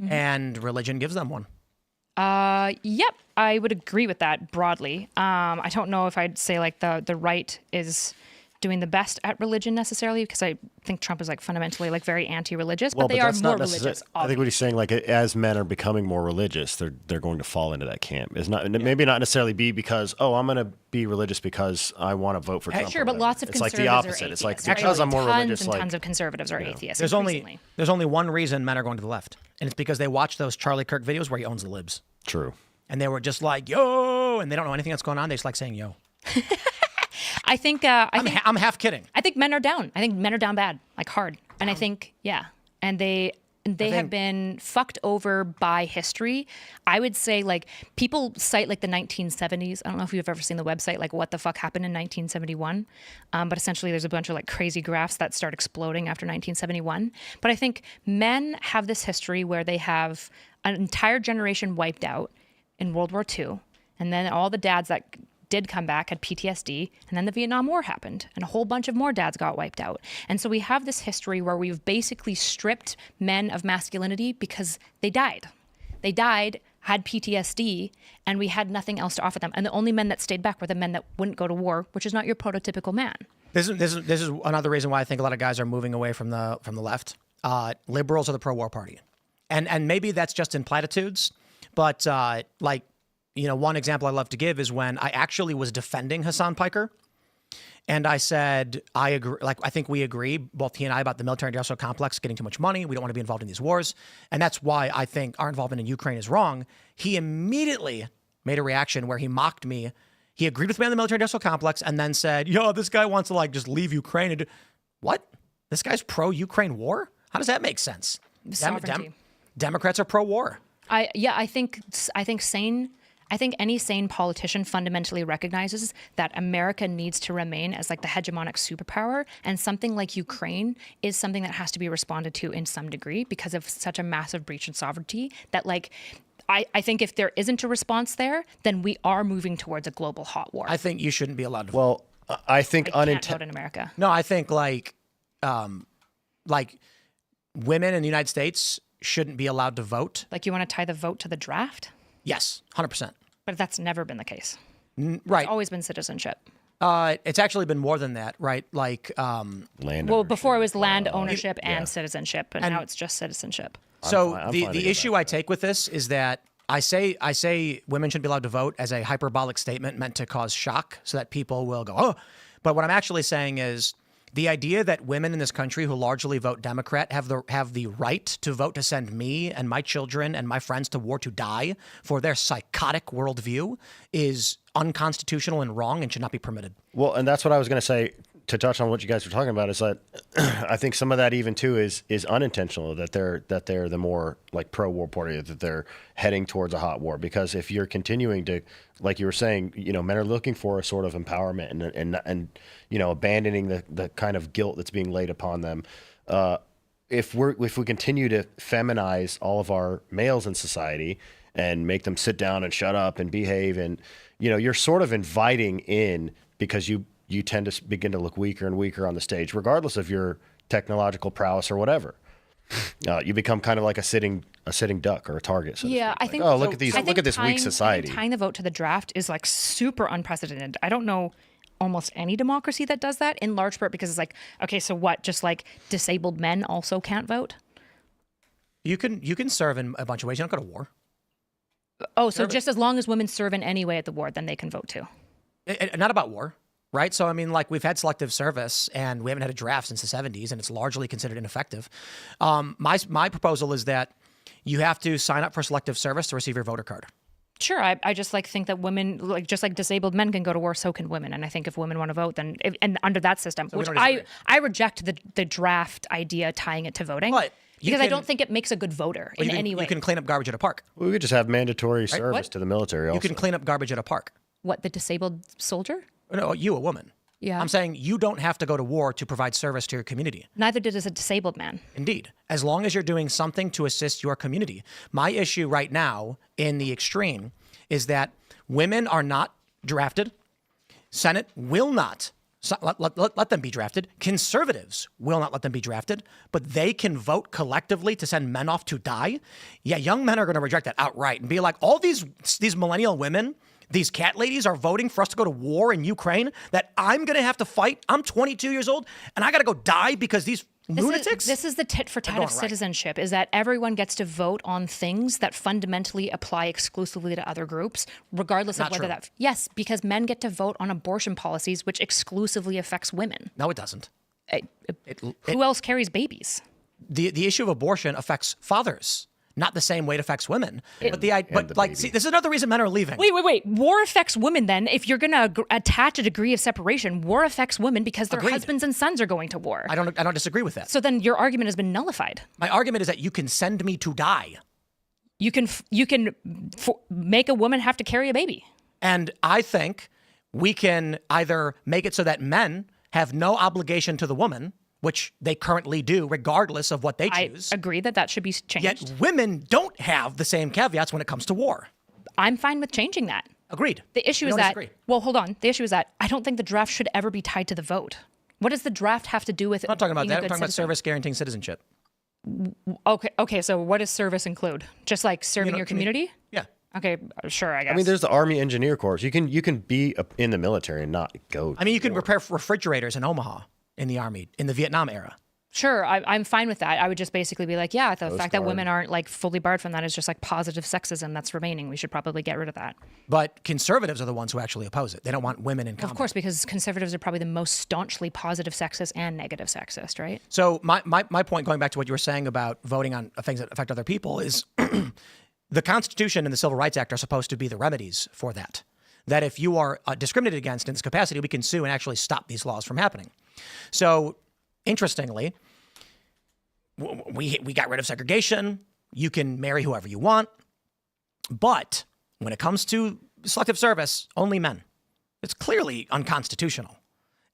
and religion gives them one. Yep, I would agree with that broadly. I don't know if I'd say like the right is doing the best at religion necessarily, because I think Trump is like fundamentally like very anti-religious, but they are more religious. I think what he's saying, like as men are becoming more religious, they're going to fall into that camp. It's not maybe not necessarily be because I'm going to be religious because I want to vote for Trump. Sure, but lots of it's conservatives like the opposite. are It's like atheists, because I'm more religious. Tons and tons of conservatives are atheists. There's only one reason men are going to the left, and it's because they watch those Charlie Kirk videos where he owns the libs. True. And they were just like, yo, and they don't know anything that's going on. They just like saying yo. I think I'm half kidding. I think men are down. I think men are down bad, like hard. And I think, and they have been fucked over by history. I would say like people cite like the 1970s. I don't know if you've ever seen the website, like what the fuck happened in 1971. But essentially there's a bunch of like crazy graphs that start exploding after 1971. But I think men have this history where they have an entire generation wiped out in World War II. And then all the dads that did come back had PTSD, and then the Vietnam War happened, and a whole bunch of more dads got wiped out. And so we have this history where we've basically stripped men of masculinity because they died. They died, had PTSD, and we had nothing else to offer them. And the only men that stayed back were the men that wouldn't go to war, which is not your prototypical man. This is another reason why I think a lot of guys are moving away from the left. Liberals are the pro-war party, and maybe that's just in platitudes, but one example I love to give is when I actually was defending Hassan Piker, and I said, I agree. Like, I think we agree, both he and I, about the military-industrial complex getting too much money. We don't want to be involved in these wars, and that's why I think our involvement in Ukraine is wrong. He immediately made a reaction where he mocked me. He agreed with me on the military-industrial complex, and then said, "Yo, this guy wants to like just leave Ukraine." And what? This guy's pro-Ukraine war? How does that make sense? Sovereignty. Democrats are pro-war. I think any sane politician fundamentally recognizes that America needs to remain as like the hegemonic superpower, and something like Ukraine is something that has to be responded to in some degree because of such a massive breach in sovereignty that like I think if there isn't a response there, then we are moving towards a global hot war. I think you shouldn't be allowed to vote. Well, I think can't vote in America. No, I think like women in the United States shouldn't be allowed to vote. Like you want to tie the vote to the draft? Yes, 100%. But that's never been the case. Right. It's always been citizenship. It's actually been more than that, right? Like land. Well, before it was land ownership and citizenship, but now it's just citizenship. So the issue I take with this is that I say women shouldn't be allowed to vote as a hyperbolic statement meant to cause shock so that people will go, oh. But what I'm actually saying is the idea that women in this country who largely vote Democrat have the right to vote to send me and my children and my friends to war to die for their psychotic worldview is unconstitutional and wrong and should not be permitted. Well, and that's what I was going to say to touch on what you guys were talking about is that I think some of that even too is unintentional, that they're the more like pro-war party, that they're heading towards a hot war. Because if you're continuing to, like you were saying, men are looking for a sort of empowerment and abandoning the kind of guilt that's being laid upon them. If we continue to feminize all of our males in society and make them sit down and shut up and behave, and you're sort of inviting in, because you tend to begin to look weaker and weaker on the stage, regardless of your technological prowess or whatever. You become kind of like a sitting duck or a target. So I think. Oh, look at this weak society. Tying the vote to the draft is like super unprecedented. I don't know almost any democracy that does that, in large part because it's like, okay, so what? Just like disabled men also can't vote? You can serve in a bunch of ways. You don't go to war. Oh, so just as long as women serve in any way at the war, then they can vote too. Not about war. Right. So, I mean, like we've had selective service and we haven't had a draft since the 70s and it's largely considered ineffective. My proposal is that you have to sign up for selective service to receive your voter card. Sure, I just think that women, just like disabled men can go to war, so can women. And I think if women want to vote, then and under that system, we which don't disagree. I reject the draft idea tying it to voting, But because I don't think it makes a good voter in any way. You can clean up garbage at a park. We could just have mandatory service What? to the military. Also. You can clean up garbage at a park. What, the disabled soldier? No, you, a woman. Yeah. I'm saying you don't have to go to war to provide service to your community. Neither did as a disabled man. Indeed. As long as you're doing something to assist your community. My issue right now in the extreme is that women are not drafted. Senate will not let them be drafted. Conservatives will not let them be drafted, but they can vote collectively to send men off to die. Yeah, young men are going to reject that outright and be like, all these millennial women, these cat ladies are voting for us to go to war in Ukraine that I'm going to have to fight. I'm 22 years old and I got to go die because these lunatics. This is the tit for tat of right. citizenship, is that everyone gets to vote on things that fundamentally apply exclusively to other groups, regardless of Not whether true. that. Yes, because men get to vote on abortion policies, which exclusively affects women. No, it doesn't. Who else carries babies? The issue of abortion affects fathers. Not the same way it affects women. But the baby. see, this is another reason men are leaving. Wait. War affects women then. If you're going to attach a degree of separation, war affects women because their Agreed. husbands and sons are going to war. I don't disagree with that. So then your argument has been nullified. My argument is that you can send me to die. You can make a woman have to carry a baby. And I think we can either make it so that men have no obligation to the woman, which they currently do regardless of what they choose. I agree that should be changed. Yet women don't have the same caveats when it comes to war. I'm fine with changing that. Agreed. The issue We is don't that, disagree. well, hold on. The issue is that I don't think the draft should ever be tied to the vote. What does the draft have to do with I'm not talking about being a that. I'm good talking about citizen? service guaranteeing citizenship. Okay, so what does service include? Just like serving your community? Yeah. Okay, sure, I guess. I mean, there's the Army Engineer Corps. You can be in the military and not go. I mean, you can repair refrigerators in Omaha in the Army in the Vietnam era. Sure, I'm fine with that. I would just basically be like, yeah, the fact that women aren't fully barred from that is just positive sexism that's remaining. We should probably get rid of that. But conservatives are the ones who actually oppose it. They don't want women in combat. Of course, because conservatives are probably the most staunchly positive sexist and negative sexist, right? So my point, going back to what you were saying about voting on things that affect other people, is the Constitution and the Civil Rights Act are supposed to be the remedies for that. That if you are discriminated against in this capacity, we can sue and actually stop these laws from happening. So, interestingly, we got rid of segregation. You can marry whoever you want. But when it comes to selective service, only men. It's clearly unconstitutional.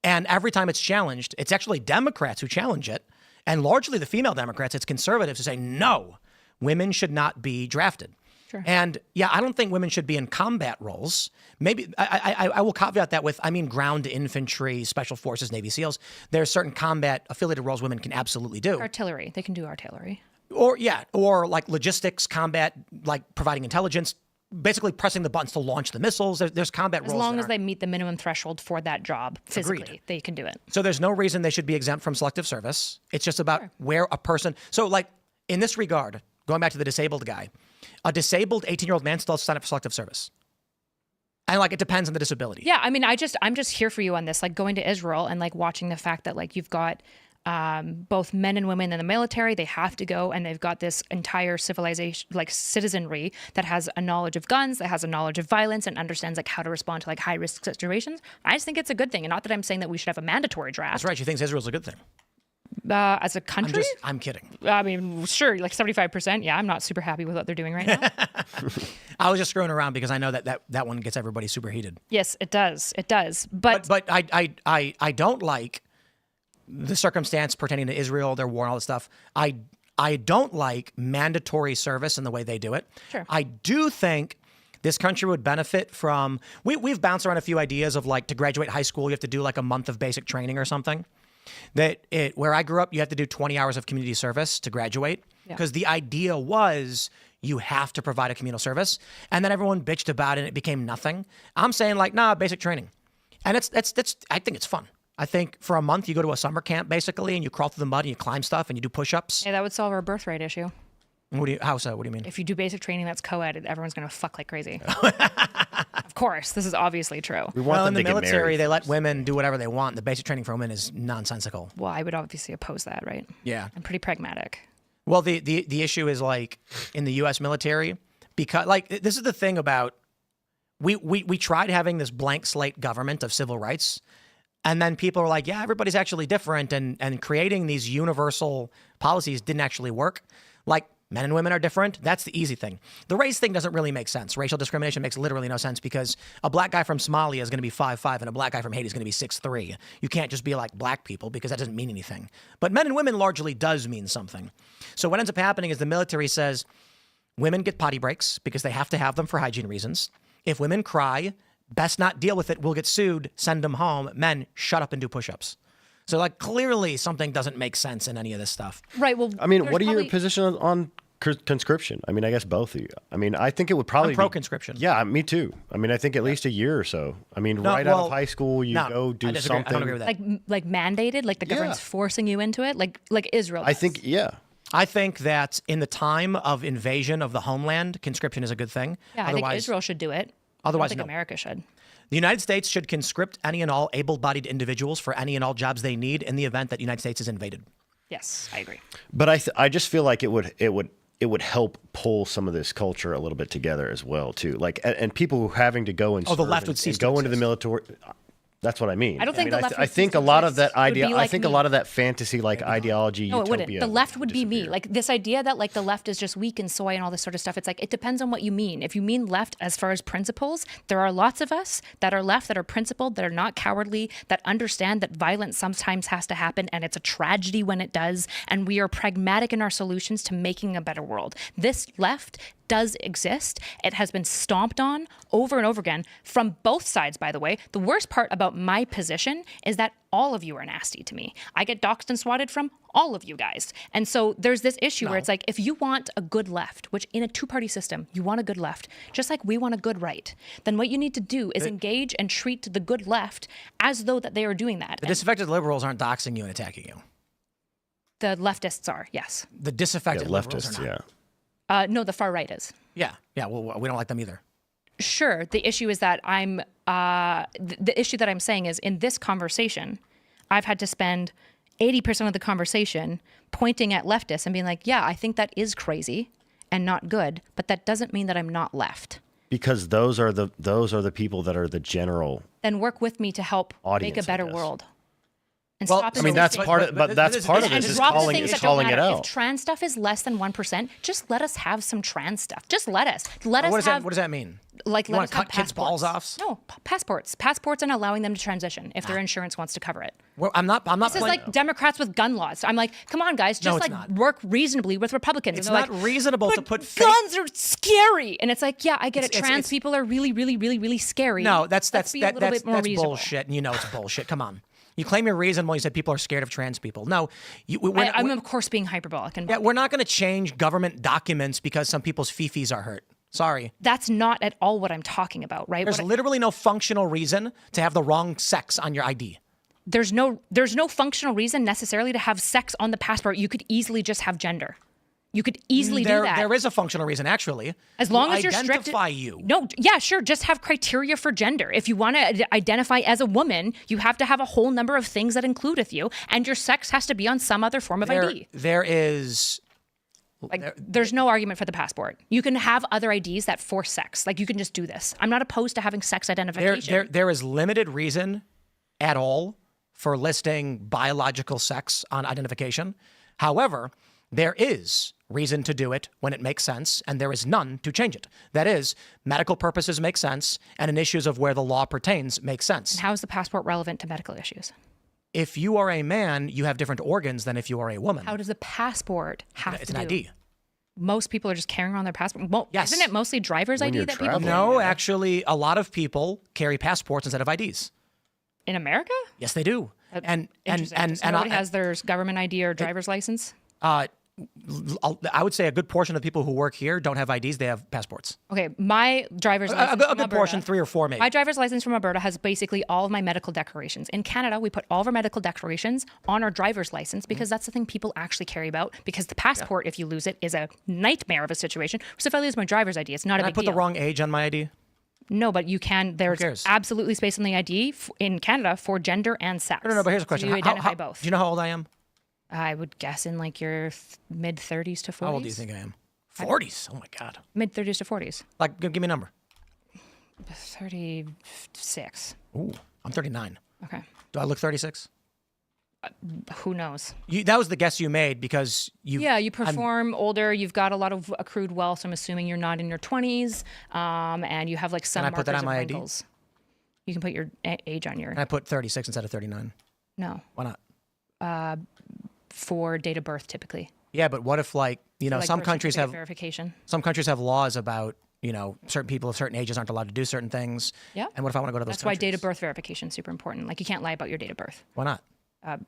And every time it's challenged, it's actually Democrats who challenge it. And largely the female Democrats, it's conservatives who say, no, women should not be drafted. Sure. And yeah, I don't think women should be in combat roles. Maybe I will caveat that with, ground infantry, special forces, Navy SEALs. There are certain combat affiliated roles women can absolutely do. Artillery. They can do artillery. Or like logistics, combat, like providing intelligence, basically pressing the buttons to launch the missiles. There's combat roles. As long as they meet the minimum threshold for that job physically, Agreed. they can do it. So there's no reason they should be exempt from selective service. It's just about where a person. So like in this regard, going back to the disabled guy, a disabled 18-year-old man still has to sign up for selective service. And it depends on the disability. Yeah, I mean, I'm just here for you on this. Going to Israel and watching the fact that you've got both men and women in the military. They have to go, and they've got this entire civilization, citizenry that has a knowledge of guns, that has a knowledge of violence, and understands how to respond to high risk situations. I just think it's a good thing, and not that I'm saying that we should have a mandatory draft. That's right. She thinks Israel's a good thing. As a country, I'm kidding. I mean, sure, 75%. Yeah, I'm not super happy with what they're doing right now. I was just screwing around because I know that one gets everybody super heated. Yes, it does. It does. But I don't like the circumstance pertaining to Israel, their war, and all this stuff. I don't like mandatory service in the way they do it. Sure. I do think this country would benefit from. We've bounced around a few ideas of to graduate high school, you have to do a month of basic training or something. Where I grew up, you have to do 20 hours of community service to graduate because the idea was you have to provide a communal service. And then everyone bitched about it and it became nothing. I'm saying basic training. And I think it's fun. I think for a month you go to a summer camp basically and you crawl through the mud and you climb stuff and you do push-ups. hey, that would solve our birth rate issue. How so? What do you mean? If you do basic training that's co-ed, everyone's going to fuck like crazy. Of course, this is obviously true. We want Well, them in the to get military, married they let first. women do whatever they want. The basic training for women is nonsensical. Well, I would obviously oppose that, right? Yeah. I'm pretty pragmatic. Well, the issue is in the U.S. military, because like this is the thing about we tried having this blank slate government of civil rights, and then people are like, yeah, everybody's actually different, and creating these universal policies didn't actually work. Like, men and women are different. That's the easy thing. The race thing doesn't really make sense. Racial discrimination makes literally no sense because a black guy from Somalia is going to be 5'5", and a black guy from Haiti is going to be 6'3". You can't just be like black people because that doesn't mean anything. But men and women largely does mean something. So what ends up happening is the military says women get potty breaks because they have to have them for hygiene reasons. If women cry, best not deal with it. We'll get sued. Send them home. Men, shut up and do push-ups. So, like, clearly something doesn't make sense in any of this stuff. Right. Well, I mean, what are your position on conscription? I mean, I guess both of you. I mean, I think it would probably I'm pro-conscription. Yeah, me too. I mean, I think at least a year or so. I mean, right out of high school, you go do something. I don't agree with that. Like mandated, like the government's forcing you into it, like Israel does. I think, I think that in the time of invasion of the homeland, conscription is a good thing. Yeah, I think Israel should do it. Otherwise, I don't think no. America should. The United States should conscript any and all able-bodied individuals for any and all jobs they need in the event that the United States is invaded. Yes, I agree. but I just feel like it would help pull some of this culture a little bit together as well too. Like, and people who are having to go and the left would cease and go to into the military. That's what I mean. I don't think the left. I think a lot of that idea. Like I think a lot of that fantasy, like ideology. No, it utopia wouldn't. The left would be me. disappear. Like this idea that like the left is just weak and soy and all this sort of stuff. It's like it depends on what you mean. If you mean left as far as principles, there are lots of us that are left that are principled, that are not cowardly, that understand that violence sometimes has to happen and it's a tragedy when it does, and we are pragmatic in our solutions to making a better world. This left does exist. It has been stomped on over and over again from both sides, by the way. The worst part about my position is that all of you are nasty to me. I get doxxed and swatted from all of you guys. And so there's this issue where it's like, if you want a good left, which in a two-party system, you want a good left, just like we want a good right, then what you need to do is engage and treat the good left as though that they are doing that. The disaffected liberals aren't doxing you and attacking you. The leftists are, yes. The disaffected liberals leftists, are not. No, the far right is. Yeah. Well, we don't like them either. Sure. The issue is that the issue that I'm saying is in this conversation, I've had to spend 80% of the conversation pointing at leftists and being like, yeah, I think that is crazy and not good, but that doesn't mean that I'm not left. Because those are the people that are the general. Then work with me to help Audience, make a better I guess. world. And Well, stop I mean, that's insisting- part of, but that's part of and this is drop the calling things is that don't calling it matter. out. If trans stuff is less than 1%, just let us have some trans stuff. Just let us. Let us What have. does that mean? Like, You let wanna us have cut kids' balls passports. off? No, passports and allowing them to transition if their insurance wants to cover it. Well, I'm not. This is like Democrats with gun laws. I'm like, come on, guys, just it's like not. work reasonably with Republicans. It's And they're not like, reasonable but to put fake- guns are scary, and it's like, yeah, I get it. It's- Trans people are really, really, really, really scary. No, that's Let's be a little bit more reasonable. bullshit, and you know it's bullshit. Come on. You claim you're reasonable. You said people are scared of trans people. No, I'm of course being hyperbolic. And we're not going to change government documents because some people's fifis are hurt. Sorry. that's not at all what I'm talking about, right? There's What I- literally no functional reason to have the wrong sex on your ID. there's no functional reason necessarily to have sex on the passport. You could easily just have gender. You could easily do that. There is a functional reason, actually. As long To as you're strict. identify you. No, yeah, sure. Just have criteria for gender. If you want to identify as a woman, you have to have a whole number of things that include with you, and your sex has to be on some other form of ID. There is. There's no argument for the passport. You can have other IDs that force sex. Like, you can just do this. I'm not opposed to having sex identification. There is limited reason at all for listing biological sex on identification. However, there is reason to do it when it makes sense, and there is none to change it. That is, medical purposes make sense, and in issues of where the law pertains make sense. How is the passport relevant to medical issues? If you are a man, you have different organs than if you are a woman. How does the passport have It's to an do? ID. Most people are just carrying around their passport. Well, Yes. Isn't it mostly driver's When ID you're that people traveling. No, actually, a lot of people carry passports instead of IDs. in America? Yes, they do. Interesting. So nobody has their government ID or driver's license? I would say a good portion of the people who work here don't have IDs; they have passports. Okay, my driver's license A from good portion, Alberta- 3 or 4 maybe. My driver's license from Alberta has basically all of my medical declarations. In Canada, we put all of our medical declarations on our driver's license because that's the thing people actually care about. Because the passport, if you lose it, is a nightmare of a situation. So if I lose my driver's ID, it's not a Can I big put deal. the wrong age on my ID? No, but you can. There's cares? absolutely space on the ID in Canada for gender and sex. No, but here's a question. So you identify both. Do you know how old I am? I would guess in like your mid 30s to 40s. How old do you think I am? 40s. Oh my God. Mid 30s to 40s. Like, give me a number. 36. Ooh, I'm 39. Okay. Do I look 36? Who knows? That was the guess you made because you. Yeah, you perform older. You've got a lot of accrued wealth. So I'm assuming you're not in your 20s, and you have like some Can I put that markers on of my ID? wrinkles. You can put your age on your. And I put 36 instead of 39. No, Why not? for date of birth typically. Yeah, but what if like Like some birth countries have certificate verification. some countries have laws about certain people of certain ages aren't allowed to do certain things. Yeah. And what if I want to go to those? That's why countries? date of birth verification is super important. Like you can't lie about your date of birth Why not?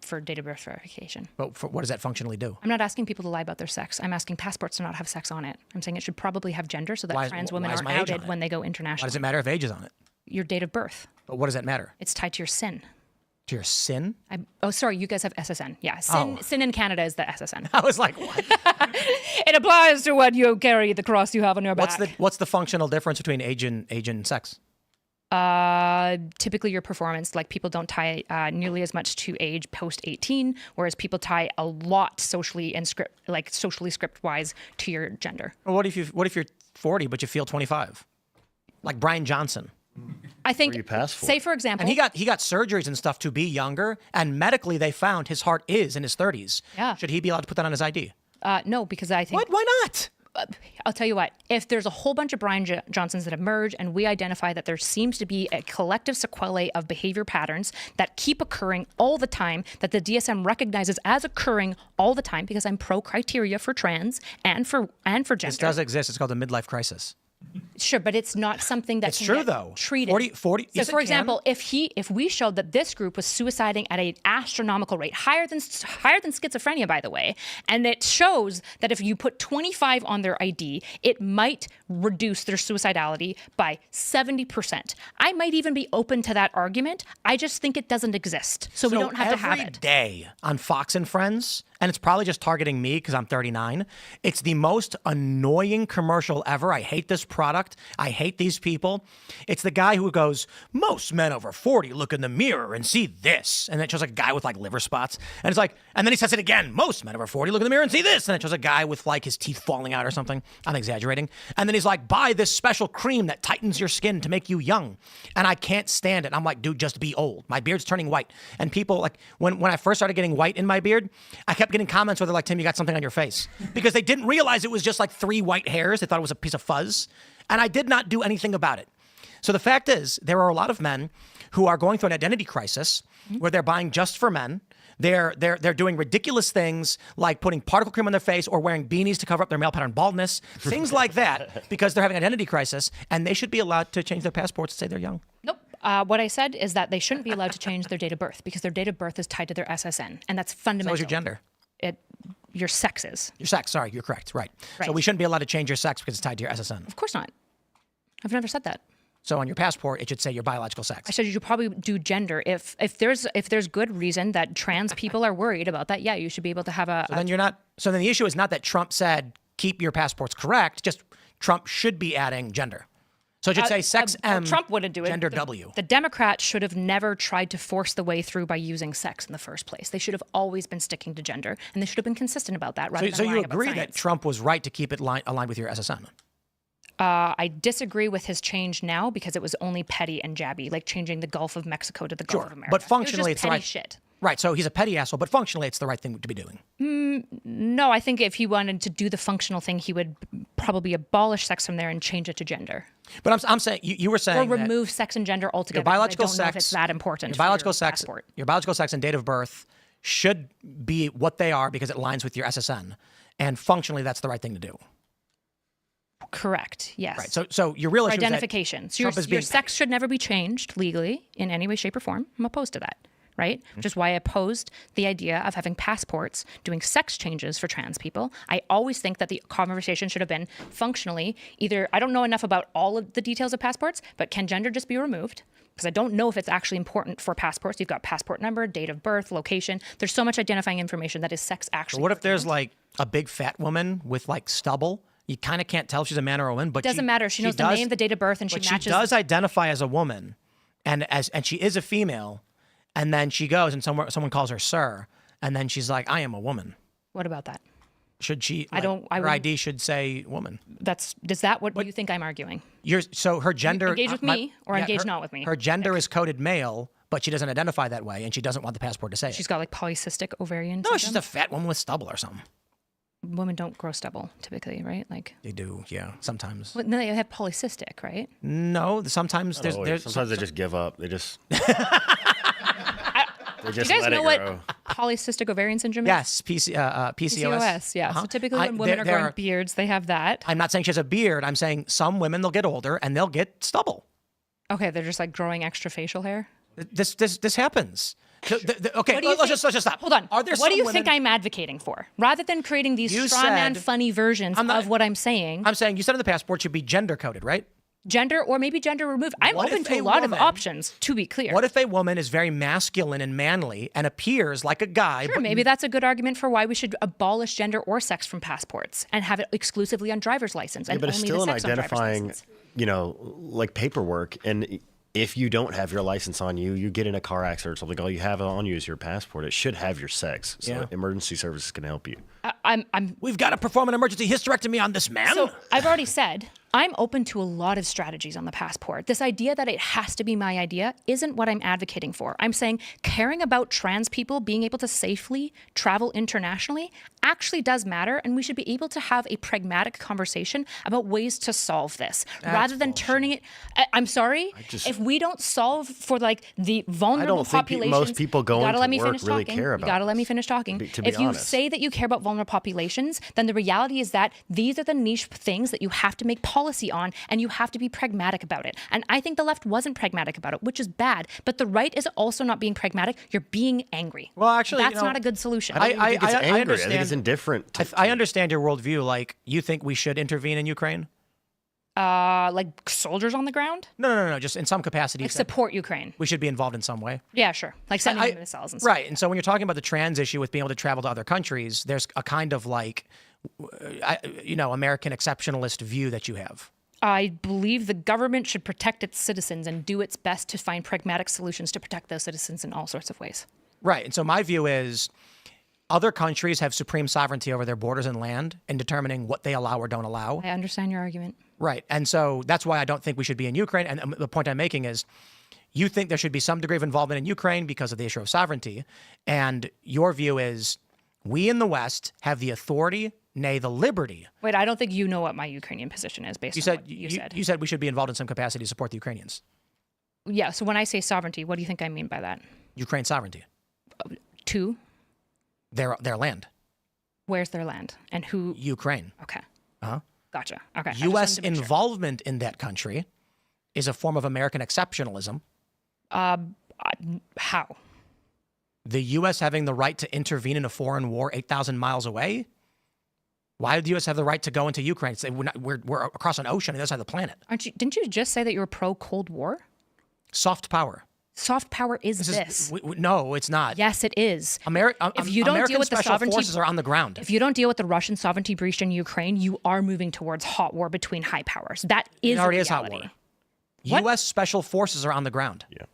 for date of birth verification. But what does that functionally do? I'm not asking people to lie about their sex. I'm asking passports to not have sex on it. I'm saying it should probably have gender so that trans women why is aren't my age on outed it? when they go Why international. does it matter if age is on it? Your date of birth. But what does that matter? It's tied to your sin. To your sin? Oh, sorry, you guys have SSN. Yeah, Oh. sin in Canada is the SSN. I was like, what? It applies to what you carry, the cross you have on your back. What's the functional difference between age and sex? Typically your performance, like people don't tie nearly as much to age post 18, whereas people tie a lot socially and script wise to your gender. Well, what if you're 40 but you feel 25? Like Brian Johnson. I think, you pass for say it. for example, And he got surgeries and stuff to be younger, and medically they found his heart is in his 30s. Yeah. Should he be allowed to put that on his ID? no, because I think What? Why not? I'll tell you what, if there's a whole bunch of Brian Johnsons that emerge and we identify that there seems to be a collective sequelae of behavior patterns that keep occurring all the time, that the DSM recognizes as occurring all the time, because I'm pro criteria for trans and for gender. This does exist. It's called the midlife crisis. Sure, but it's not something that It's can true get though. treated. 40 So, yes, it for can. example, if we showed that this group was suiciding at an astronomical rate, higher than schizophrenia, by the way, and it shows that if you put 25 on their ID, it might reduce their suicidality by 70%. I might even be open to that argument. I just think it doesn't exist, so we don't have to have every it. day on Fox and Friends, and it's probably just targeting me because I'm 39. It's the most annoying commercial ever. I hate this product. I hate these people. It's the guy who goes, most men over 40 look in the mirror and see this. And then it shows like a guy with like liver spots. And it's like, and then he says it again, most men over 40 look in the mirror and see this. And it shows a guy with like his teeth falling out or something. I'm exaggerating. And then he's like, buy this special cream that tightens your skin to make you young. And I can't stand it. I'm like, dude, just be old. My beard's turning white. And people like, when I first started getting white in my beard, I kept getting comments where they're like, Tim, you got something on your face. Because they didn't realize it was just like 3 white hairs. They thought it was a piece of fuzz. And I did not do anything about it. So the fact is, there are a lot of men who are going through an identity crisis where they're buying just for men. They're doing ridiculous things like putting particle cream on their face or wearing beanies to cover up their male pattern baldness, things like that, because they're having an identity crisis, and they should be allowed to change their passports to say they're young. Nope. What I said is that they shouldn't be allowed to change their date of birth because their date of birth is tied to their SSN, and that's fundamental. So is your gender. Your sex is. Your sex, sorry, you're correct, right. So Right. we shouldn't be allowed to change your sex because it's tied to your SSN. Of course not. I've never said that. So on your passport, it should say your biological sex. I said you should probably do gender. If there's good reason that trans people are worried about that, yeah, you should be able to have a. Then you're not. So then the issue is not that Trump said keep your passports correct. Just Trump should be adding gender. So it should say sex M. Trump wouldn't do it. Gender W. The Democrats should have never tried to force the way through by using sex in the first place. They should have always been sticking to gender, and they should have been consistent about that rather So than you lying about agree that science. Trump was right to keep it aligned with your SSN? I disagree with his change now because it was only petty and jabby, like changing the Gulf of Mexico to the Gulf of America. But functionally, it was it's just the petty right shit. Right. So he's a petty asshole, but functionally, it's the right thing to be doing. No, I think if he wanted to do the functional thing, he would probably abolish sex from there and change it to gender, But I'm saying you were saying or that remove sex and gender altogether. your biological because I don't know if sex, it's that important. Your for biological your sex, passport. your biological sex and date of birth should be what they are because it aligns with your SSN, and functionally, that's the right thing to do. Correct. Yes. Right. So your real For issue is that identification. So your, Trump is your being sex should never be changed legally in any way, shape, or form. I'm opposed to that. Right? Which is why I opposed the idea of having passports doing sex changes for trans people. I always think that the conversation should have been functionally either, I don't know enough about all of the details of passports, but can gender just be removed? Because I don't know if it's actually important for passports. You've got passport number, date of birth, location. There's so much identifying information that is sex actually. What if there's like a big fat woman with like stubble? You kind of can't tell if she's a man or a woman, but Doesn't matter. She knows the name, the date of birth, and she But matches. she does identify as a woman, and she is a female, and then she goes and someone calls her sir, and then she's like, I am a woman. What about that? Should she? I don't. I Her wouldn't- ID should say woman. Is that what you think I'm arguing? So her gender. Engage with me or engage her- not with me. Her gender is coded male, but she doesn't identify that way, and she doesn't want the passport to say She's it. got like polycystic ovarian No, she's syndrome. just a fat woman with stubble or something. Women don't grow stubble typically, right? Like, They do, yeah, sometimes. well, no, they have polycystic, right? No, sometimes Oh, there's sometimes they just give up. They just Do you guys let know it what grow. polycystic ovarian syndrome is? yes, PCOS. PCOS, yeah. So typically when women are there growing beards, they have that. I'm not saying she has a beard. I'm saying some women they'll get older and they'll get stubble. Okay, they're just like growing extra facial hair. This happens. Okay, What do you let's just stop. Hold on. Are there what some do you women, think I'm advocating for? Rather than creating these You straw man said- funny versions I'm not- of what I'm saying, I'm saying you said in the passport should be gender coded, right? gender or maybe gender removed. I'm What open if to a a lot woman- of options, to be clear. What if a woman is very masculine and manly and appears like a guy? Sure, but maybe that's a good argument for why we should abolish gender or sex from passports and have it exclusively on driver's license and but it's only still the an sex on driver's identifying, license. like paperwork. And if you don't have your license on you, you get in a car accident or something, all you have on you is your passport. It should have your sex. So Yeah. emergency services can help you. I'm We've got to perform an emergency hysterectomy on this man. So I've already said I'm open to a lot of strategies on the passport. This idea that it has to be my idea isn't what I'm advocating for. I'm saying caring about trans people being able to safely travel internationally actually does matter, and we should be able to have a pragmatic conversation about ways to solve this rather than turning it. I'm sorry, if we don't solve for like the vulnerable think populations, most people going you gotta to let me work finish really talking. care You about gotta let me this, finish talking. to be If you honest. say that you care about vulnerable populations, then the reality is that these are the niche things that you have to make policy on, and you have to be pragmatic about it. And I think the left wasn't pragmatic about it, which is bad. But the right is also not being pragmatic. You're being angry. Well, actually, that's not a good solution. I don't even think it's angry. I think it's understand- indifferent. I understand your worldview. Like, you think we should intervene in Ukraine? Like soldiers on the ground, No. Just in some capacity. like support Ukraine. We should be involved in some way. Yeah, sure. Like sending them missiles and stuff. Right. And so when you're talking about the trans issue with being able to travel to other countries, there's a kind of like, American exceptionalist view that you have. I believe the government should protect its citizens and do its best to find pragmatic solutions to protect those citizens in all sorts of ways. Right. And so my view is other countries have supreme sovereignty over their borders and land in determining what they allow or don't allow. I understand your argument. Right. And so that's why I don't think we should be in Ukraine. And the point I'm making is you think there should be some degree of involvement in Ukraine because of the issue of sovereignty. And your view is we in the West have the authority, nay, the liberty. Wait, I don't think you know what my Ukrainian position is based on what you said. You said we should be involved in some capacity to support the Ukrainians. Yeah, so when I say sovereignty, what do you think I mean by that? Ukraine sovereignty. Two, Their land. where's their land? And who? Ukraine. Okay. Uh-huh. Gotcha. Okay. I just U.S. wanted to make sure. involvement in that country is a form of American exceptionalism. How? The U.S. having the right to intervene in a foreign war 8,000 miles away? Why did the U.S. have the right to go into Ukraine? Say we're across an ocean on the other side of the planet. Didn't you just say that you were pro-Cold War? Soft power. Soft power is this. No, it's not. Yes, it is. If you don't American deal with the special sovereignty- forces are on the ground. If you don't deal with the Russian sovereignty breach in Ukraine, you are moving towards hot war between high powers. That is It already a is hot reality. war. What? U.S. special forces are on the ground. Yeah.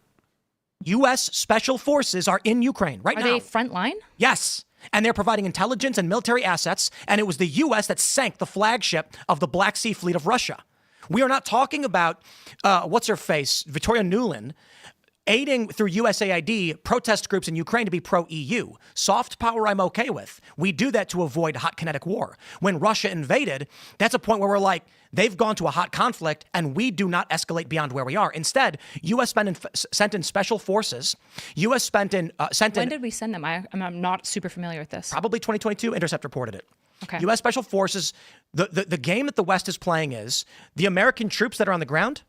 U.S. special forces are in Ukraine right Are now. they frontline? Yes. And they're providing intelligence and military assets. And it was the U.S. that sank the flagship of the Black Sea Fleet of Russia. We are not talking about, what's her face, Victoria Nuland, aiding through USAID protest groups in Ukraine to be pro-EU. Soft power I'm okay with. We do that to avoid hot kinetic war. When Russia invaded, that's a point where we're like, they've gone to a hot conflict and we do not escalate beyond where we are. Instead, U.S. sent in special forces. U.S. sent When in did we send them? I'm not super familiar with this. probably 2022. Intercept reported it. Okay. U.S. special forces. The game that the West is playing is the American troops that are on the ground,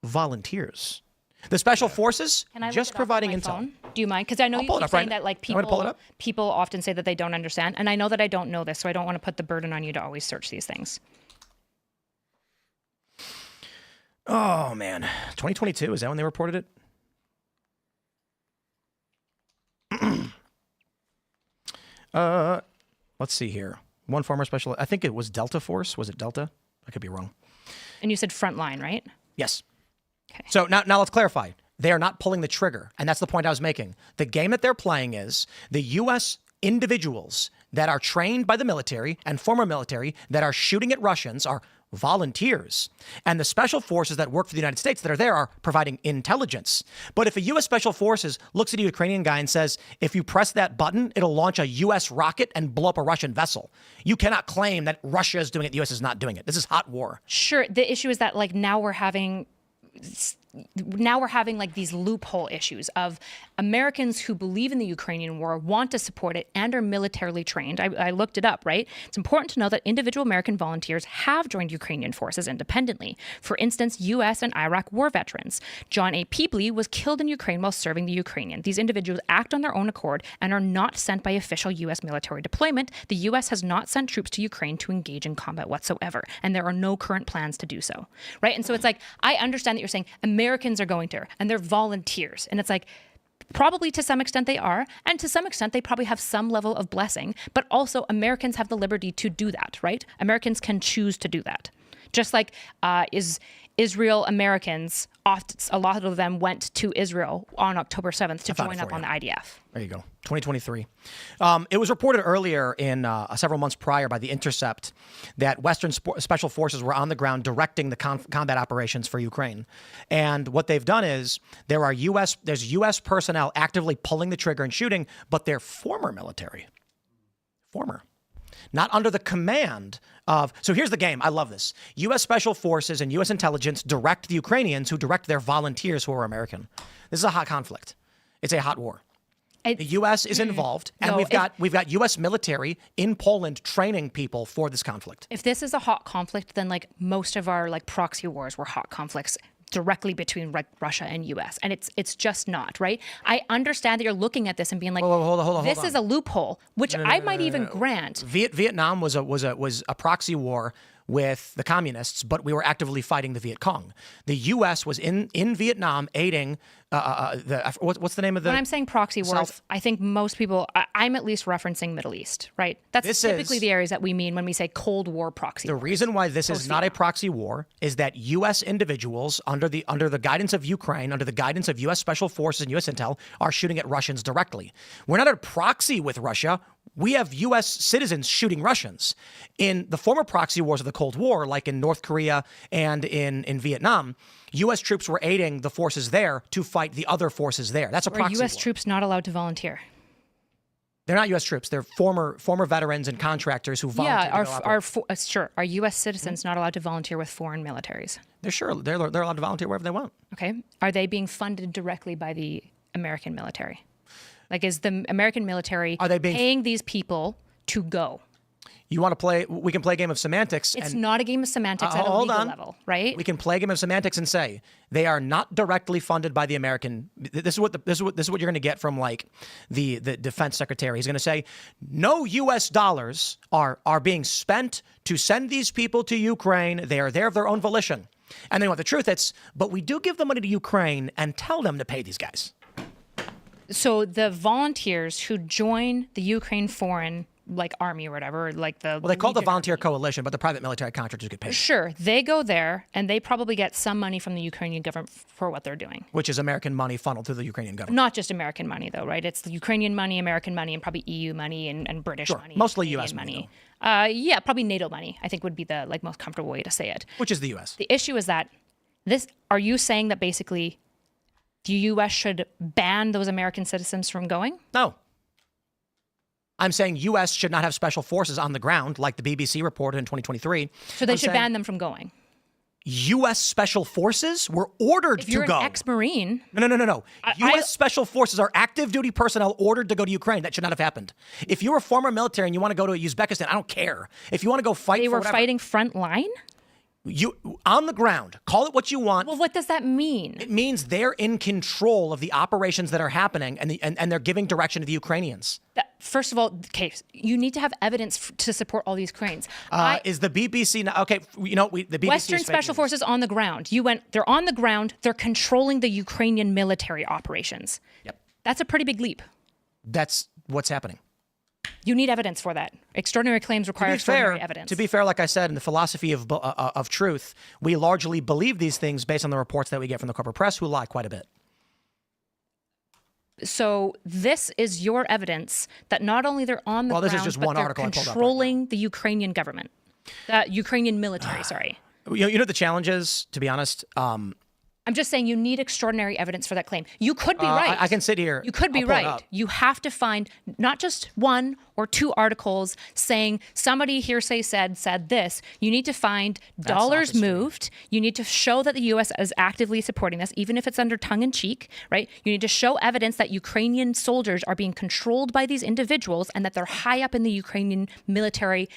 volunteers. The special forces Can I look just it up on providing my intel. phone? Do you mind? Because I know you pull it keep up saying right that like now. I'm gonna pull it people up. often say that they don't understand, and I know that I don't know this, so I don't want to put the burden on you to always search these things. Oh man, 2022, is that when they reported it? Let's see here. One former special, I think it was Delta Force. Was it Delta? I could be wrong. And you said frontline, right? Yes. Okay. So now let's clarify. They are not pulling the trigger, and that's the point I was making. The game that they're playing is the U.S. individuals that are trained by the military and former military that are shooting at Russians are volunteers. And the special forces that work for the United States that are there are providing intelligence. But if a U.S. Special Forces looks at a Ukrainian guy and says, if you press that button, it'll launch a U.S. rocket and blow up a Russian vessel, you cannot claim that Russia is doing it, the U.S. is not doing it. This is hot war. Sure. The issue is that like now we're having like these loophole issues of Americans who believe in the Ukrainian war, want to support it, and are militarily trained. I looked it up, right? It's important to know that individual American volunteers have joined Ukrainian forces independently. For instance, U.S. and Iraq war veterans. John A. Peebley was killed in Ukraine while serving the Ukrainian. These individuals act on their own accord and are not sent by official U.S. military deployment. The U.S. has not sent troops to Ukraine to engage in combat whatsoever, and there are no current plans to do so, right? And so it's like, I understand that you're saying Americans are going there and they're volunteers. And it's like, probably to some extent they are. And to some extent, they probably have some level of blessing. But also Americans have the liberty to do that, right? Americans can choose to do that. Just like Israel Americans, a lot of them went to Israel on October 7th to join up on the IDF. There you go. 2023. It was reported earlier in several months prior by The Intercept that Western special forces were on the ground directing the combat operations for Ukraine. And what they've done is there's U.S. personnel actively pulling the trigger and shooting, but they're former military. Former. Not under the command of... So here's the game. I love this. U.S. Special Forces and U.S. intelligence direct the Ukrainians who direct their volunteers who are American. This is a hot conflict. It's a hot war. The U.S. is involved, and we've got U.S. military in Poland training people for this conflict. If this is a hot conflict, then like most of our like proxy wars were hot conflicts directly between Russia and U.S. And it's just not, right? I understand that you're looking at this and being like, hold on. This is a loophole, which I might even grant. Vietnam was a proxy war with the communists, but we were actively fighting the Viet Cong. The U.S. was in Vietnam aiding what's the name of the... When I'm saying proxy wars, I think most people, I'm at least referencing Middle East, right? That's typically the areas that we mean when we say Cold War proxy. The reason why this is not a proxy war is that U.S. individuals under the guidance of Ukraine, under the guidance of U.S. Special Forces and U.S. Intel, are shooting at Russians directly. We're not a proxy with Russia. We have U.S. citizens shooting Russians. In the former proxy wars of the Cold War, like in North Korea and in Vietnam, U.S. troops were aiding the forces there to fight the other forces there. That's a proxy war. Are U.S. troops not allowed to volunteer? They're not U.S. troops. They're former veterans and contractors who volunteer. Yeah, sure. Are U.S. citizens not allowed to volunteer with foreign militaries? They're allowed to volunteer wherever they want. Okay. Are they being funded directly by the American military? Like, is the American military paying these people to go? You want to play? We can play a game of semantics. It's not a game of semantics at a legal level, right? We can play a game of semantics and say they are not directly funded by the American. This is what you're going to get from like the defense secretary. He's going to say no U.S. dollars are being spent to send these people to Ukraine. They are there of their own volition. And then what the truth is, but we do give the money to Ukraine and tell them to pay these guys. So the volunteers who join the Ukraine foreign like army or whatever, like they call it the volunteer coalition, but the private military contractors get paid. Sure, they go there and they probably get some money from the Ukrainian government for what they're doing, which is American money funneled through the Ukrainian government. Not just American money though, right? It's the Ukrainian money, American money, and probably EU money and British money. Mostly U.S. money. Yeah, probably NATO money. I think would be the like most comfortable way to say it. Which is the U.S. The issue is that are you saying that basically the U.S. should ban those American citizens from going? No. I'm saying U.S. should not have special forces on the ground, like the BBC reported in 2023. So they should ban them from going. U.S. Special Forces were ordered to go. If you're an ex-Marine... No. U.S. Special Forces are active duty personnel ordered to go to Ukraine. That should not have happened. If you're a former military and you want to go to Uzbekistan, I don't care. If you want to go fight They were fighting front line? You on the ground, call it what you want. Well, what does that mean? It means they're in control of the operations that are happening, and they're giving direction to the Ukrainians. First of all, you need to have evidence to support all these claims. Is the BBC okay? The BBC Western Special Forces on the ground. They're on the ground. They're controlling the Ukrainian military operations. Yep, that's a pretty big leap. That's what's happening. You need evidence for that. Extraordinary claims require extraordinary evidence. To be fair, like I said, in the philosophy of truth, we largely believe these things based on the reports that we get from the corporate press, who lie quite a bit. So this is your evidence that not only they're on the Well, this ground, is just but one they're article I pulled up right controlling the Ukrainian government, the Ukrainian military. Sorry. You know what the challenge is, to be honest? I'm just saying you need extraordinary evidence for that claim. You could be right. I can sit here. You could be I'll pull it right. up. You have to find not just one or two articles saying somebody hearsay said this. You need to find dollars sophistry. moved. You need to show that the U.S. is actively supporting this, even if it's under tongue in cheek, right? You need to show evidence that Ukrainian soldiers are being controlled by these individuals and that they're high up in the Ukrainian military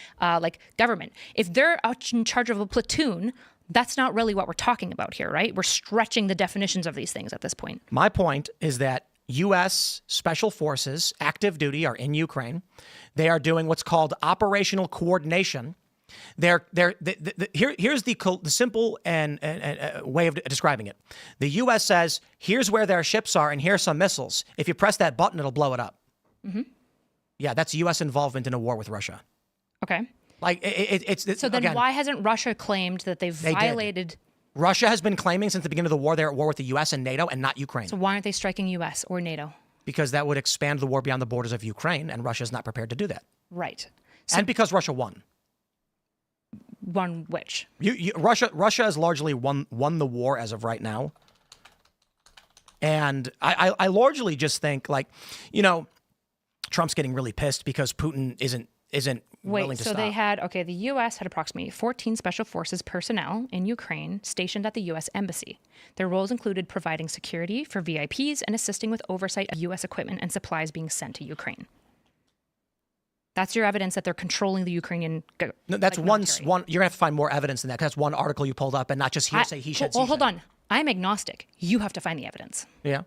government. If they're in charge of a platoon, that's not really what we're talking about here, right? We're stretching the definitions of these things at this point. My point is that U.S. Special Forces, active duty, are in Ukraine. They are doing what's called operational coordination. Here's the simple and way of describing it. The U.S. says, here's where their ships are, and here's some missiles. If you press that button, it'll blow it up. Mm-hmm. Yeah, that's U.S. involvement in a war with Russia. Okay. Like it's So then again, why hasn't Russia claimed that they've violated? Russia has been claiming since the beginning of the war they're at war with the U.S. and NATO and not Ukraine. So why aren't they striking U.S. or NATO? Because that would expand the war beyond the borders of Ukraine, and Russia is not prepared to do that. Right. So And because Russia won. won which? Russia has largely won the war as of right now. And I largely just think, like, Trump's getting really pissed because Putin isn't willing to so stop. the U.S. had approximately 14 Special Forces personnel in Ukraine stationed at the U.S. Embassy. Their roles included providing security for VIPs and assisting with oversight of U.S. equipment and supplies being sent to Ukraine. That's your evidence that they're controlling the Ukrainian No, that's one. military. You're gonna have to find more evidence than that. 'Cause that's one article you pulled up, and not just hearsay. He said. Well, hold on. I'm agnostic. You have to find the evidence. Yeah.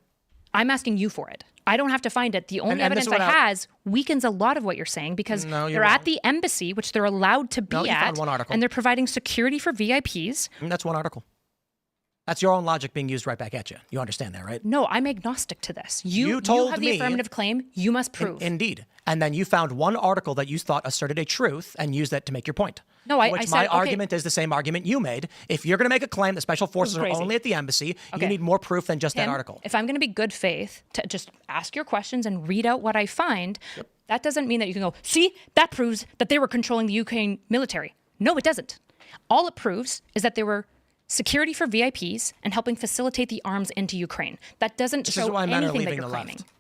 I'm asking you for it. I don't have to find it. The only And this evidence is what has weakens a lot of what you're saying because No, you're they're wrong. at the embassy, which they're allowed to be No, you at, found one article. and they're providing security for VIPs. And that's one article. That's your own logic being used right back at you. You understand that, right? No, I'm agnostic to this. You told have me- the affirmative claim. You must prove. Indeed. And then you found one article that you thought asserted a truth and used that to make your point. No, I Which said, my okay. argument is the same argument you made. If you're going to make a claim that special forces are crazy. only at the embassy, Okay. you need more proof than just that Tim, article. If I'm going to be good faith to just ask your questions and read out what I find, that doesn't mean that you can go, see, that proves that they were controlling the Ukraine military. No, it doesn't. All it proves is that they were security for VIPs and helping facilitate the arms into Ukraine. That doesn't This is show why men are anything that leaving you're the claiming. left.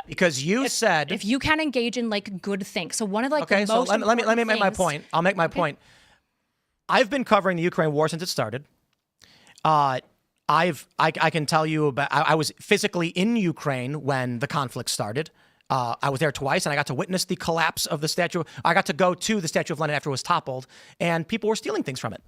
Because you said... If you can engage in like good things. So one of like Okay, the so most let me make my important point. I'll make my point. I've been covering the Ukraine war since it started. I can tell you about. I was physically in Ukraine when the conflict started. I was there twice, and I got to witness the collapse of the statue. I got to go to the Statue of Lenin after it was toppled, and people were stealing things from it.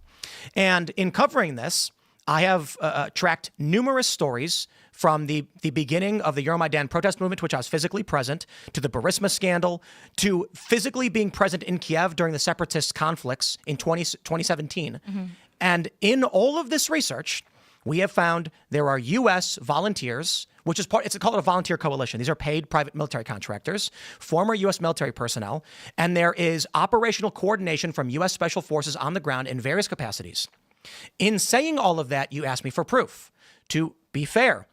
And in covering this, I have tracked numerous stories from the beginning of the Euromaidan protest movement, to which I was physically present, to the Barisma scandal, to physically being present in Kiev during the separatist conflicts in 2017. Mm-hmm. And in all of this research, we have found there are U.S. volunteers, which is it's called a volunteer coalition. These are paid private military contractors, former U.S. military personnel, and there is operational coordination from U.S. Special Forces on the ground in various capacities. In saying all of that, you asked me for proof. To be fair,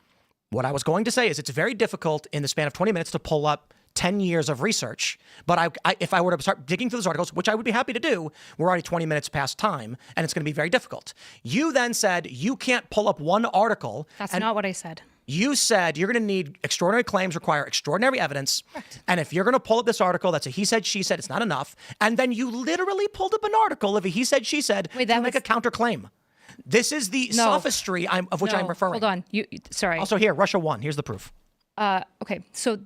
what I was going to say is it's very difficult in the span of 20 minutes to pull up 10 years of research. But if I were to start digging through those articles, which I would be happy to do, we're already 20 minutes past time, and it's going to be very difficult. You then said you can't pull up one article. That's not what I said. You said you're going to need extraordinary claims require extraordinary evidence. Correct. And if you're going to pull up this article that's a he said, she said, it's not enough. And then you literally pulled up an article of a he said, she said to make a counterclaim. This is the sophistry of which I'm referring. Hold on. Sorry. Also here, Russia won. Here's the proof. Okay. So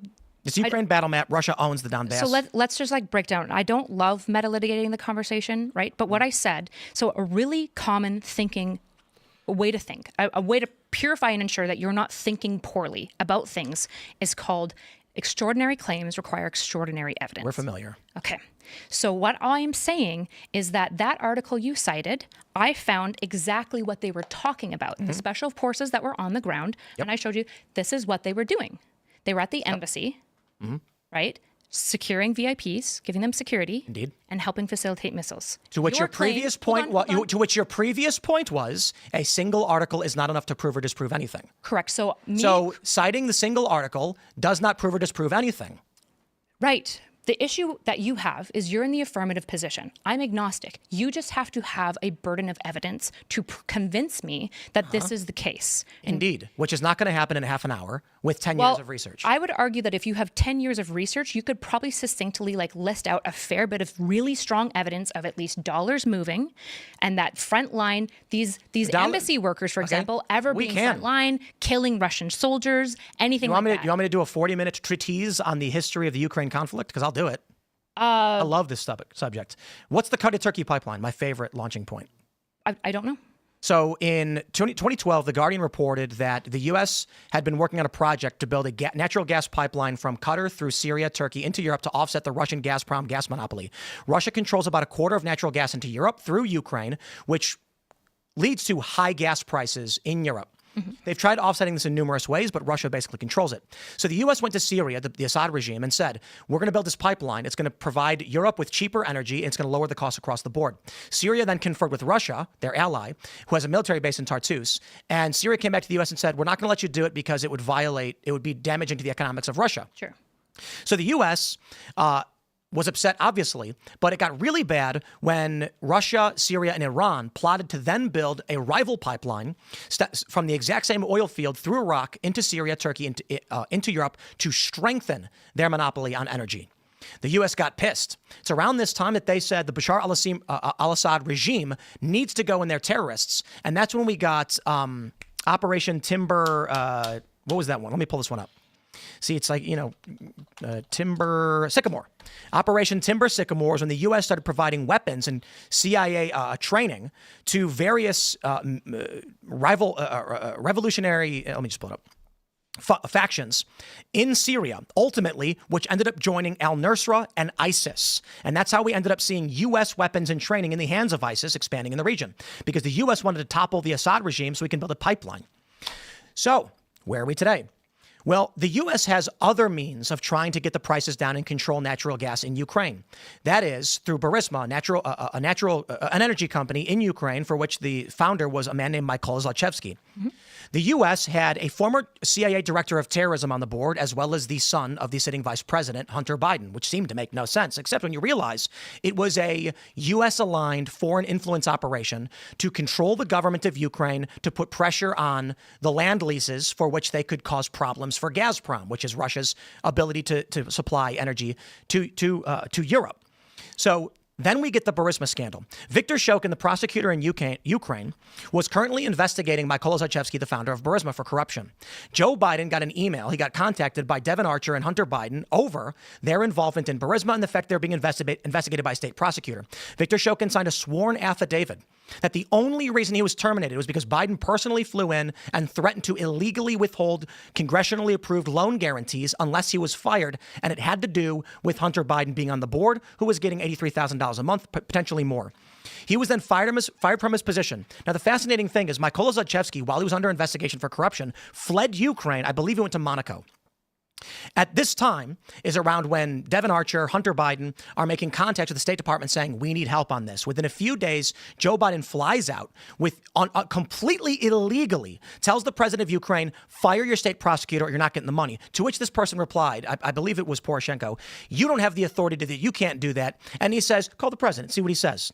It's Ukraine battle map. Russia owns the Donbass. So let's just like break down. I don't love meta litigating the conversation, right? But what I said, so a really common thinking way to think, a way to purify and ensure that you're not thinking poorly about things is called extraordinary claims require extraordinary evidence. We're familiar. Okay. So what I'm saying is that article you cited, I found exactly what they were talking about. The special forces that were on the ground. And I showed you this is what they were doing. They were at the embassy, right? securing VIPs, giving them security, Indeed. and helping facilitate missiles. To which your previous point hold on. to which your previous point was a single article is not enough to prove or disprove anything. Correct. So Citing the single article does not prove or disprove anything. Right. The issue that you have is you're in the affirmative position. I'm agnostic. You just have to have a burden of evidence to convince me that this is the case. Indeed, which is not going to happen in half an hour with 10 years of research. I would argue that if you have 10 years of research, you could probably succinctly list out a fair bit of really strong evidence of at least dollars moving, and that front line, these embassy workers, for example, being front line, killing Russian soldiers, anything like that. You want me to do a 40-minute treatise on the history of the Ukraine conflict? Because I'll do it. I love this subject. What's the Turkey pipeline? My favorite launching point. I don't know. So in 2012, The Guardian reported that the U.S. had been working on a project to build a natural gas pipeline from Qatar through Syria, Turkey, into Europe to offset the Russian Gazprom gas monopoly. Russia controls about a quarter of natural gas into Europe through Ukraine, which leads to high gas prices in Europe. They've tried offsetting this in numerous ways, but Russia basically controls it. So the U.S. went to Syria, the Assad regime, and said, we're going to build this pipeline. It's going to provide Europe with cheaper energy, and it's going to lower the cost across the board. Syria then conferred with Russia, their ally, who has a military base in Tartus. And Syria came back to the U.S. and said, we're not going to let you do it because it would be damaging to the economics of Russia. Sure. So the U.S. Was upset, obviously, but it got really bad when Russia, Syria, and Iran plotted to then build a rival pipeline from the exact same oil field through Iraq into Syria, Turkey, into Europe to strengthen their monopoly on energy. The U.S. got pissed. It's around this time that they said the Bashar al-Assad regime needs to go in their terrorists, and that's when we got Operation Timber. What was that one? Let me pull this one up. See, it's like, Timber Sycamore. Operation Timber Sycamore is when the U.S. started providing weapons and CIA training to various revolutionary, let me just pull it up, factions in Syria, ultimately, which ended up joining al-Nusra and ISIS. And that's how we ended up seeing U.S. weapons and training in the hands of ISIS expanding in the region, because the U.S. wanted to topple the Assad regime so we can build a pipeline. So where are we today? Well, the U.S. has other means of trying to get the prices down and control natural gas in Ukraine. That is through Barisma, an energy company in Ukraine for which the founder was a man named Mykola Zlochevsky. The U.S. had a former CIA director of terrorism on the board, as well as the son of the sitting vice president, Hunter Biden, which seemed to make no sense, except when you realize it was a U.S.-aligned foreign influence operation to control the government of Ukraine, to put pressure on the land leases for which they could cause problems for Gazprom, which is Russia's ability to supply energy to Europe. So then we get the Barisma scandal. Viktor Shokin, the prosecutor in Ukraine, was currently investigating Mykola Zlochevsky, the founder of Barisma, for corruption. Joe Biden got an email. He got contacted by Devon Archer and Hunter Biden over their involvement in Barisma and the fact they're being investigated by a state prosecutor. Viktor Shokin signed a sworn affidavit that the only reason he was terminated was because Biden personally flew in and threatened to illegally withhold congressionally approved loan guarantees unless he was fired. And it had to do with Hunter Biden being on the board, who was getting $83,000 a month, potentially more. He was then fired from his position. Now, the fascinating thing is Mykola Zlochevsky, while he was under investigation for corruption, fled Ukraine. I believe he went to Monaco. At this time is around when Devon Archer, Hunter Biden are making contact with the State Department saying, we need help on this. Within a few days, Joe Biden flies out completely illegally, tells the president of Ukraine, fire your state prosecutor or you're not getting the money. To which this person replied, I believe it was Poroshenko, you don't have the authority to do that. You can't do that. And he says, call the president, see what he says.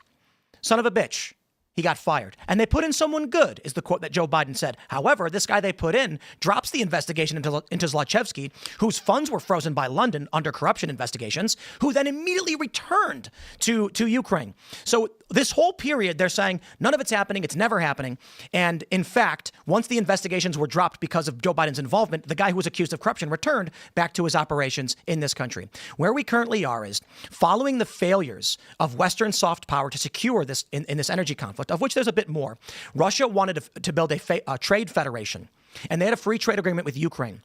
Son of a bitch. He got fired. And they put in someone good, is the quote that Joe Biden said. However, this guy they put in drops the investigation into Zlochevsky, whose funds were frozen by London under corruption investigations, who then immediately returned to Ukraine. So this whole period, they're saying none of it's happening. It's never happening. And in fact, once the investigations were dropped because of Joe Biden's involvement, the guy who was accused of corruption returned back to his operations in this country. Where we currently are is following the failures of Western soft power to secure this in this energy conflict, of which there's a bit more. Russia wanted to build a trade federation, and they had a free trade agreement with Ukraine.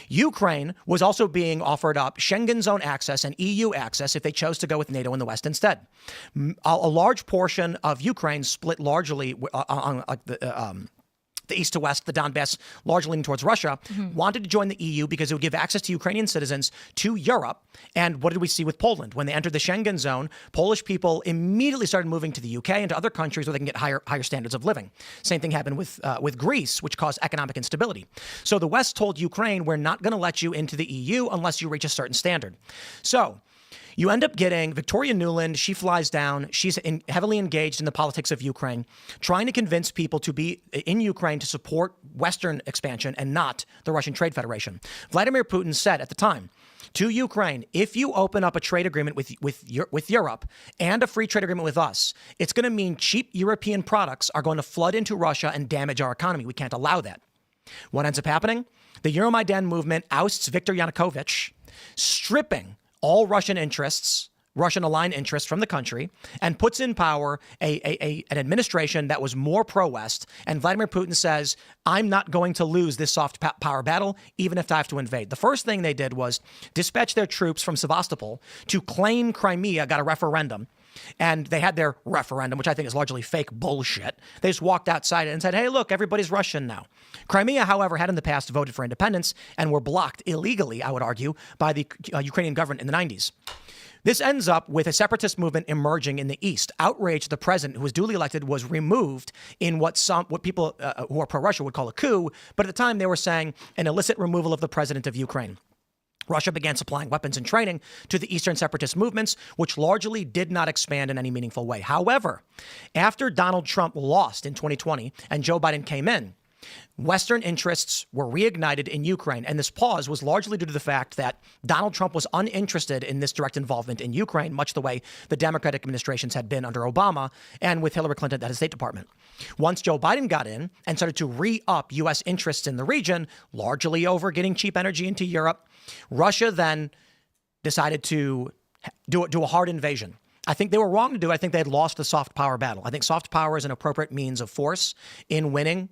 Ukraine was also being offered up Schengen zone access and EU access if they chose to go with NATO in the West instead. A large portion of Ukraine split largely on the east to west, the Donbass, largely leaning towards Russia, wanted to join the EU because it would give access to Ukrainian citizens to Europe. And what did we see with Poland? When they entered the Schengen zone, Polish people immediately started moving to the UK and to other countries where they can get higher standards of living. Same thing happened with Greece, which caused economic instability. So the West told Ukraine, we're not going to let you into the EU unless you reach a certain standard. So you end up getting Victoria Nuland. She flies down. She's heavily engaged in the politics of Ukraine, trying to convince people to be in Ukraine to support Western expansion and not the Russian Trade Federation. Vladimir Putin said at the time to Ukraine, if you open up a trade agreement with Europe and a free trade agreement with us, it's going to mean cheap European products are going to flood into Russia and damage our economy. We can't allow that. What ends up happening? The Euromaidan movement ousts Viktor Yanukovych, stripping all Russian interests, Russian-aligned interests from the country, and puts in power an administration that was more pro-West. And Vladimir Putin says, I'm not going to lose this soft power battle, even if I have to invade. The first thing they did was dispatch their troops from Sevastopol to claim Crimea got a referendum. And they had their referendum, which I think is largely fake bullshit. They just walked outside and said, hey, look, everybody's Russian now. Crimea, however, had in the past voted for independence and were blocked illegally, I would argue, by the Ukrainian government in the 90s. This ends up with a separatist movement emerging in the East. Outrage, the president, who was duly elected, was removed in what people who are pro-Russia would call a coup. But at the time, they were saying an illicit removal of the president of Ukraine. Russia began supplying weapons and training to the Eastern separatist movements, which largely did not expand in any meaningful way. However, after Donald Trump lost in 2020 and Joe Biden came in, Western interests were reignited in Ukraine. And this pause was largely due to the fact that Donald Trump was uninterested in this direct involvement in Ukraine, much the way the Democratic administrations had been under Obama and with Hillary Clinton at the State Department. Once Joe Biden got in and started to re-up U.S. interests in the region, largely over getting cheap energy into Europe, Russia then decided to do a hard invasion. I think they were wrong to do it. I think they had lost the soft power battle. I think soft power is an appropriate means of force in winning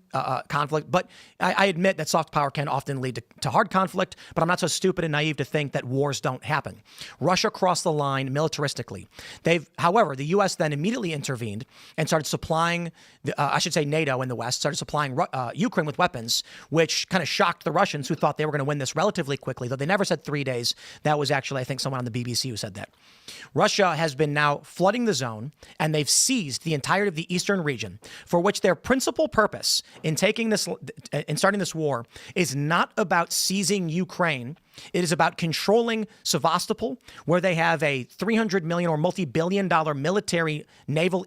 conflict. But I admit that soft power can often lead to hard conflict, but I'm not so stupid and naive to think that wars don't happen. Russia crossed the line militaristically. However, the U.S. then immediately intervened and started supplying, NATO in the West, started supplying Ukraine with weapons, which kind of shocked the Russians who thought they were going to win this relatively quickly, though they never said 3 days. That was actually, I think, someone on the BBC who said that. Russia has been now flooding the zone, and they've seized the entirety of the eastern region, for which their principal purpose in starting this war is not about seizing Ukraine. It is about controlling Sevastopol, where they have a $300 million or multi-billion-dollar military naval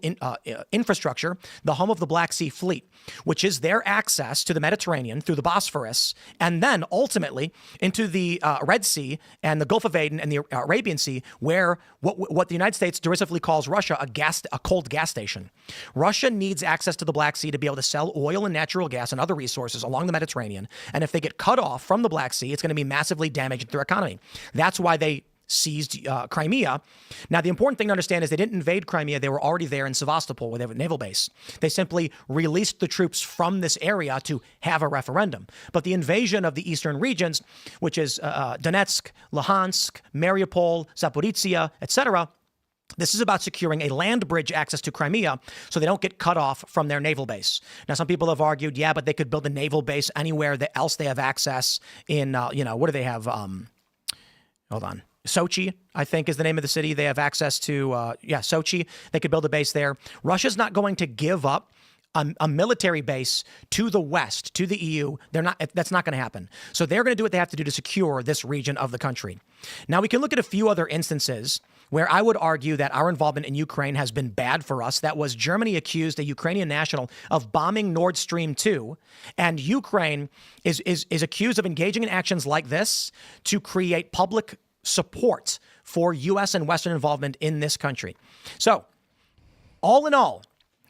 infrastructure, the home of the Black Sea Fleet, which is their access to the Mediterranean through the Bosphorus, and then ultimately into the Red Sea and the Gulf of Aden and the Arabian Sea, where what the United States derisively calls Russia a cold gas station. Russia needs access to the Black Sea to be able to sell oil and natural gas and other resources along the Mediterranean. And if they get cut off from the Black Sea, it's going to be massively damaging to their economy. That's why they seized Crimea. Now, the important thing to understand is they didn't invade Crimea. They were already there in Sevastopol, where they have a naval base. They simply released the troops from this area to have a referendum. But the invasion of the eastern regions, which is Donetsk, Luhansk, Mariupol, Zaporizhia, etc., this is about securing a land bridge access to Crimea so they don't get cut off from their naval base. Now, some people have argued, yeah, but they could build a naval base anywhere else they have access in, what do they have? Hold on. Sochi, I think, is the name of the city. They have access to, Sochi. They could build a base there. Russia's not going to give up a military base to the West, to the EU. That's not going to happen. So they're going to do what they have to do to secure this region of the country. Now, we can look at a few other instances where I would argue that our involvement in Ukraine has been bad for us. That was Germany accused a Ukrainian national of bombing Nord Stream 2, and Ukraine is accused of engaging in actions like this to create public support for U.S. and Western involvement in this country. So, all in all,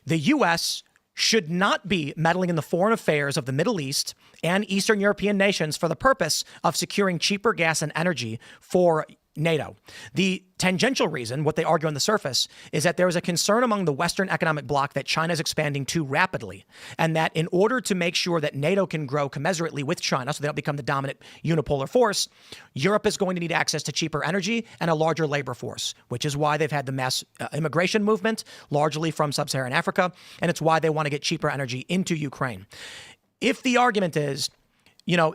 the U.S. should not be meddling in the foreign affairs of the Middle East and Eastern European nations for the purpose of securing cheaper gas and energy for NATO. The tangential reason, what they argue on the surface, is that there is a concern among the Western economic bloc that China is expanding too rapidly, and that in order to make sure that NATO can grow commensurately with China so they don't become the dominant unipolar force, Europe is going to need access to cheaper energy and a larger labor force, which is why they've had the mass immigration movement, largely from sub-Saharan Africa, and it's why they want to get cheaper energy into Ukraine. if the argument is,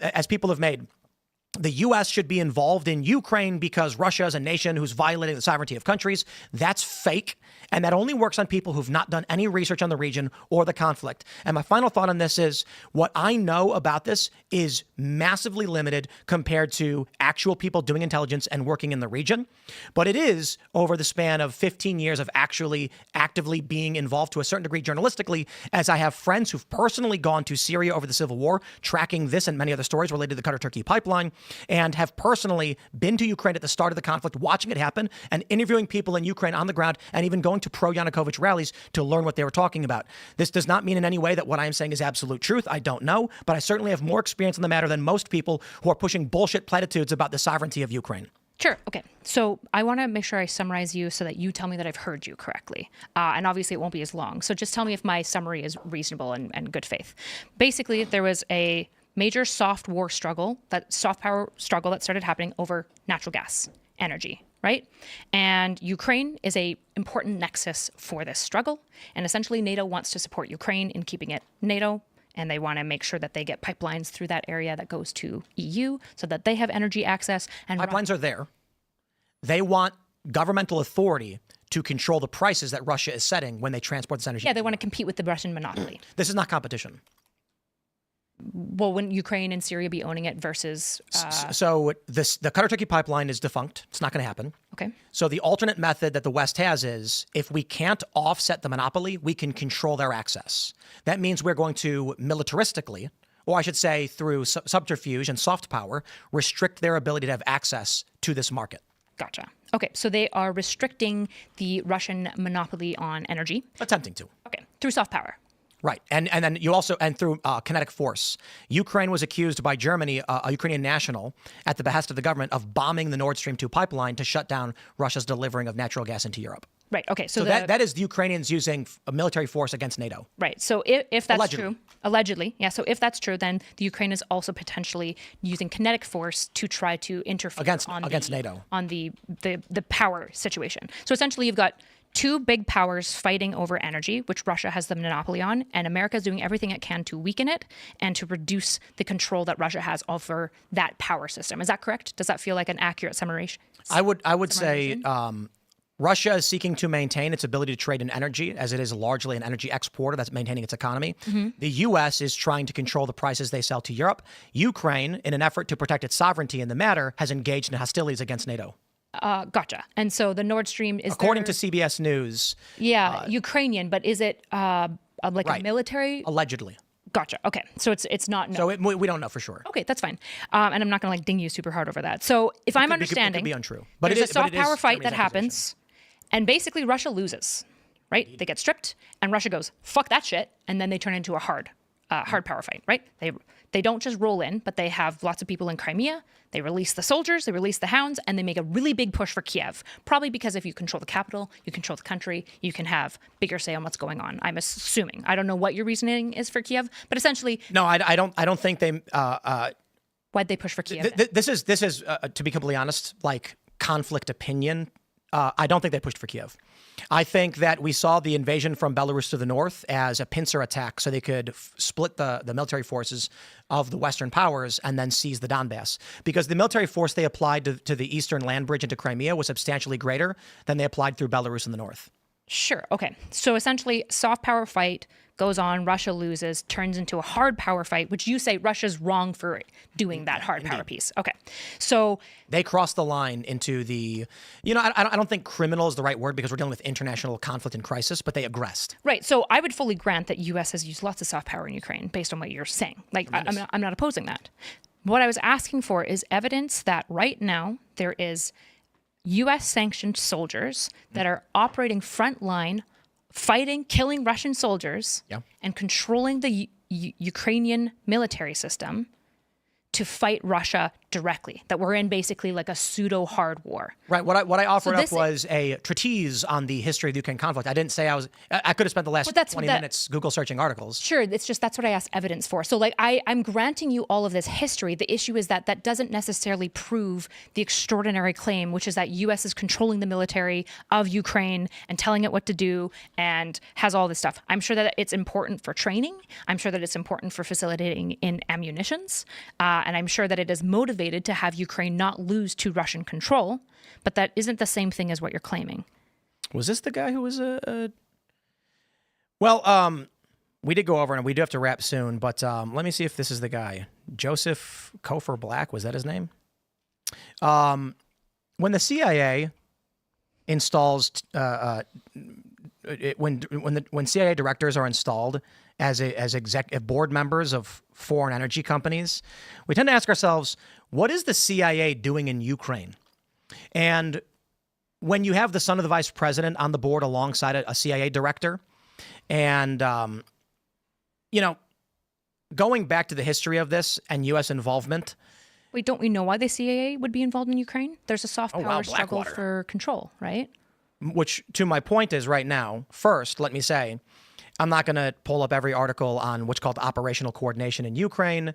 as people have made, the U.S. should be involved in Ukraine because Russia is a nation who's violating the sovereignty of countries. That's fake. And that only works on people who've not done any research on the region or the conflict. And my final thought on this is what I know about this is massively limited compared to actual people doing intelligence and working in the region. But it is over the span of 15 years of actually actively being involved to a certain degree journalistically, as I have friends who've personally gone to Syria over the civil war, tracking this and many other stories related to the Qatar-Turkey pipeline, and have personally been to Ukraine at the start of the conflict, watching it happen and interviewing people in Ukraine on the ground and even going to pro-Yanukovych rallies to learn what they were talking about. This does not mean in any way that what I am saying is absolute truth. I don't know, but I certainly have more experience on the matter than most people who are pushing bullshit platitudes about the sovereignty of Ukraine. Sure. Okay. So I want to make sure I summarize you so that you tell me that I've heard you correctly. And obviously it won't be as long. So just tell me if my summary is reasonable and good faith. Basically, there was a major soft power struggle that started happening over natural gas energy, right? And Ukraine is a important nexus for this struggle. And essentially NATO wants to support Ukraine in keeping it NATO. And they want to make sure that they get pipelines through that area that goes to EU so that they have energy access. And pipelines are there. They want governmental authority to control the prices that Russia is setting when they transport this energy. Yeah, they want to compete with the Russian monopoly. This is not competition. Well, wouldn't Ukraine and Syria be owning it versus... So the Qatar-Turkey pipeline is defunct. It's not going to happen. Okay. So the alternate method that the West has is if we can't offset the monopoly, we can control their access. That means we're going to militaristically, or I should say through subterfuge and soft power, restrict their ability to have access to this market. Gotcha. Okay, so they are restricting the Russian monopoly on energy. Attempting to. Okay, through soft power. Right. And then you also, and through kinetic force. Ukraine was accused by Germany, a Ukrainian national, at the behest of the government, of bombing the Nord Stream 2 pipeline to shut down Russia's delivering of natural gas into Europe. Right. Okay. So that is the Ukrainians using a military force against NATO. Right. So if that's Allegedly. true, yeah. So if that's true, then the Ukraine is also potentially using kinetic force to try to interfere against NATO on the power situation. So essentially, you've got two big powers fighting over energy, which Russia has the monopoly on, and America is doing everything it can to weaken it and to reduce the control that Russia has over that power system. Is that correct? Does that feel like an accurate summation? I would say Russia is seeking to maintain its ability to trade in energy, as it is largely an energy exporter that's maintaining its economy. Mm-hmm. The U.S. is trying to control the prices they sell to Europe. Ukraine, in an effort to protect its sovereignty in the matter, has engaged in hostilities against NATO. Gotcha. And so the Nord Stream is according to CBS News. Yeah, Ukrainian, but is it like right. a military? Allegedly. Gotcha. Okay, so it's not. No. So we don't know for sure. Okay, that's fine. And I'm not going to ding you super hard over that. So if I'm understanding, it could be untrue. But there's a soft power fight that happens, and basically Russia loses. Right? They get stripped, and Russia goes, "Fuck that shit," and then they turn into a hard power fight. Right? They don't just roll in, but they have lots of people in Crimea. They release the soldiers, they release the hounds, and they make a really big push for Kiev. Probably because if you control the capital, you control the country, you can have bigger say on what's going on. I'm assuming. I don't know what your reasoning is for Kiev, but essentially. No, I don't think they. Why'd they push for Kiev? This is to be completely honest, like conflict opinion. I don't think they pushed for Kiev. I think that we saw the invasion from Belarus to the north as a pincer attack so they could split the military forces of the Western powers and then seize the Donbass. Because the military force they applied to the eastern land bridge into Crimea was substantially greater than they applied through Belarus in the north. Sure. Okay. So essentially, soft power fight goes on, Russia loses, turns into a hard power fight, which you say Russia's wrong for doing that hard power piece. Okay. So they crossed the line into the, I don't think criminal is the right word because we're dealing with international conflict and crisis, but they aggressed. Right. So I would fully grant that U.S. has used lots of soft power in Ukraine based on what you're saying. Like, I'm not opposing that. What I was asking for is evidence that right now there is U.S. sanctioned soldiers that are operating frontline, fighting, killing Russian soldiers, and controlling the Ukrainian military system to fight Russia directly, that we're in basically like a pseudo hard war. Right. What I offered up this- was a treatise on the history of the Ukraine conflict. I didn't say I could have spent the last 20 minutes Google searching articles. Sure, it's just that's what I asked evidence for. So like I'm granting you all of this history. The issue is that doesn't necessarily prove the extraordinary claim, which is that U.S. is controlling the military of Ukraine and telling it what to do and has all this stuff. I'm sure that it's important for training. I'm sure that it's important for facilitating in ammunitions. And I'm sure that it is motivated to have Ukraine not lose to Russian control. But that isn't the same thing as what you're claiming. Was this the guy who was Well, we did go over, and we do have to wrap soon, but let me see if this is the guy. Joseph Kofer Black, was that his name? When the CIA installs, when CIA directors are installed as board members of foreign energy companies, we tend to ask ourselves, what is the CIA doing in Ukraine? And when you have the son of the vice president on the board alongside a CIA director, and, going back to the history of this and U.S. involvement. Wait, don't we know why the CIA would be involved in Ukraine? There's a soft power struggle for control, right? Which, to my point is right now, first, let me say, I'm not going to pull up every article on what's called operational coordination in Ukraine.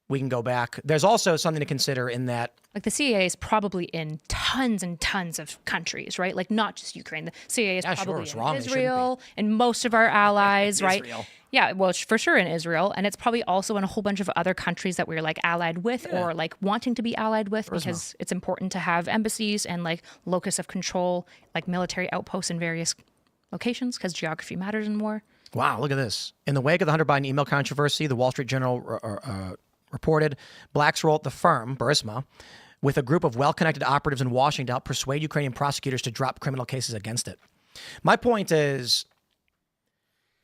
We can go back. There's also something to consider in that. Like the CIA is probably in tons and tons of countries, right? Like not just Ukraine. The CIA is probably in Israel and most of our allies, right? Israel. Yeah, well, for sure in Israel. And it's probably also in a whole bunch of other countries that we're like allied with or like wanting to be allied with because it's important to have embassies and like locus of control, like military outposts in various locations because geography matters in war. Wow, look at this. In the wake of the Hunter Biden email controversy, the Wall Street Journal reported blacks role at the firm, Barisma, with a group of well-connected operatives in Washington to help persuade Ukrainian prosecutors to drop criminal cases against it. My point is,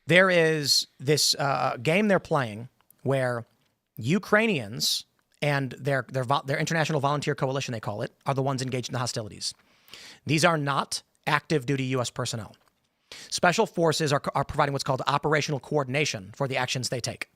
there is this game they're playing where Ukrainians and their international volunteer coalition, they call it, are the ones engaged in the hostilities. These are not active duty U.S. personnel. Special forces are providing what's called operational coordination for the actions they take.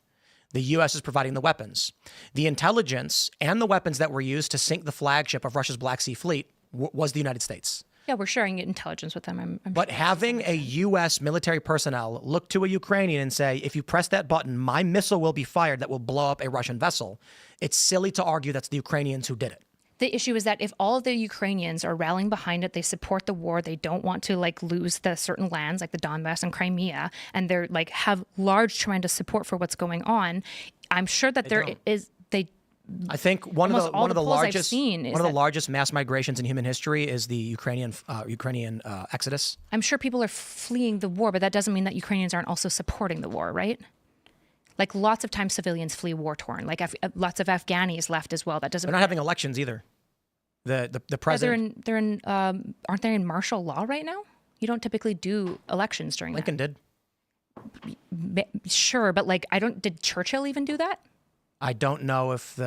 The U.S. is providing the weapons. The intelligence and the weapons that were used to sink the flagship of Russia's Black Sea Fleet was the United States. Yeah, we're sharing intelligence with them. But having a U.S. military personnel look to a Ukrainian and say, if you press that button, my missile will be fired that will blow up a Russian vessel, it's silly to argue that's the Ukrainians who did it. The issue is that if all of the Ukrainians are rallying behind it, they support the war, they don't want to like lose the certain lands like the Donbass and Crimea, and they're like have large tremendous support for what's going on, I'm sure that I think one of the largest mass migrations in human history is the Ukrainian exodus. I'm sure people are fleeing the war, but that doesn't mean that Ukrainians aren't also supporting the war, right? Like lots of times civilians flee war torn. Like lots of Afghanis left as well. That doesn't. They're not having elections either. The president. Aren't they in martial law right now? You don't typically do elections during Lincoln did. Sure, but like did Churchill even do that? I don't know if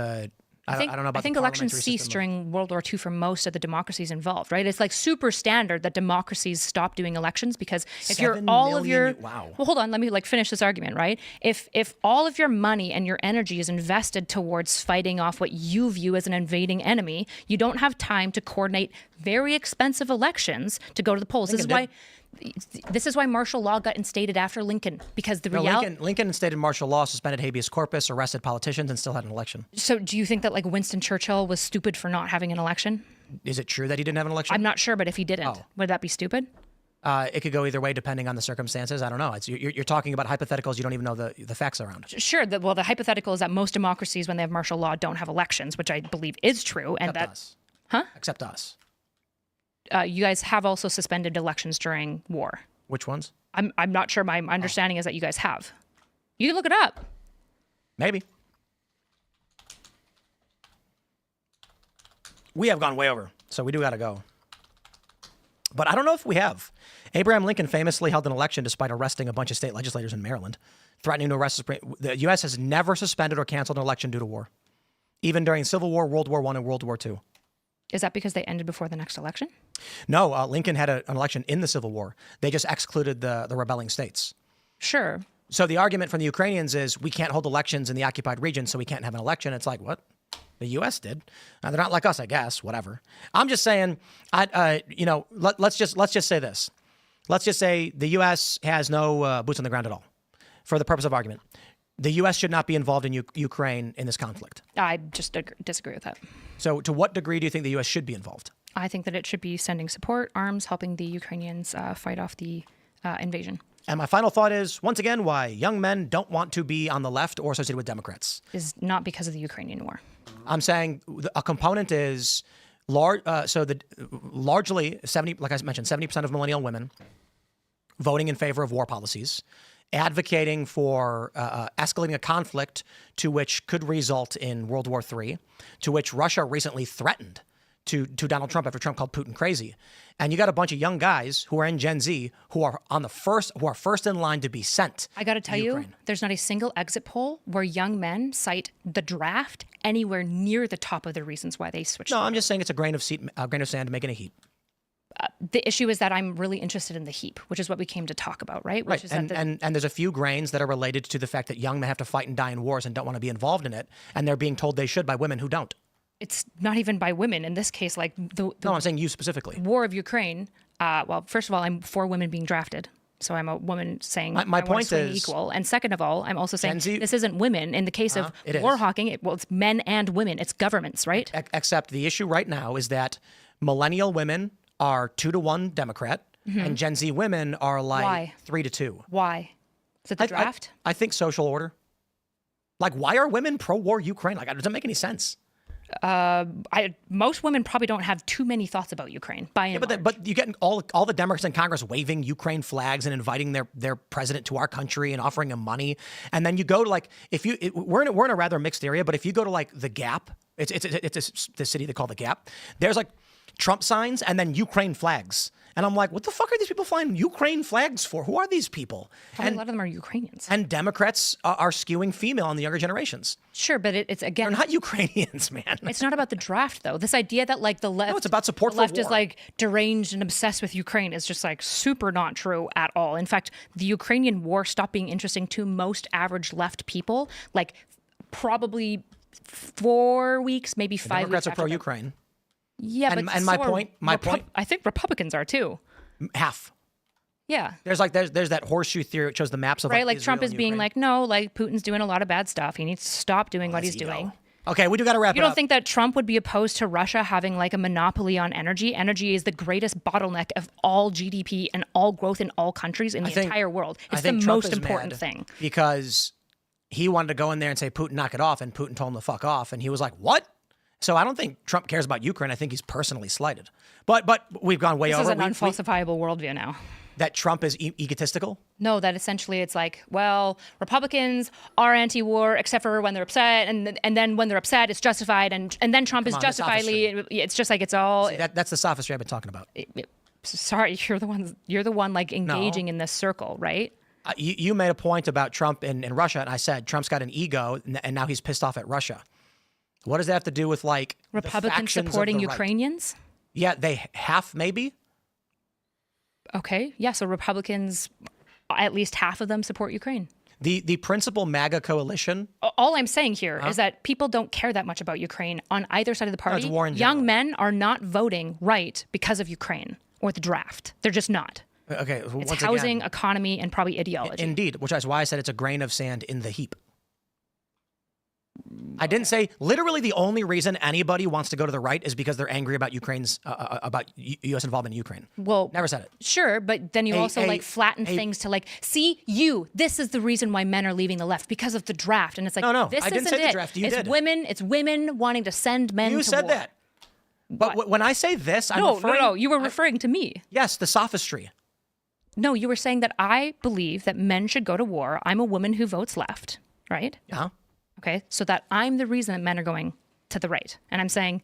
I don't know about I think elections ceased during World War II for most of the democracies involved, right? It's like super standard that democracies stop doing elections because if you're all of your well, hold on, let me like finish this argument, right? If all of your money and your energy is invested towards fighting off what you view as an invading enemy, you don't have time to coordinate very expensive elections to go to the polls. This is why martial law got instated after Lincoln, because Lincoln instated martial law, suspended habeas corpus, arrested politicians, and still had an election. So do you think that like Winston Churchill was stupid for not having an election? Is it true that he didn't have an election? I'm not sure, but if he didn't, would that be stupid? It could go either way depending on the circumstances. I don't know. You're talking about hypotheticals you don't even know the facts around. Sure. The hypothetical is that most democracies, when they have martial law, don't have elections, which I believe is true. And Except us. Huh? Except us. You guys have also suspended elections during war. Which ones? I'm not sure. My understanding is that you guys have. You can look it up. Maybe. We have gone way over, so we do got to go. But I don't know if we have. Abraham Lincoln famously held an election despite arresting a bunch of state legislators in Maryland, threatening to arrest the U.S. has never suspended or canceled an election due to war, even during Civil War, World War I, and World War II. Is that because they ended before the next election? No, Lincoln had an election in the Civil War. They just excluded the rebelling states. Sure. So the argument from the Ukrainians is we can't hold elections in the occupied region, so we can't have an election. It's like, what? The U.S. did. They're not like us, I guess. Whatever. I'm just saying. Let's just say this. Let's just say the U.S. has no boots on the ground at all, for the purpose of argument. The U.S. should not be involved in Ukraine in this conflict. I just disagree with that. So, to what degree do you think the U.S. should be involved? I think that it should be sending support, arms, helping the Ukrainians fight off the invasion. And my final thought is, once again, why young men don't want to be on the left or associated with Democrats. Is not because of the Ukrainian war. I'm saying a component is largely 70, like I mentioned, 70% of millennial women voting in favor of war policies, advocating for escalating a conflict to which could result in World War III, to which Russia recently threatened to Donald Trump after Trump called Putin crazy. And you got a bunch of young guys who are in Gen Z who are first in line to be sent. I got to tell you, Ukraine. there's not a single exit poll where young men cite the draft anywhere near the top of the reasons why they switched. No, I'm just saying it's a grain of sand making a heap. The issue is that I'm really interested in the heap, which is what we came to talk about, right? Which Right, is and there's a few grains that are related to the fact that young men have to fight and die in wars and don't want to be involved in it, and they're being told they should by women who don't. it's not even by women in this case. Like the No, I'm saying you specifically. war of Ukraine. Well, first of all, I'm for women being drafted. So I'm a woman saying My point is equal. And second of all, I'm also saying Gen Z- this isn't women. In the case of it is. Warhawking, it's men and women. It's governments, right? Except the issue right now is that millennial women are 2-1 Democrat, and Gen Z women are like Why? 3-2. Why? Is it the draft? I think social order. Like, why are women pro-war Ukraine? Like, it doesn't make any sense. Most women probably don't have too many thoughts about Ukraine. By and large. But you get all the Democrats in Congress waving Ukraine flags and inviting their president to our country and offering him money, and then you go to like we're in a rather mixed area, but if you go to like the Gap, it's the city they call the Gap. There's like Trump signs and then Ukraine flags, and I'm like, what the fuck are these people flying Ukraine flags for? Who are these people? Probably a lot of them are Ukrainians. And Democrats are skewing female on the younger generations. Sure, but it's again. They're not Ukrainians, man. It's not about the draft, though. This idea that like the left, No, it's about support the for left is war. like deranged and obsessed with Ukraine is just like super not true at all. In fact, the Ukrainian war stopped being interesting to most average left people, like probably 4 weeks, maybe 5 weeks. Democrats are after that. pro-Ukraine. Yeah, And- but and my point- I think Republicans are too. Half. Yeah. There's that horseshoe theory. It shows the maps of Right, like Israel Trump and is being Ukraine. like, no, like Putin's doing a lot of bad stuff. He needs to stop doing what he's Ego. doing. Okay, we do got to wrap You it don't up. think that Trump would be opposed to Russia having like a monopoly on energy? Energy is the greatest bottleneck of all GDP and all growth in all countries in the think- entire world. I It's the think Trump most is important mad thing. because he wanted to go in there and say, Putin, knock it off, and Putin told him to fuck off, and he was like, what? So I don't think Trump cares about Ukraine. I think he's personally slighted. But we've gone way This over. is an unfalsifiable worldview now. That Trump is egotistical. No, that essentially it's like, well, Republicans are anti-war except for when they're upset, and then when they're upset, it's justified, and then Trump is on, that's justifiably. It's just like it's all. That's the sophistry I've been talking about. Sorry, you're the one like engaging in this circle, right? You made a point about Trump in Russia, and I said Trump's got an ego, and now he's pissed off at Russia. What does that have to do with like the Republicans factions of supporting the right? Ukrainians? Yeah, they half maybe. Okay, yeah. So Republicans, at least half of them support Ukraine. The principal MAGA coalition. All I'm saying here is that people don't care that much about Ukraine on either side of the party. it's war in Young general. men are not voting right because of Ukraine or the draft. They're just not. Okay, It's once housing, again, economy, and probably ideology. indeed, which is why I said it's a grain of sand in the heap. I didn't say literally the only reason anybody wants to go to the right is because they're angry about Ukraine's about U.S. involvement in Ukraine. Well, Never said it. sure, but then you also like flatten things to like, see, this is the reason why men are leaving the left because of the draft, and it's like, No, this I didn't isn't say the it. draft. You it's did. It's women wanting to send men. You to said war. that. But when I say this, I'm No, referring. no, you were referring to me. Yes, the sophistry. No, you were saying that I believe that men should go to war. I'm a woman who votes left, right? Yeah. Okay, so that I'm the reason that men are going to the right. And I'm saying,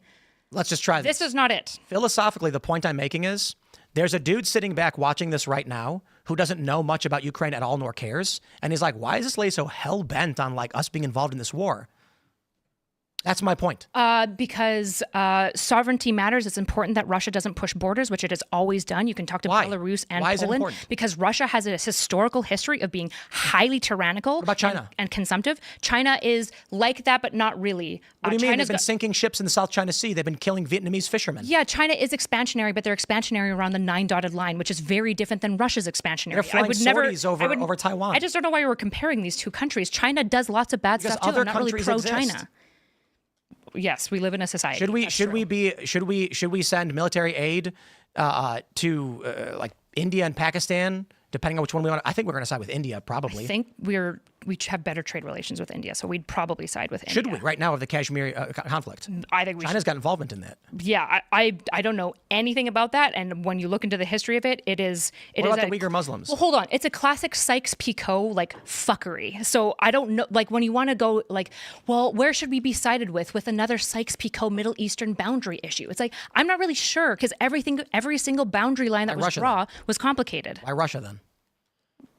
Let's just try this. this is not it. Philosophically, the point I'm making is there's a dude sitting back watching this right now who doesn't know much about Ukraine at all nor cares. And he's like, why is this lady so hell bent on like us being involved in this war? That's my point. Because sovereignty matters. It's important that Russia doesn't push borders, which it has always done. You can talk to Why? Belarus and Why is it Poland. important? Because Russia has a historical history of being highly tyrannical. What about China? And consumptive. China is like that, but not really. What do you mean? China's They've been sinking ships in the South China Sea. They've been killing Vietnamese fishermen. Yeah, China is expansionary, but they're expansionary around the 9 dotted line, which is very different than Russia's expansionary. They're flying sorties over Taiwan. I just don't know why we're comparing these two countries. China does lots of bad Because stuff too. other I'm not really countries pro-China. exist. Yes, we live in a society. Should we send military aid to like India and Pakistan, depending on which one we want? I think we're going to side with India, probably. I think we have better trade relations with India, so we'd probably side with India. Should we right now of the Kashmir conflict? I think we China's should. got involvement in that. Yeah, I don't know anything about that, and when you look into the history of it, it is. What about the Uyghur Muslims? Well, hold on. It's a classic Sykes-Picot like fuckery. So I don't know. Like when you want to go like, well, where should we be sided with another Sykes-Picot Middle Eastern boundary issue? It's like I'm not really sure because every single boundary line that was Russia, drawn was complicated. Why Russia then?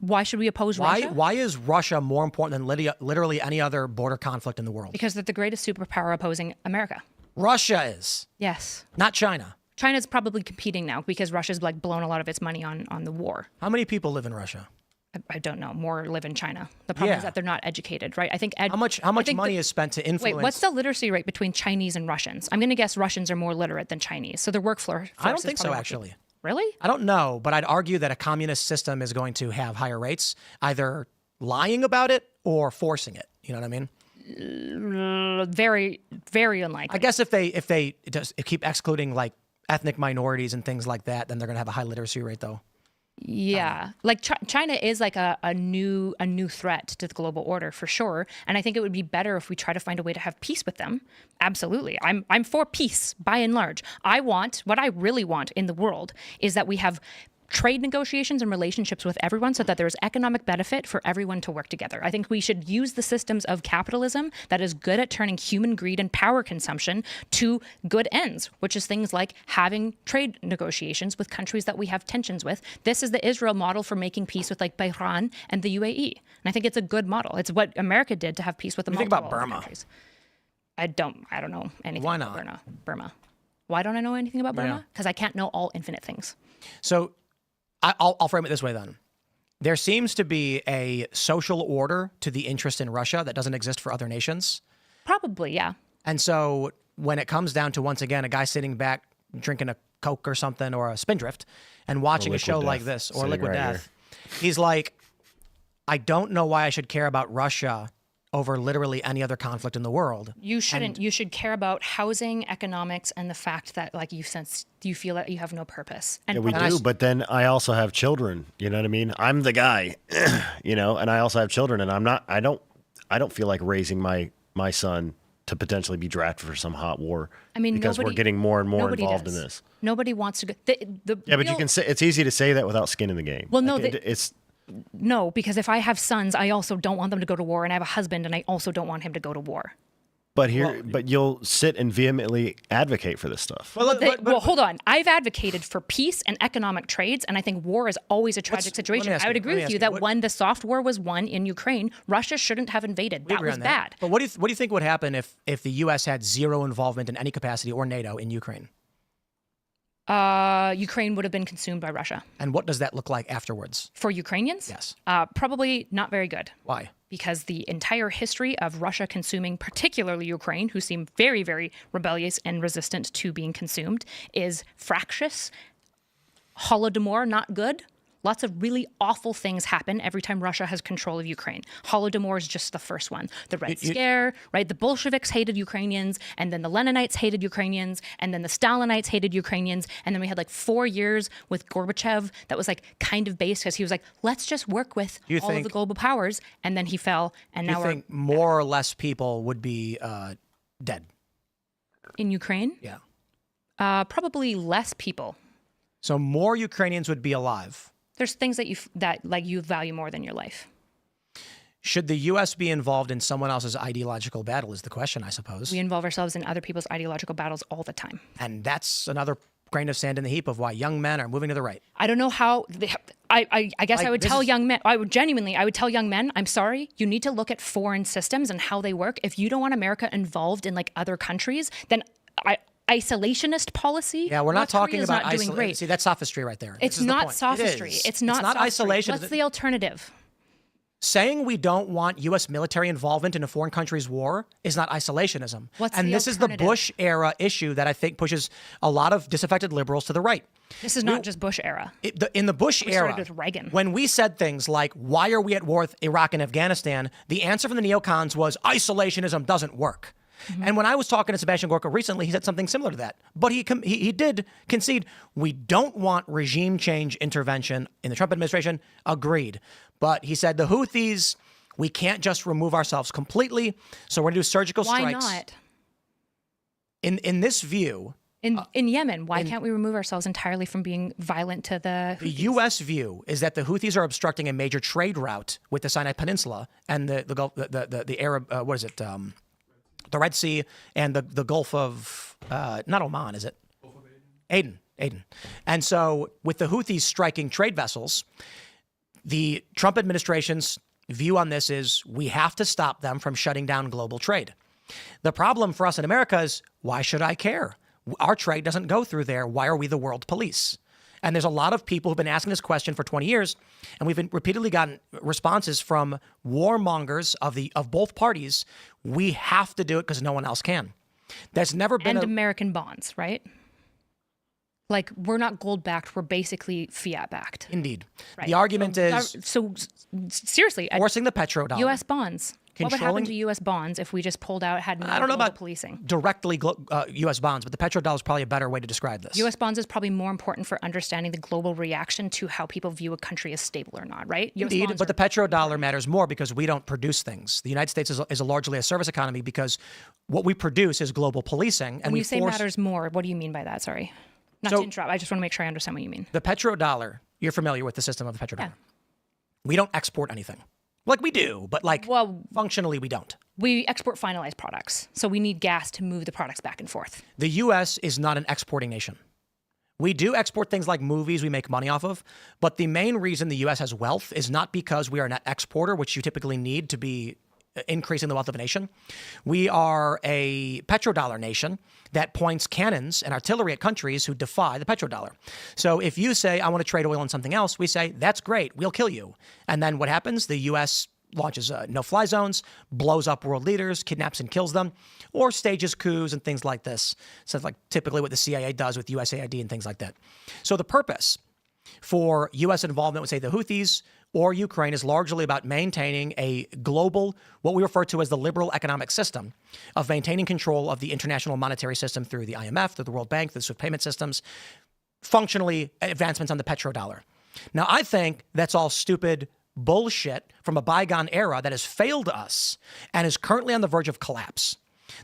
Why should we oppose Russia? Why is Russia more important than literally any other border conflict in the world? Because they're the greatest superpower opposing America. Russia is, Yes. not China. China's probably competing now because Russia's like blown a lot of its money on the war. How many people live in Russia? I don't know. More live in China. The problem is Yeah. that they're not educated, right? I think How much money is spent to influence? Wait, what's the literacy rate between Chinese and Russians? I'm going to guess Russians are more literate than Chinese. So their workforce. I don't is think so, probably more actually. Really? I don't know, but I'd argue that a communist system is going to have higher rates, either lying about it or forcing it. You know what I mean? Very, very unlikely. I guess if they just keep excluding like ethnic minorities and things like that, then they're going to have a high literacy rate, though. Yeah, like China is like a new threat to the global order for sure, and I think it would be better if we try to find a way to have peace with them. Absolutely, I'm for peace by and large. What I really want in the world is that we have trade negotiations and relationships with everyone so that there's economic benefit for everyone to work together. I think we should use the systems of capitalism that is good at turning human greed and power consumption to good ends, which is things like having trade negotiations with countries that we have tensions with. This is the Israel model for making peace with like Bahrain and the UAE. And I think it's a good model. It's what America did to have peace with the What do you think multiple about other Burma? countries. I don't know anything Why about not? Burma. Why don't I know anything about Burma? Because I can't know all infinite things. So I'll frame it this way then. There seems to be a social order to the interest in Russia that doesn't exist for other nations. Probably, yeah. And so when it comes down to, once again, a guy sitting back drinking a Coke or something or a Spindrift and watching a show like this or Liquid Death, he's like, I don't know why I should care about Russia over literally any other conflict in the world. You shouldn't. You should care about housing, economics, and the fact that like you feel that you have no purpose. And Yeah, we do, but then I also have children. You know what I mean? I'm the guy, and I also have children, and I don't feel like raising my son to potentially be drafted for some hot war. I mean, because we're getting more and more involved in this. Nobody wants to go. But you can say it's easy to say that without skin in the game. Well, no, it's. No, because if I have sons, I also don't want them to go to war, and I have a husband, and I also don't want him to go to war. But you'll sit and vehemently advocate for this stuff. Well, hold on. I've advocated for peace and economic trades, and I think war is always a tragic situation. I would agree with you that when the soft war was won in Ukraine, Russia shouldn't have invaded. That was bad. But what do you think would happen if the U.S. had zero involvement in any capacity or NATO in Ukraine? Ukraine would have been consumed by Russia. And what does that look like afterwards? For Ukrainians? Yes. Probably not very good. Why? Because the entire history of Russia consuming, particularly Ukraine, who seem very, very rebellious and resistant to being consumed, is fractious, Holodomor, not good. Lots of really awful things happen every time Russia has control of Ukraine. Holodomor is just the first one. The Red Scare, right? The Bolsheviks hated Ukrainians, and then the Leninites hated Ukrainians, and then the Stalinites hated Ukrainians, and then we had like 4 years with Gorbachev that was like kind of based because he was like, let's just work with all of the global powers, and then he fell, and now you think more or less people would be dead? In Ukraine? Yeah. Probably less people. So more Ukrainians would be alive. There's things that you value more than your life. Should the U.S. be involved in someone else's ideological battle is the question, I suppose. We involve ourselves in other people's ideological battles all the time. And that's another grain of sand in the heap of why young men are moving to the right. I don't know how. I guess I would tell young men. I would tell young men. I'm sorry. You need to look at foreign systems and how they work. If you don't want America involved in like other countries, then isolationist policy. Yeah, we're not talking about isolation. See, that's sophistry right there. It's not sophistry. It's not isolation. What's the alternative? Saying we don't want U.S. military involvement in a foreign country's war is not isolationism. This is the Bush era issue that I think pushes a lot of disaffected liberals to the right. This is not just Bush era. In the Bush era, started with Reagan. When we said things like, why are we at war with Iraq and Afghanistan? The answer from the neocons was isolationism doesn't work. Mm-hmm. And when I was talking to Sebastian Gorka recently, he said something similar to that. But he did concede, we don't want regime change intervention in the Trump administration. Agreed. But he said the Houthis, we can't just remove ourselves completely. So we're going to do surgical strikes. Why not? In this view... In Yemen, why can't we remove ourselves entirely from being violent to the Houthis? The U.S. view is that the Houthis are obstructing a major trade route with the Sinai Peninsula and the Gulf, the Arab, the Red Sea and the Gulf of, not Oman, is it? Aden. And so with the Houthis striking trade vessels, the Trump administration's view on this is we have to stop them from shutting down global trade. The problem for us in America is, why should I care? Our trade doesn't go through there. Why are we the world police? And there's a lot of people who've been asking this question for 20 years, and we've been repeatedly gotten responses from warmongers of both parties. We have to do it because no one else can. There's never been American bonds, right? Like, we're not gold backed. We're basically fiat backed. Indeed. Right. The argument is seriously, forcing the petrodollar. U.S. bonds. What would happen to U.S. bonds if we just pulled out, had no global policing? Directly U.S. bonds, but the petrodollar is probably a better way to describe this. U.S. bonds is probably more important for understanding the global reaction to how people view a country as stable or not, right? Indeed, but the petrodollar matters more because we don't produce things. The United States is largely a service economy because what we produce is global policing. And when you say matters more, what do you mean by that? Sorry. Not to interrupt. I just want to make sure I understand what you mean. The petrodollar, you're familiar with the system of the petrodollar. Yeah. We don't export anything. Like we do, but functionally we don't. We export finalized products. So we need gas to move the products back and forth. The U.S. is not an exporting nation. We do export things like movies we make money off of, but the main reason the U.S. has wealth is not because we are a net exporter, which you typically need to be increasing the wealth of a nation. We are a petrodollar nation that points cannons and artillery at countries who defy the petrodollar. So if you say, I want to trade oil on something else, we say, that's great, we'll kill you. And then what happens? The U.S. launches no-fly zones, blows up world leaders, kidnaps and kills them, or stages coups and things like this. So like typically what the CIA does with USAID and things like that. So the purpose for U.S. involvement with, say, the Houthis or Ukraine is largely about maintaining a global, what we refer to as the liberal economic system, of maintaining control of the international monetary system through the IMF, through the World Bank, through the SWIFT payment systems, functionally advancements on the petrodollar. Now, I think that's all stupid bullshit from a bygone era that has failed us and is currently on the verge of collapse.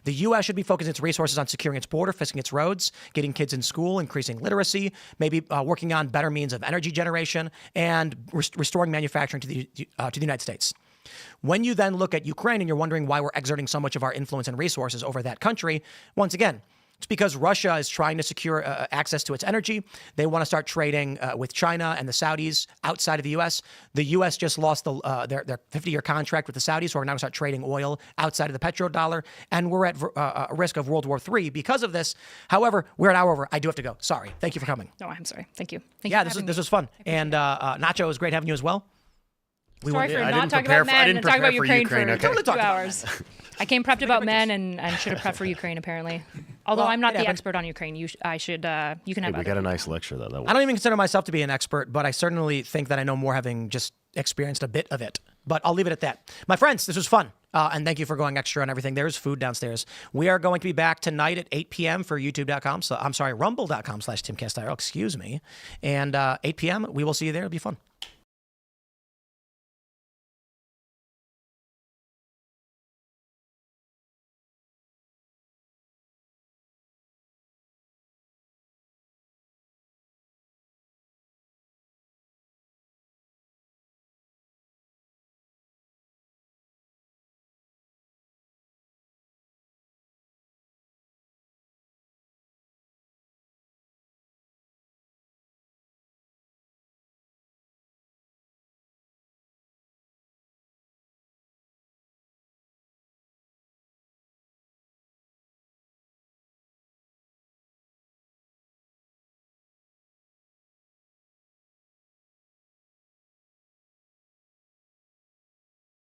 The U.S. should be focusing its resources on securing its border, fixing its roads, getting kids in school, increasing literacy, maybe working on better means of energy generation, and restoring manufacturing to the United States. When you then look at Ukraine and you're wondering why we're exerting so much of our influence and resources over that country, once again, it's because Russia is trying to secure access to its energy. They want to start trading with China and the Saudis outside of the U.S. The U.S. just lost their 50-year contract with the Saudis, so we're now going to start trading oil outside of the petrodollar, and we're at a risk of World War III because of this. However, we're an hour over. I do have to go. Sorry. Thank you for coming. No, I'm sorry. Thank you. This was fun. And Nacho, it was great having you as well. Sorry for not talking about men and talking about Ukraine for okay. 2 hours. I came prepped about men and should have prepped for Ukraine, apparently. Although I'm not the expert on Ukraine, you can have. We got a nice lecture though. I don't even consider myself to be an expert, but I certainly think that I know more, having just experienced a bit of it. But I'll leave it at that. My friends, this was fun. And thank you for going extra on everything. There's food downstairs. We are going to be back tonight at 8 p.m. for youtube.com. So I'm sorry, rumble.com/Tim Castello, excuse me. And 8 p.m. we will see you there. It'll be fun.